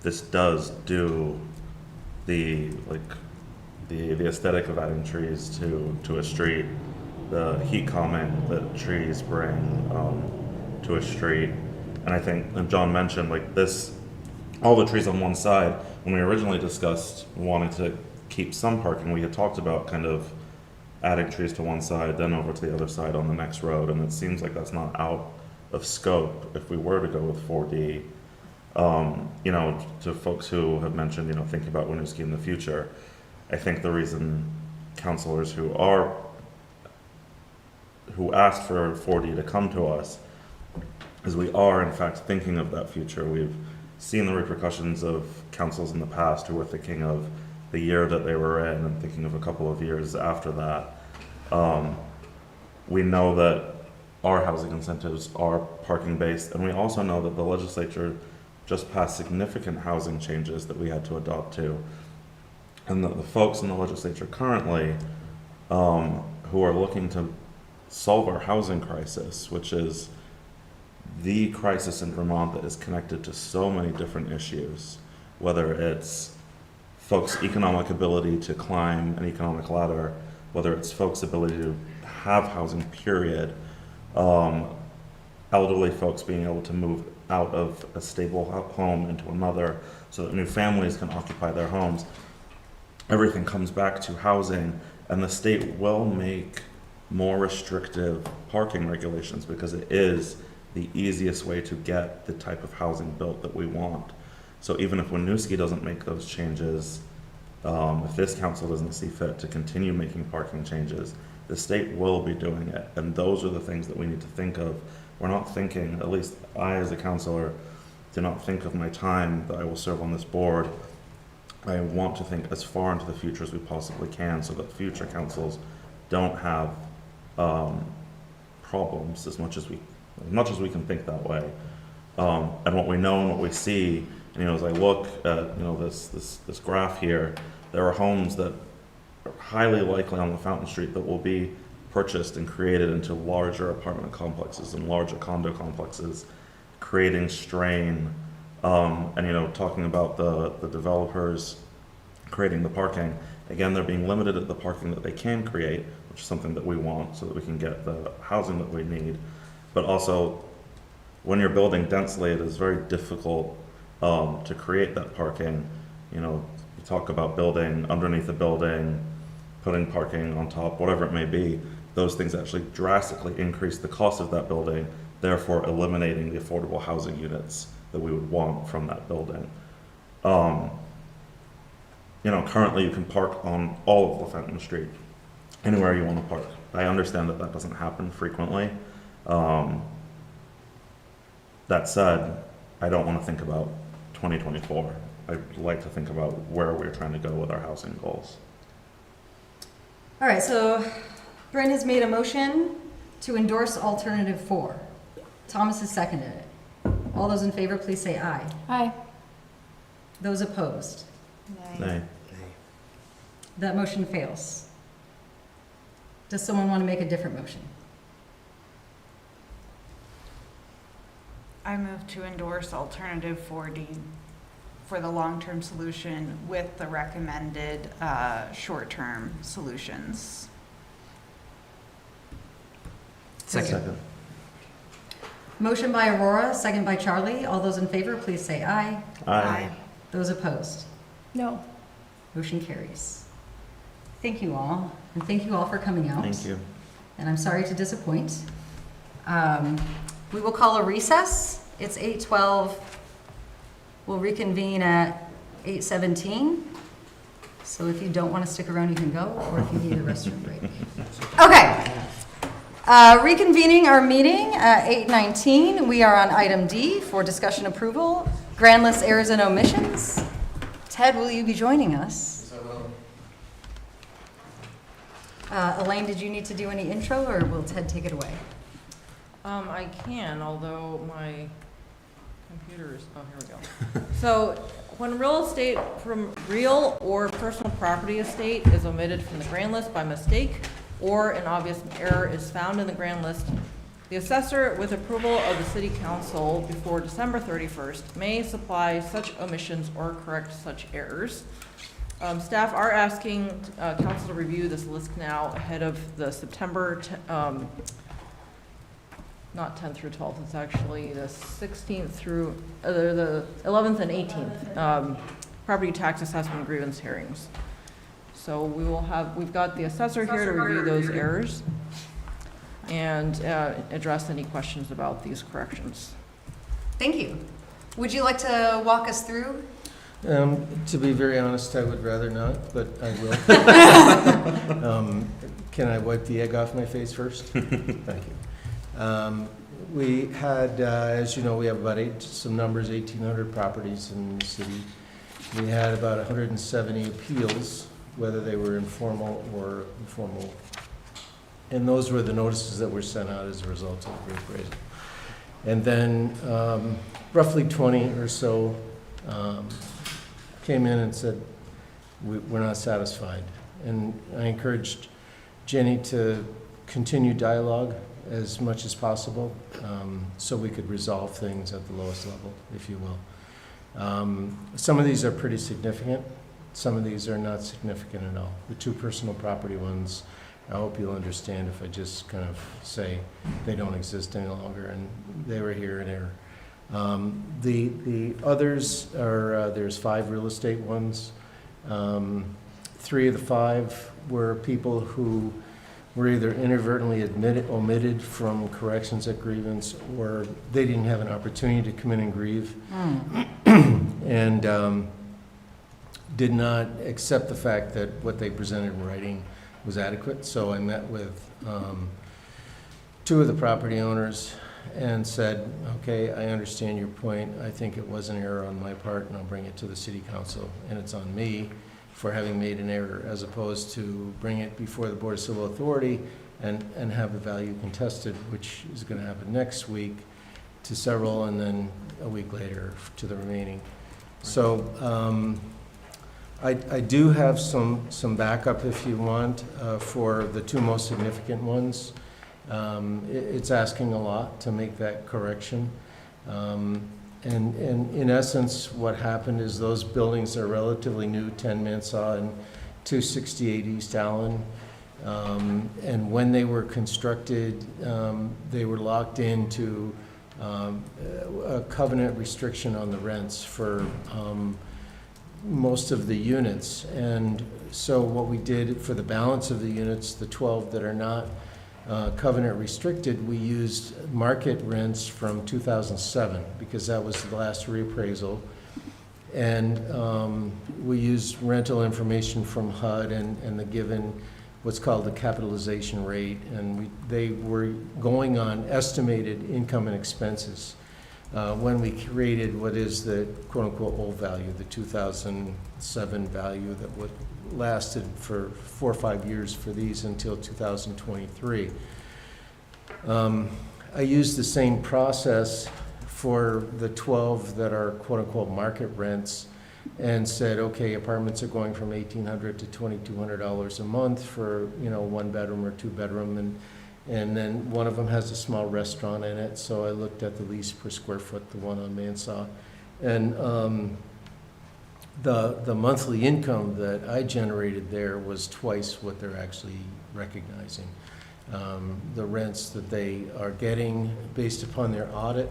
this does do the aesthetic of adding trees to a street, the heat calming that trees bring to a street. And I think, and John mentioned, like this, all the trees on one side, when we originally discussed wanting to keep some parking, we had talked about kind of adding trees to one side, then over to the other side on the next road, and it seems like that's not out of scope if we were to go with 4D. You know, to folks who have mentioned, you know, thinking about Winooski in the future, I think the reason councilors who asked for 4D to come to us is we are in fact thinking of that future. We've seen the repercussions of councils in the past who were thinking of the year that they were in and thinking of a couple of years after that. We know that our housing incentives are parking based, and we also know that the legislature just passed significant housing changes that we had to adopt to. And that the folks in the legislature currently who are looking to solve our housing crisis, which is the crisis in Vermont that is connected to so many different issues, whether it's folks' economic ability to climb an economic ladder, whether it's folks' ability to have housing, period, elderly folks being able to move out of a stable home into another so that new families can occupy their homes. Everything comes back to housing, and the state will make more restrictive parking regulations because it is the easiest way to get the type of housing built that we want. So even if Winooski doesn't make those changes, if this council doesn't see fit to continue making parking changes, the state will be doing it. And those are the things that we need to think of. We're not thinking, at least I as a councilor, do not think of my time that I will serve on this board. I want to think as far into the future as we possibly can so that future councils don't have problems as much as we can think that way. And what we know and what we see, and, as I look at this graph here, there are homes that are highly likely on Lafountain Street that will be purchased and created into larger apartment complexes and larger condo complexes, creating strain. And talking about the developers creating the parking, again, they're being limited at the parking that they can create, which is something that we want so that we can get the housing that we need. But also, when you're building densely, it is very difficult to create that parking. You talk about building underneath the building, putting parking on top, whatever it may be. Those things actually drastically increase the cost of that building, therefore eliminating the affordable housing units that we would want from that building. Currently you can park on all of Lafountain Street, anywhere you want to park. I understand that doesn't happen frequently. That said, I don't want to think about 2024. I'd like to think about where we're trying to go with our housing goals. All right, so Bryn has made a motion to endorse alternative 4. Thomas has seconded it. All those in favor, please say aye. Aye. Those opposed? Nay. That motion fails. Does someone want to make a different motion? I move to endorse alternative 4D for the long-term solution with the recommended short-term solutions. Second. Motion by Aurora, second by Charlie. All those in favor, please say aye. Aye. Those opposed? No. Motion carries. Thank you all, and thank you all for coming out. Thank you. And I'm sorry to disappoint. We will call a recess. It's 8:12. We'll reconvene at 8:17. So if you don't want to stick around, you can go, or if you need a restroom break. Okay. Reconvening our meeting at 8:19. We are on item D for discussion approval, grand list errors and omissions. Ted, will you be joining us? Elaine, did you need to do any intro, or will Ted take it away? I can, although my computer is, oh, here we go. So when real or personal property estate is omitted from the grand list by mistake, or an obvious error is found in the grand list, the assessor, with approval of the city council before December 31st, may supply such omissions or correct such errors. Staff are asking council to review this list now ahead of the September, not 10th through 12th, it's actually the 16th through, the 11th and 18th, property tax assessment grievance hearings. So we've got the assessor here to review those errors and address any questions about these corrections. Thank you. Would you like to walk us through? To be very honest, I would rather not, but I will. Can I wipe the egg off my face first? Thank you. We had, as you know, we have about 1,800 properties in the city. We had about 170 appeals, whether they were informal or informal. And those were the notices that were sent out as a result of the reappraisal. And then roughly 20 or so came in and said, we're not satisfied. And I encouraged Jenny to continue dialogue as much as possible so we could resolve things at the lowest level, if you will. Some of these are pretty significant. Some of these are not significant at all. The 2 personal property ones, I hope you'll understand if I just kind of say they don't exist any longer, and they were here in error. The others are, there's 5 real estate ones. 3 of the 5 were people who were either inadvertently omitted from corrections at grievance, or they didn't have an opportunity to come in and grieve. and did not accept the fact that what they presented in writing was adequate. So I met with two of the property owners and said, okay, I understand your point. I think it was an error on my part, and I'll bring it to the city council, and it's on me for having made an error, as opposed to bring it before the Board of Civil Authority and have the value contested, which is going to happen next week to several, and then a week later to the remaining. So I do have some backup if you want for the two most significant ones. It's asking a lot to make that correction. And in essence, what happened is those buildings are relatively new, 10 Mansaw and 268 East Allen. And when they were constructed, they were locked into a covenant restriction on the rents for most of the units. And so what we did for the balance of the units, the 12 that are not covenant restricted, we used market rents from 2007 because that was the last reappraisal. And we used rental information from HUD and the given what's called the capitalization rate, and they were going on estimated income and expenses when we created what is the quote-unquote old value, the 2007 value that would lasted for 4 or 5 years for these until 2023. I used the same process for the 12 that are quote-unquote market rents and said, okay, apartments are going from $1,800 to $2,200 a month for, you know, 1 bedroom or 2 bedroom, and then one of them has a small restaurant in it, so I looked at the lease per square foot, the one on Mansaw, and the monthly income that I generated there was twice what they're actually recognizing. The rents that they are getting based upon their audit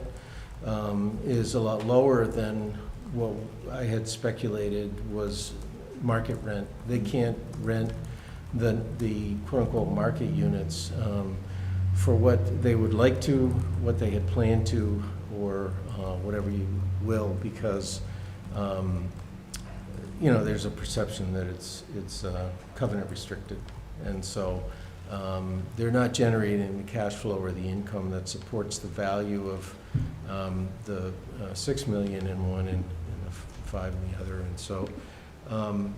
is a lot lower than what I had speculated was market rent. They can't rent the quote-unquote market units for what they would like to, what they had planned to, or whatever you will, because you know, there's a perception that it's covenant restricted, and so they're not generating the cash flow or the income that supports the value of the 6 million in one and the 5 in the other, and so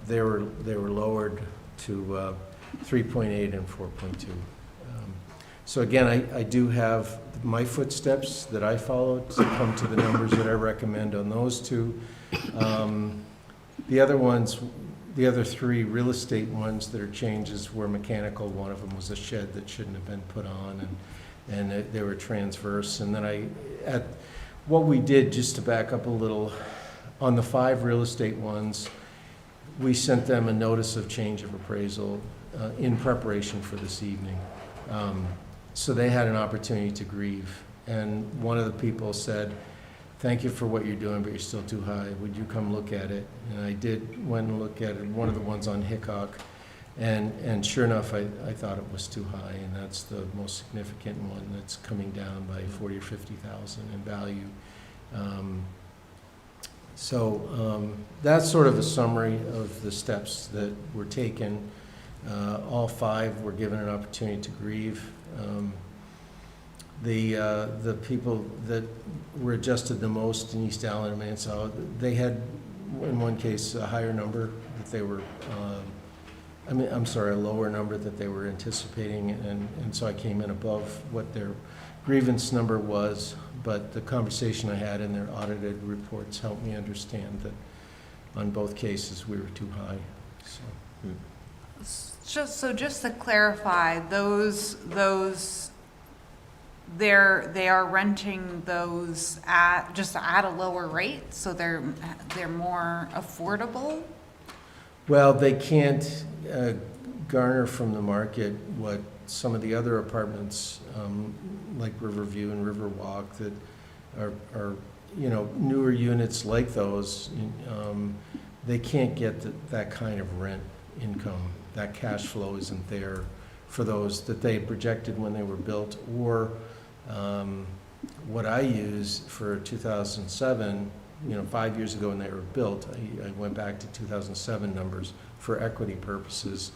they were lowered to 3.8 and 4.2. So again, I do have my footsteps that I followed to come to the numbers that I recommend on those two. The other ones, the other 3 real estate ones that are changes were mechanical. One of them was a shed that shouldn't have been put on, and they were transverse. And then what we did, just to back up a little, on the 5 real estate ones, we sent them a notice of change of appraisal in preparation for this evening. So they had an opportunity to grieve. And one of the people said, thank you for what you're doing, but you're still too high. Would you come look at it? And I did, went and looked at it, one of the ones on Hickok. And sure enough, I thought it was too high, and that's the most significant one that's coming down by 40 or 50,000 in value. So that's sort of a summary of the steps that were taken. All 5 were given an opportunity to grieve. The people that were adjusted the most in East Allen and Mansaw, they had, in one case, a higher number that they were, a lower number that they were anticipating, and so I came in above what their grievance number was, but the conversation I had in their audited reports helped me understand that on both cases we were too high. So. Just to clarify, they are renting those at a lower rate, so they're more affordable? Well, they can't garner from the market what some of the other apartments, like Riverview and Riverwalk, that are newer units like those. They can't get that kind of rent income. That cash flow isn't there for those that they had projected when they were built, or what I used for 2007 5 years ago when they were built. I went back to 2007 numbers for equity purposes.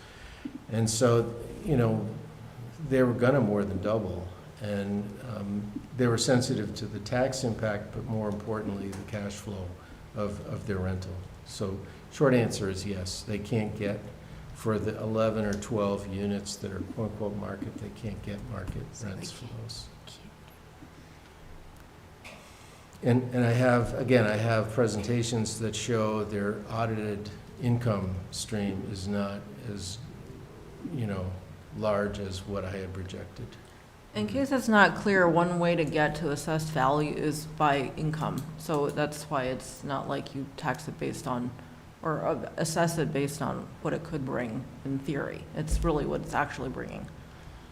And so, they were gonna more than double. And they were sensitive to the tax impact, but more importantly, the cash flow of their rental. So short answer is yes, they can't get, for the 11 or 12 units that are quote-unquote market, they can't get market rents for those. And I have presentations that show their audited income stream is not as, large as what I had projected. In case it's not clear, one way to get to assessed value is by income. So that's why it's not like you tax it based on, or assess it based on what it could bring in theory. It's really what it's actually bringing.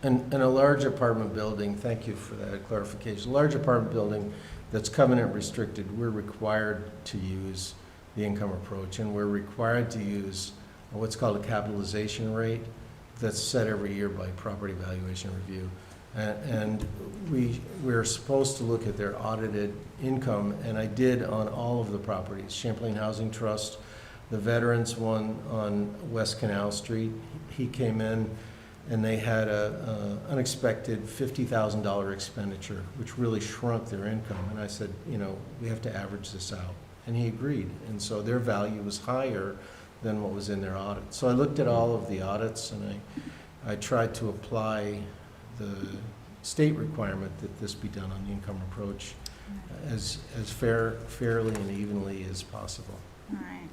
And a large apartment building, thank you for that clarification, a large apartment building that's covenant restricted, we're required to use the income approach, and we're required to use what's called a capitalization rate that's set every year by property valuation review. And we're supposed to look at their audited income, and I did on all of the properties. Champlain Housing Trust, the Veterans one on West Canal Street, he came in and they had a unexpected $50,000 expenditure, which really shrunk their income. And I said, we have to average this out. And he agreed. And so their value was higher than what was in their audit. So I looked at all of the audits, and I tried to apply the state requirement that this be done on the income approach as fairly and evenly as possible. All right.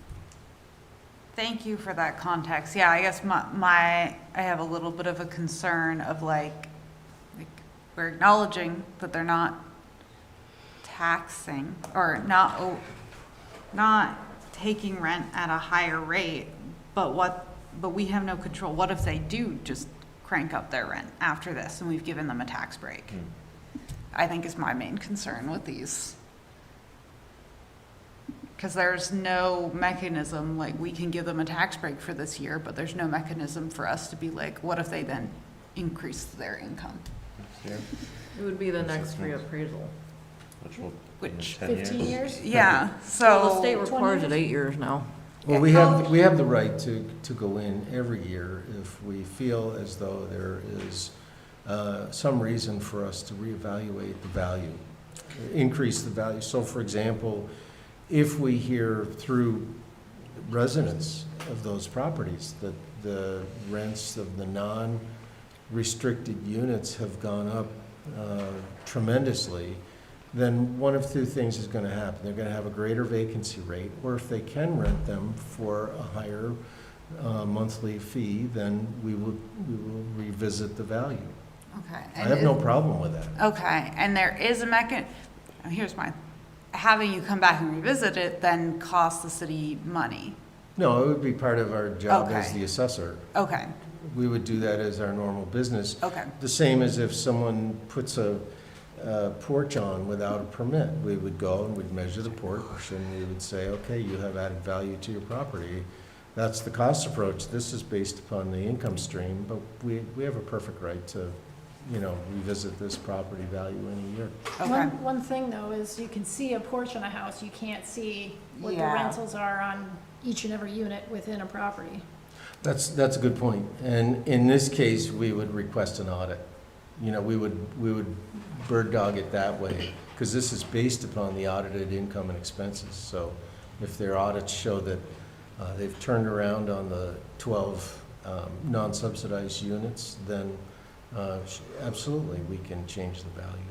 Thank you for that context. Yeah, I guess I have a little bit of a concern of like we're acknowledging that they're not taxing or not taking rent at a higher rate, but we have no control. What if they do just crank up their rent after this and we've given them a tax break? I think is my main concern with these. Because there's no mechanism, like we can give them a tax break for this year, but there's no mechanism for us to be like, what if they then increase their income? It would be the next reappraisal. Which 15 years? Yeah, so. Well, the state requires it 8 years now. Well, we have the right to go in every year if we feel as though there is some reason for us to reevaluate the value, increase the value. So for example, if we hear through residents of those properties that the rents of the non-restricted units have gone up tremendously, then one of two things is going to happen. They're going to have a greater vacancy rate, or if they can rent them for a higher monthly fee, then we will revisit the value. Okay. I have no problem with that. Okay, and there is a here's mine. Having you come back and revisit it then costs the city money. No, it would be part of our job as the assessor. Okay. We would do that as our normal business. Okay. The same as if someone puts a porch on without a permit. We would go and we'd measure the porch and we would say, okay, you have added value to your property. That's the cost approach. This is based upon the income stream, but we have a perfect right to, revisit this property value in a year. Okay. One thing though is you can see a porch on a house, you can't see what the Yeah. rentals are on each and every unit within a property. That's a good point. And in this case, we would request an audit. We would bird dog it that way, because this is based upon the audited income and expenses. So if their audits show that they've turned around on the 12 non-subsidized units, then absolutely we can change the value.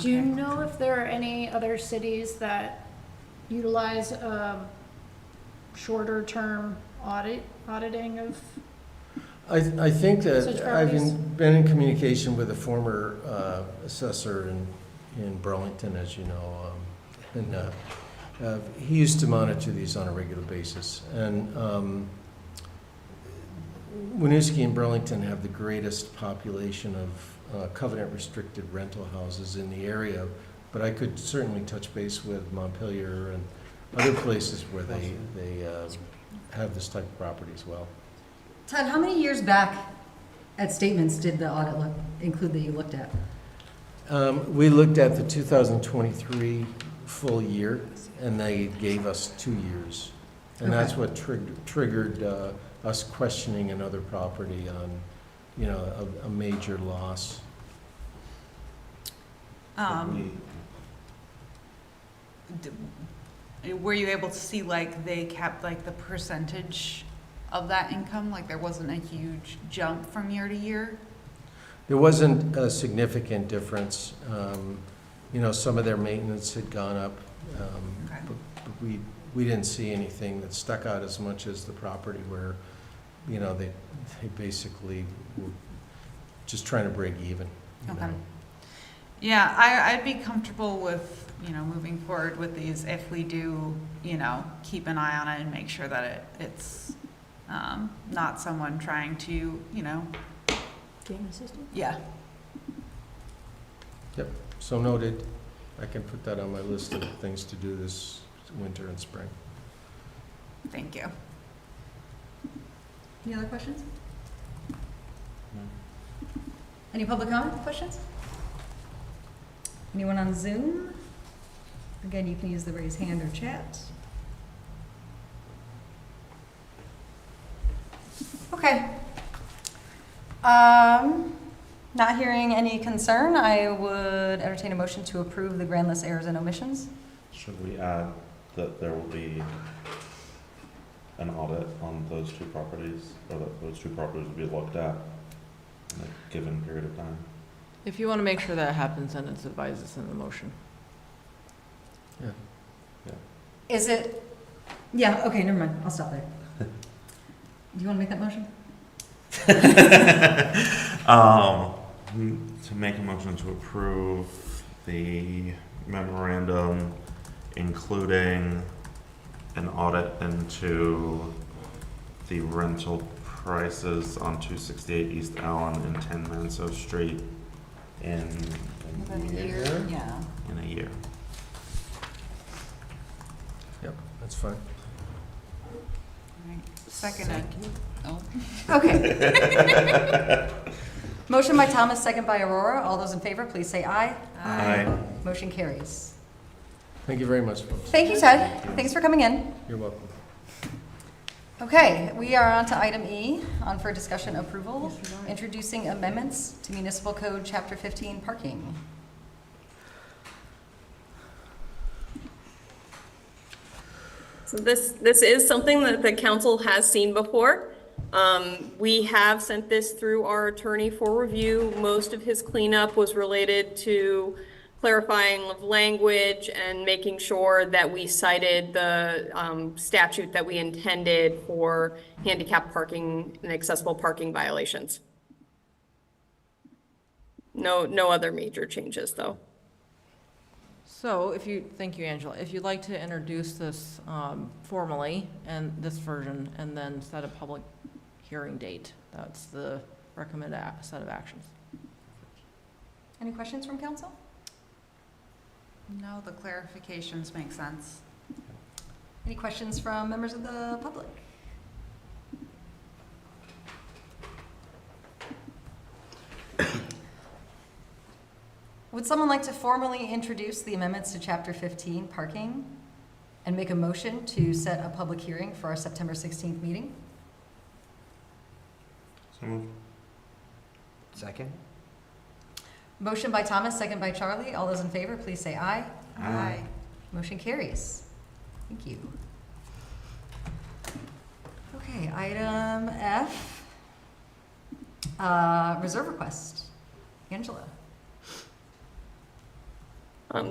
Do you know if there are any other cities that utilize shorter term auditing of? I think Such that properties? I've been in communication with a former assessor in Burlington, as you know, and he used to monitor these on a regular basis. And Winooski and Burlington have the greatest population of covenant-restricted rental houses in the area, but I could certainly touch base with Montpelier and other places where they have this type of property as well. Todd, how many years back at statements did the audit include that you looked at? We looked at the 2023 full year, and they gave us 2 years. And that's Okay. what triggered us questioning another property on, you know, a major loss. Were you able to see like they kept like the percentage of that income? Like there wasn't a huge jump from year to year? There wasn't a significant difference. You know, some of their maintenance had gone up, Okay. but we didn't see anything that stuck out as much as the property where, you know, they basically were just trying to break even. you Okay. know. Yeah, I'd be comfortable with, you know, moving forward with these if we do, you know, keep an eye on it and make sure that it's not someone trying to, you know. Game assistant? Yeah. Yep, so noted. I can put that on my list of things to do this winter and spring. Thank you. Any other questions? Any public comment questions? Anyone on Zoom? Again, you can use the raise hand or chat. Okay. Not hearing any concern, I would entertain a motion to approve the grand list errors and omissions. Should we add that there will be an audit on those two properties, or that those two properties will be looked at in a given period of time? If you want to make sure that happens, then it's advised it's in the motion. Yeah. Is it, yeah, okay, never mind, I'll stop there. Do you want to make that motion? To make a motion to approve the memorandum, including an audit into the rental prices on 268 East Allen and 10 Manso Street in About a a year? year, yeah. In a year. Yep, that's fine. Right. Second. Oh. Okay. Motion by Thomas, second by Aurora. All those in favor, please say aye. Aye. Motion carries. Thank you very much, folks. Thank you, Ted. Thanks for coming in. You're welcome. Okay, we are on to item E, on for discussion approval, introducing amendments to Municipal Code Chapter 15 parking. So this is something that the council has seen before. We have sent this through our attorney for review. Most of his cleanup was related to clarifying of language and making sure that we cited the statute that we intended for handicap parking and accessible parking violations. No other major changes, though. So thank you, Angela. If you'd like to introduce this formally and this version, and then set a public hearing date, that's the recommended set of actions. Any questions from council? No, the clarifications make sense. Any questions from members of the public? Would someone like to formally introduce the amendments to Chapter 15 parking and make a motion to set a public hearing for our September 16th meeting? So moved. Second? Motion by Thomas, second by Charlie. All those in favor, please say aye. Aye. Motion carries. Thank you. Okay, item F, reserve request. Angela.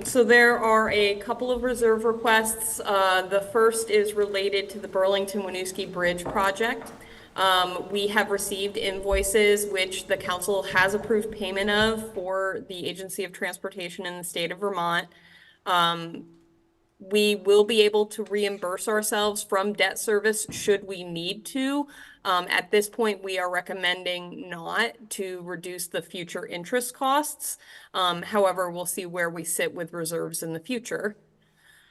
So there are a couple of reserve requests. The first is related to the Burlington Winooski Bridge project. We have received invoices which the council has approved payment of for the Agency of Transportation in the state of Vermont. We will be able to reimburse ourselves from debt service should we need to. At this point, we are recommending not to reduce the future interest costs. However, we'll see where we sit with reserves in the future.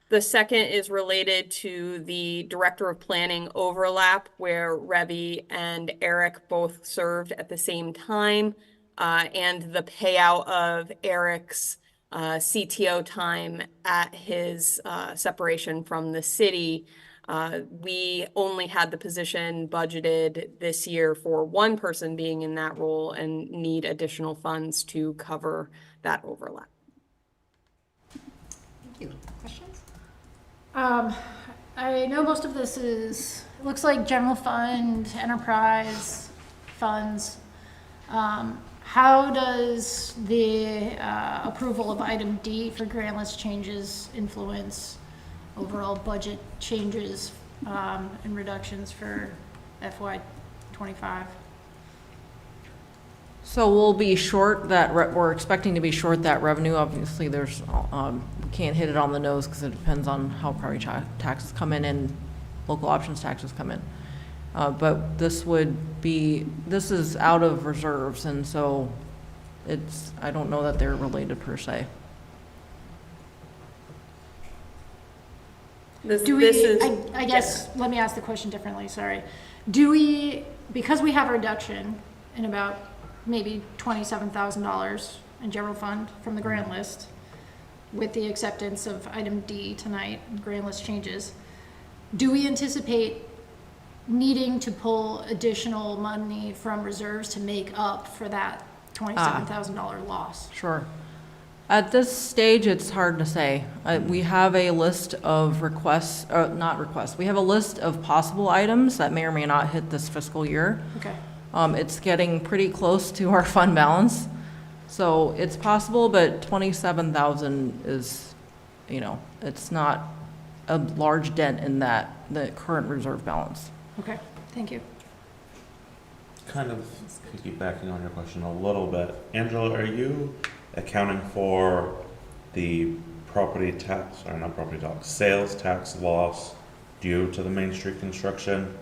The second is related to the Director of Planning overlap, where Revi and Eric both served at the same time, and the payout of Eric's CTO time at his separation from the city. We only had the position budgeted this year for one person being in that role and need additional funds to cover that overlap. Thank you. Questions? I know most of this it looks like general fund, enterprise funds. How does the approval of item D for grantless changes influence overall budget changes and reductions for FY25? So we'll be short that, we're expecting to be short that revenue. Obviously, there's, we can't hit it on the nose because it depends on how property taxes come in and local options taxes come in. But this is out of reserves, and so I don't know that they're related per se. I guess, let me ask the question differently, sorry. Do we, because we have a reduction in about maybe $27,000 in general fund from the grant list, with the acceptance of item D tonight, grant list changes, do we anticipate needing to pull additional money from reserves to make up for that $27,000 loss? Sure. At this stage, it's hard to say. We have a list of requests, not requests, we have a list of possible items that may or may not hit this fiscal year. Okay. It's getting pretty close to our fund balance. So it's possible, but 27,000 is, it's not a large dent in the current reserve balance. Okay, thank you. Kind of piggybacking on your question a little bit. Angela, are you accounting for the property tax, or not property tax, sales tax loss due to the Main Street construction?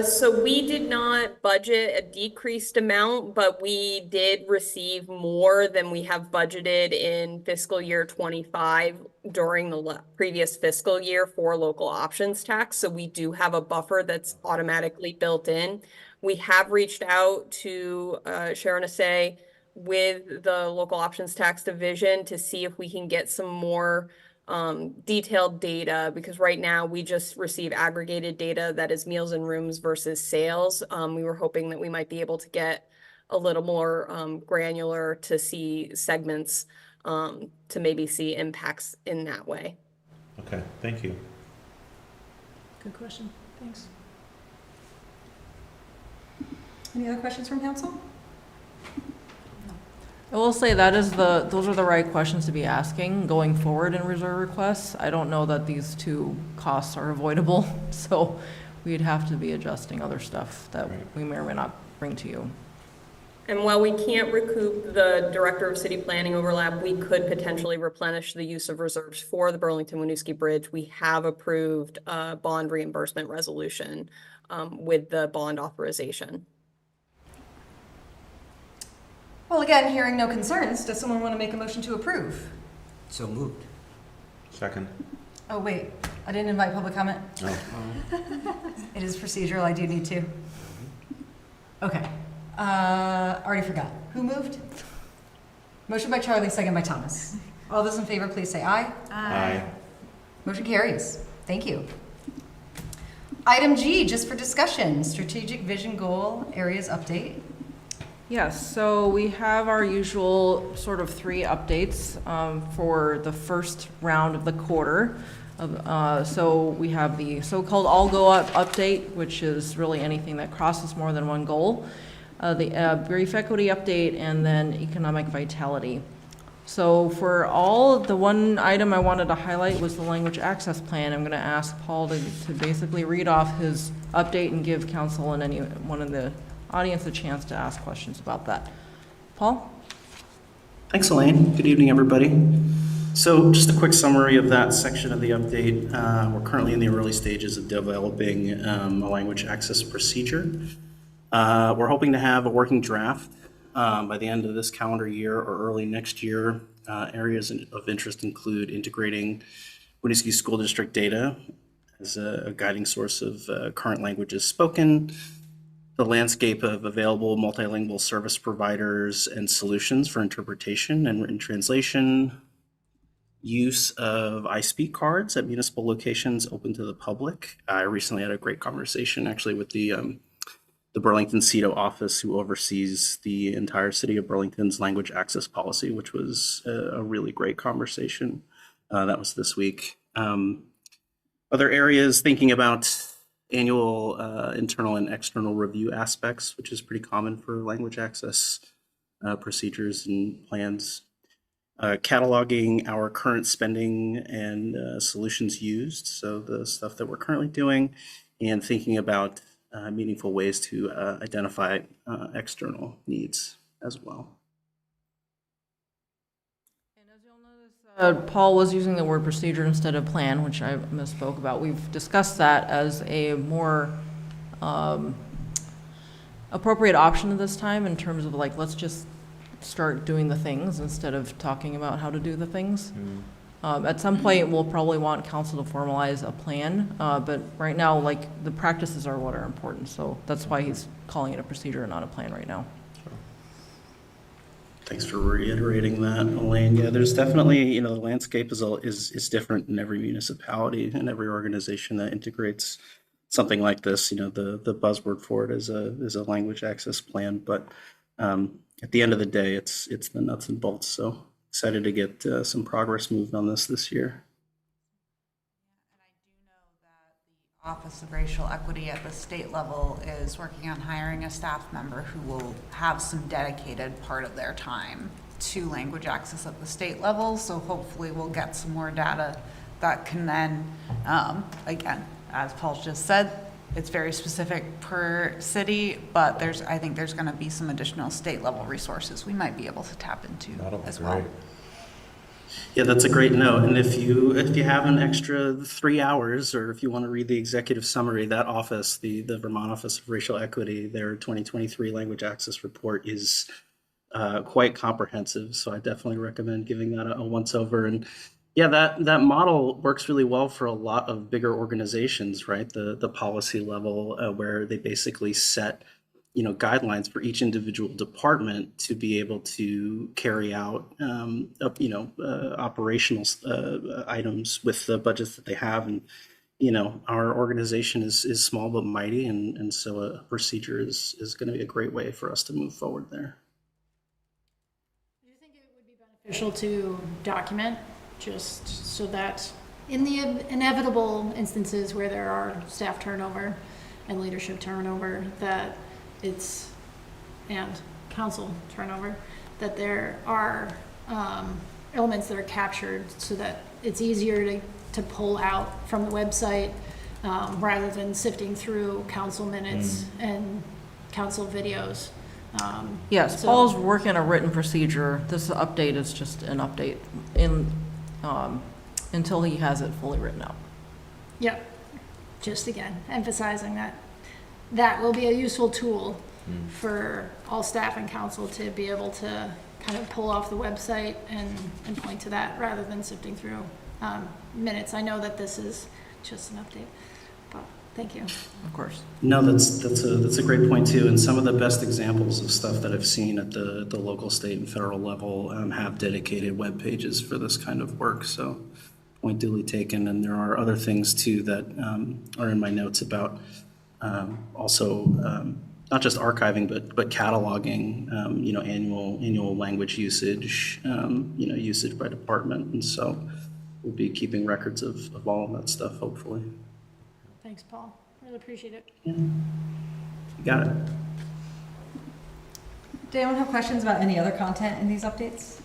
So we did not budget a decreased amount, but we did receive more than we have budgeted in fiscal year 25 during the previous fiscal year for local options tax. So we do have a buffer that's automatically built in. We have reached out to Sharon Assay with the local options tax division to see if we can get some more detailed data, because right now we just receive aggregated data that is meals and rooms versus sales. We were hoping that we might be able to get a little more granular to see segments, to maybe see impacts in that way. Okay, thank you. Good question. Thanks. Any other questions from council? I will say those are the right questions to be asking going forward in reserve requests. I don't know that these two costs are avoidable, so we'd have to be adjusting other stuff that we may or may not bring to you. And while we can't recoup the Director of City Planning overlap, we could potentially replenish the use of reserves for the Burlington-Winooski Bridge. We have approved a bond reimbursement resolution with the bond authorization. Well, again, hearing no concerns, does someone want to make a motion to approve? So moved. Second. Oh, wait, I didn't invite public comment. Oh. It is procedural, I do need to. Okay, already forgot. Who moved? Motion by Charlie, second by Thomas. All those in favor, please say aye. Aye. Motion carries. Thank you. Item G, just for discussion, strategic vision goal areas update. Yes, so we have our usual sort of 3 updates for the first round of the quarter. So we have the so-called all go up update, which is really anything that crosses more than one goal, the brief equity update, and then economic vitality. So for all, the one item I wanted to highlight was the language access plan. I'm going to ask Paul to basically read off his update and give council and anyone in the audience a chance to ask questions about that. Paul? Thanks, Elaine. Good evening, everybody. So just a quick summary of that section of the update. We're currently in the early stages of developing a language access procedure. We're hoping to have a working draft by the end of this calendar year or early next year. Areas of interest include integrating Winooski School District data as a guiding source of current languages spoken, the landscape of available multilingual service providers and solutions for interpretation and written translation, use of I Speak cards at municipal locations open to the public. I recently had a great conversation actually with the Burlington CETO office, who oversees the entire city of Burlington's language access policy, which was a really great conversation. That was this week. Other areas, thinking about annual internal and external review aspects, which is pretty common for language access procedures and plans. Cataloging our current spending and solutions used, so the stuff that we're currently doing, and thinking about meaningful ways to identify external needs as well. Paul was using the word procedure instead of plan, which I misspoke about. We've discussed that as a more appropriate option at this time in terms of like, let's just start doing the things instead of talking about how to do the things. At some point, we'll probably want council to formalize a plan, but right now, like, the practices are what are important, so that's why he's calling it a procedure and not a plan right now. Thanks for reiterating that, Elaine. Yeah, there's definitely, the landscape is different in every municipality and every organization that integrates something like this. The buzzword for it is a language access plan, but at the end of the day, it's the nuts and bolts. So excited to get some progress moved on this year. Office of Racial Equity at the state level is working on hiring a staff member who will have some dedicated part of their time to language access at the state level. So hopefully we'll get some more data that can then, again, as Paul just said, it's very specific per city, but I think there's going to be some additional state level resources we might be able to tap into as well. Yeah, that's a great note. And if you have an extra 3 hours, or if you want to read the executive summary, that office, the Vermont Office of Racial Equity, their 2023 language access report is quite comprehensive. So I definitely recommend giving that a once over. And yeah, that model works really well for a lot of bigger organizations, right? The policy level where they basically set guidelines for each individual department to be able to carry out, operational items with the budgets that they have. And, our organization is small but mighty. And so a procedure is going to be a great way for us to move forward there. Do you think it would be beneficial to document just so that in the inevitable instances where there are staff turnover and leadership turnover, that and council turnover, that there are elements that are captured so that it's easier to pull out from the website rather than sifting through council minutes and council videos. Yes, Paul's working on a written procedure. This update is just an update until he has it fully written out. Yep. Just again, emphasizing that will be a useful tool for all staff and council to be able to kind of pull off the website and point to that rather than sifting through minutes. I know that this is just an update, but thank you. Of course. No, that's a great point too. And some of the best examples of stuff that I've seen at the local, state, and federal level have dedicated web pages for this kind of work. So point duly taken. And there are other things too that are in my notes about also not just archiving but cataloging annual language usage, usage by department. And so we'll be keeping records of all of that stuff, hopefully. Thanks, Paul. Really appreciate it. Yeah. You got it. Does anyone have questions about any other content in these updates?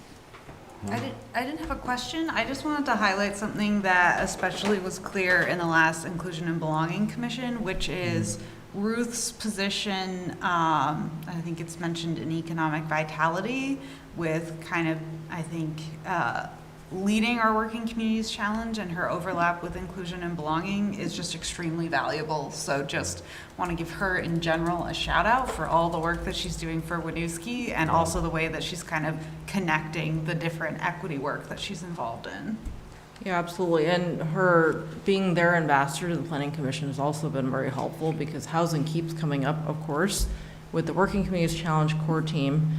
I didn't have a question. I just wanted to highlight something that especially was clear in the last Inclusion and Belonging Commission, which is Ruth's position. I think it's mentioned in economic vitality with kind of, I think, leading our Working Communities Challenge, and her overlap with inclusion and belonging is just extremely valuable. So just want to give her in general a shout out for all the work that she's doing for Winooski, and also the way that she's kind of connecting the different equity work that she's involved in. Yeah, absolutely. And her being their ambassador to the Planning Commission has also been very helpful because housing keeps coming up, of course, with the Working Communities Challenge core team.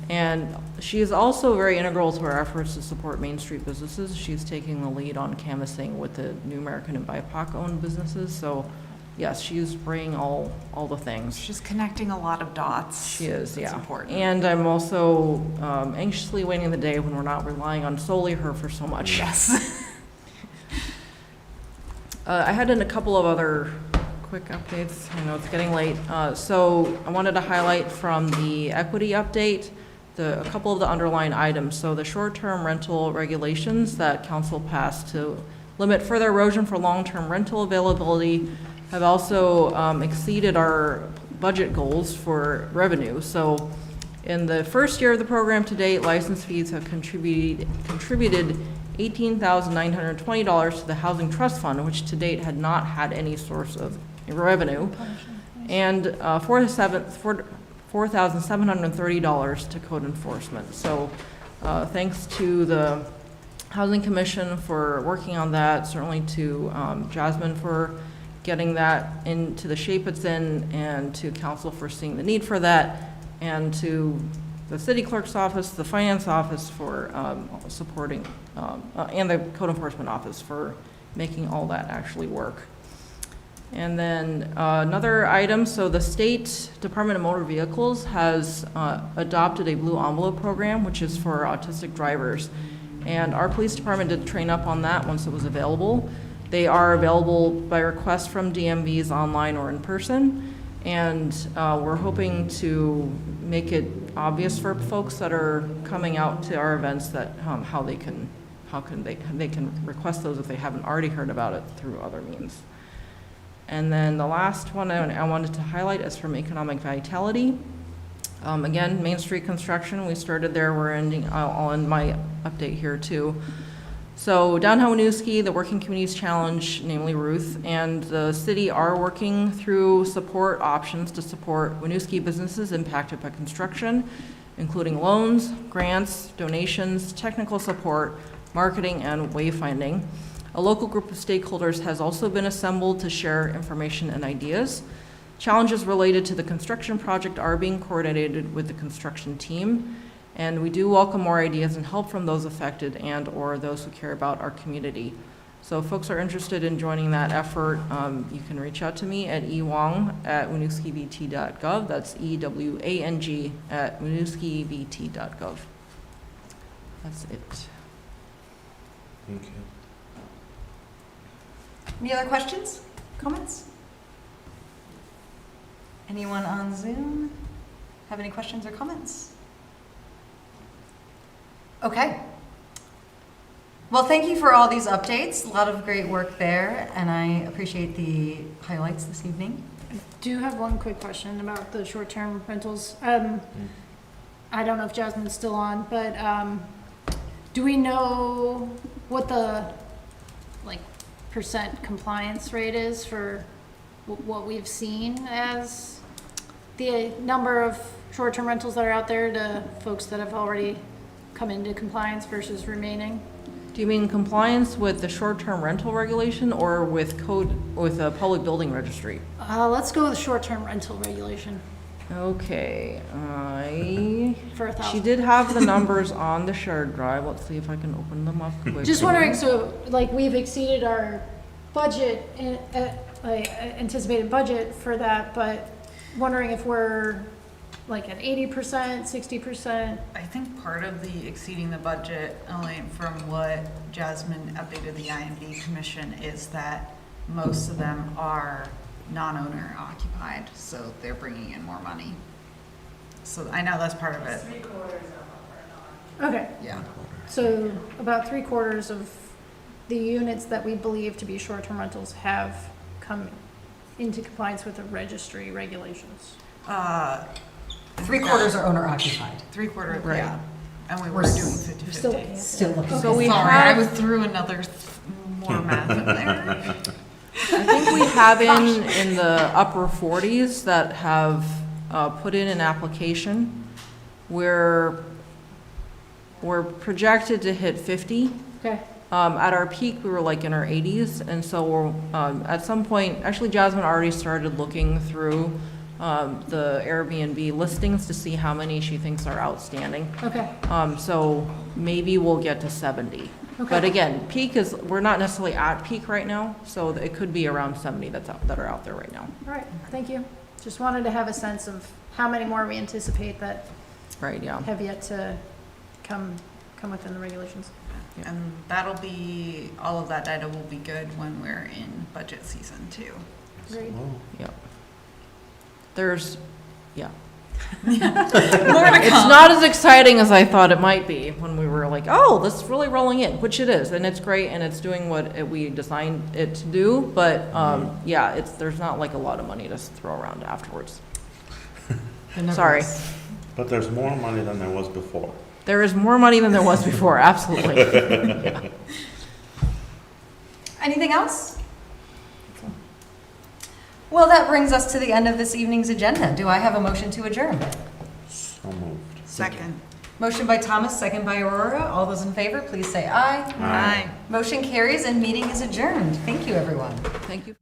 And she is also very integral to our efforts to support Main Street businesses. She's taking the lead on canvassing with the New American and BIPOC-owned businesses. So, yes, she's bringing all the things. She's connecting a lot of dots. She is, That's yeah. important. And I'm also anxiously waiting the day when we're not relying on solely her for so much. Yes. I had a couple of other quick updates. I know it's getting late. So I wanted to highlight from the equity update a couple of the underlying items. So the short-term rental regulations that council passed to limit further erosion for long-term rental availability have also exceeded our budget goals for revenue. So in the first year of the program to date, license fees have contributed $18,920 to the Housing Trust Fund, which to date had not had any source of revenue, and $4,730 to code enforcement. So thanks to the Housing Commission for working on that, certainly to Jasmine for getting that into the shape it's in, and to council for seeing the need for that, and to the city clerk's office, the finance office for supporting, and the code enforcement office for making all that actually work. And then another item, so the State Department of Motor Vehicles has adopted a Blue Envelope program, which is for autistic drivers. And our police department did train up on that once it was available. They are available by request from DMVs online or in person. And we're hoping to make it obvious for folks that are coming out to our events that how they can request those if they haven't already heard about it through other means. And then the last one I wanted to highlight is from Economic Vitality. Again, Main Street construction, we started there, we're ending, I'll end my update here too. So downtown Winooski, the Working Communities Challenge, namely Ruth, and the city are working through support options to support Winooski businesses impacted by construction, including loans, grants, donations, technical support, marketing, and wayfinding. A local group of stakeholders has also been assembled to share information and ideas. Challenges related to the construction project are being coordinated with the construction team, and we do welcome more ideas and help from those affected and or those who care about our community. So if folks are interested in joining that effort, you can reach out to me at ewang@winooskivt.gov. That's EWANG@winooskivt.gov. That's it. Thank you. Any other questions, comments? Anyone on Zoom have any questions or comments? Okay. Well, thank you for all these updates. A lot of great work there, and I appreciate the highlights this evening. I do have one quick question about the short-term rentals. I don't know if Jasmine's still on, but do we know what the percent compliance rate is for what we've seen as the number of short-term rentals that are out there to folks that have already come into compliance versus remaining? Do you mean compliance with the short-term rental regulation or with a public building registry? Let's go with short-term rental regulation. Okay, For 1,000. she did have the numbers on the shared drive. Let's see if I can open them up quickly. Just wondering, so we've exceeded our budget, anticipated budget for that, but wondering if we're at 80%, 60%? I think part of the exceeding the budget, only from what Jasmine updated the IMB Commission, is that most of them are non-owner occupied, so they're bringing in more money. So I know that's part of it. 3/4 of them are non. Okay. Yeah. So about 3/4 of the units that we believe to be short-term rentals have come into compliance with the registry regulations. 3/4 are owner occupied. 3/4, Right. yeah. And we We're were doing 50/50. Still looking. So we Sorry, have- I was through another more math in there. I think we have in the upper 40s that have put in an application. We're projected to hit 50. Okay. At our peak, we were like in our 80s, and so we're, at some point, actually Jasmine already started looking through the Airbnb listings to see how many she thinks are outstanding. Okay. So maybe we'll get to 70. Okay. But again, peak is, we're not necessarily at peak right now, so it could be around 70 that are out there right now. All right, thank you. Just wanted to have a sense of how many more we anticipate that Right, yeah. have yet to come within the regulations. And that'll be, all of that data will be good when we're in budget season too. Great. Yep. There's, yeah. More to It's come. not as exciting as I thought it might be when we were like, oh, this is really rolling in, which it is, and it's great, and it's doing what we designed it to do, but, yeah, there's not like a lot of money to throw around afterwards. Sorry. But there's more money than there was before. There is more money than there was before, absolutely. Yeah. Anything else? Well, that brings us to the end of this evening's agenda. Do I have a motion to adjourn? So moved. Second. Motion by Thomas, second by Aurora. All those in favor, please say aye. Aye. Motion carries and meeting is adjourned. Thank you, everyone. Thank you.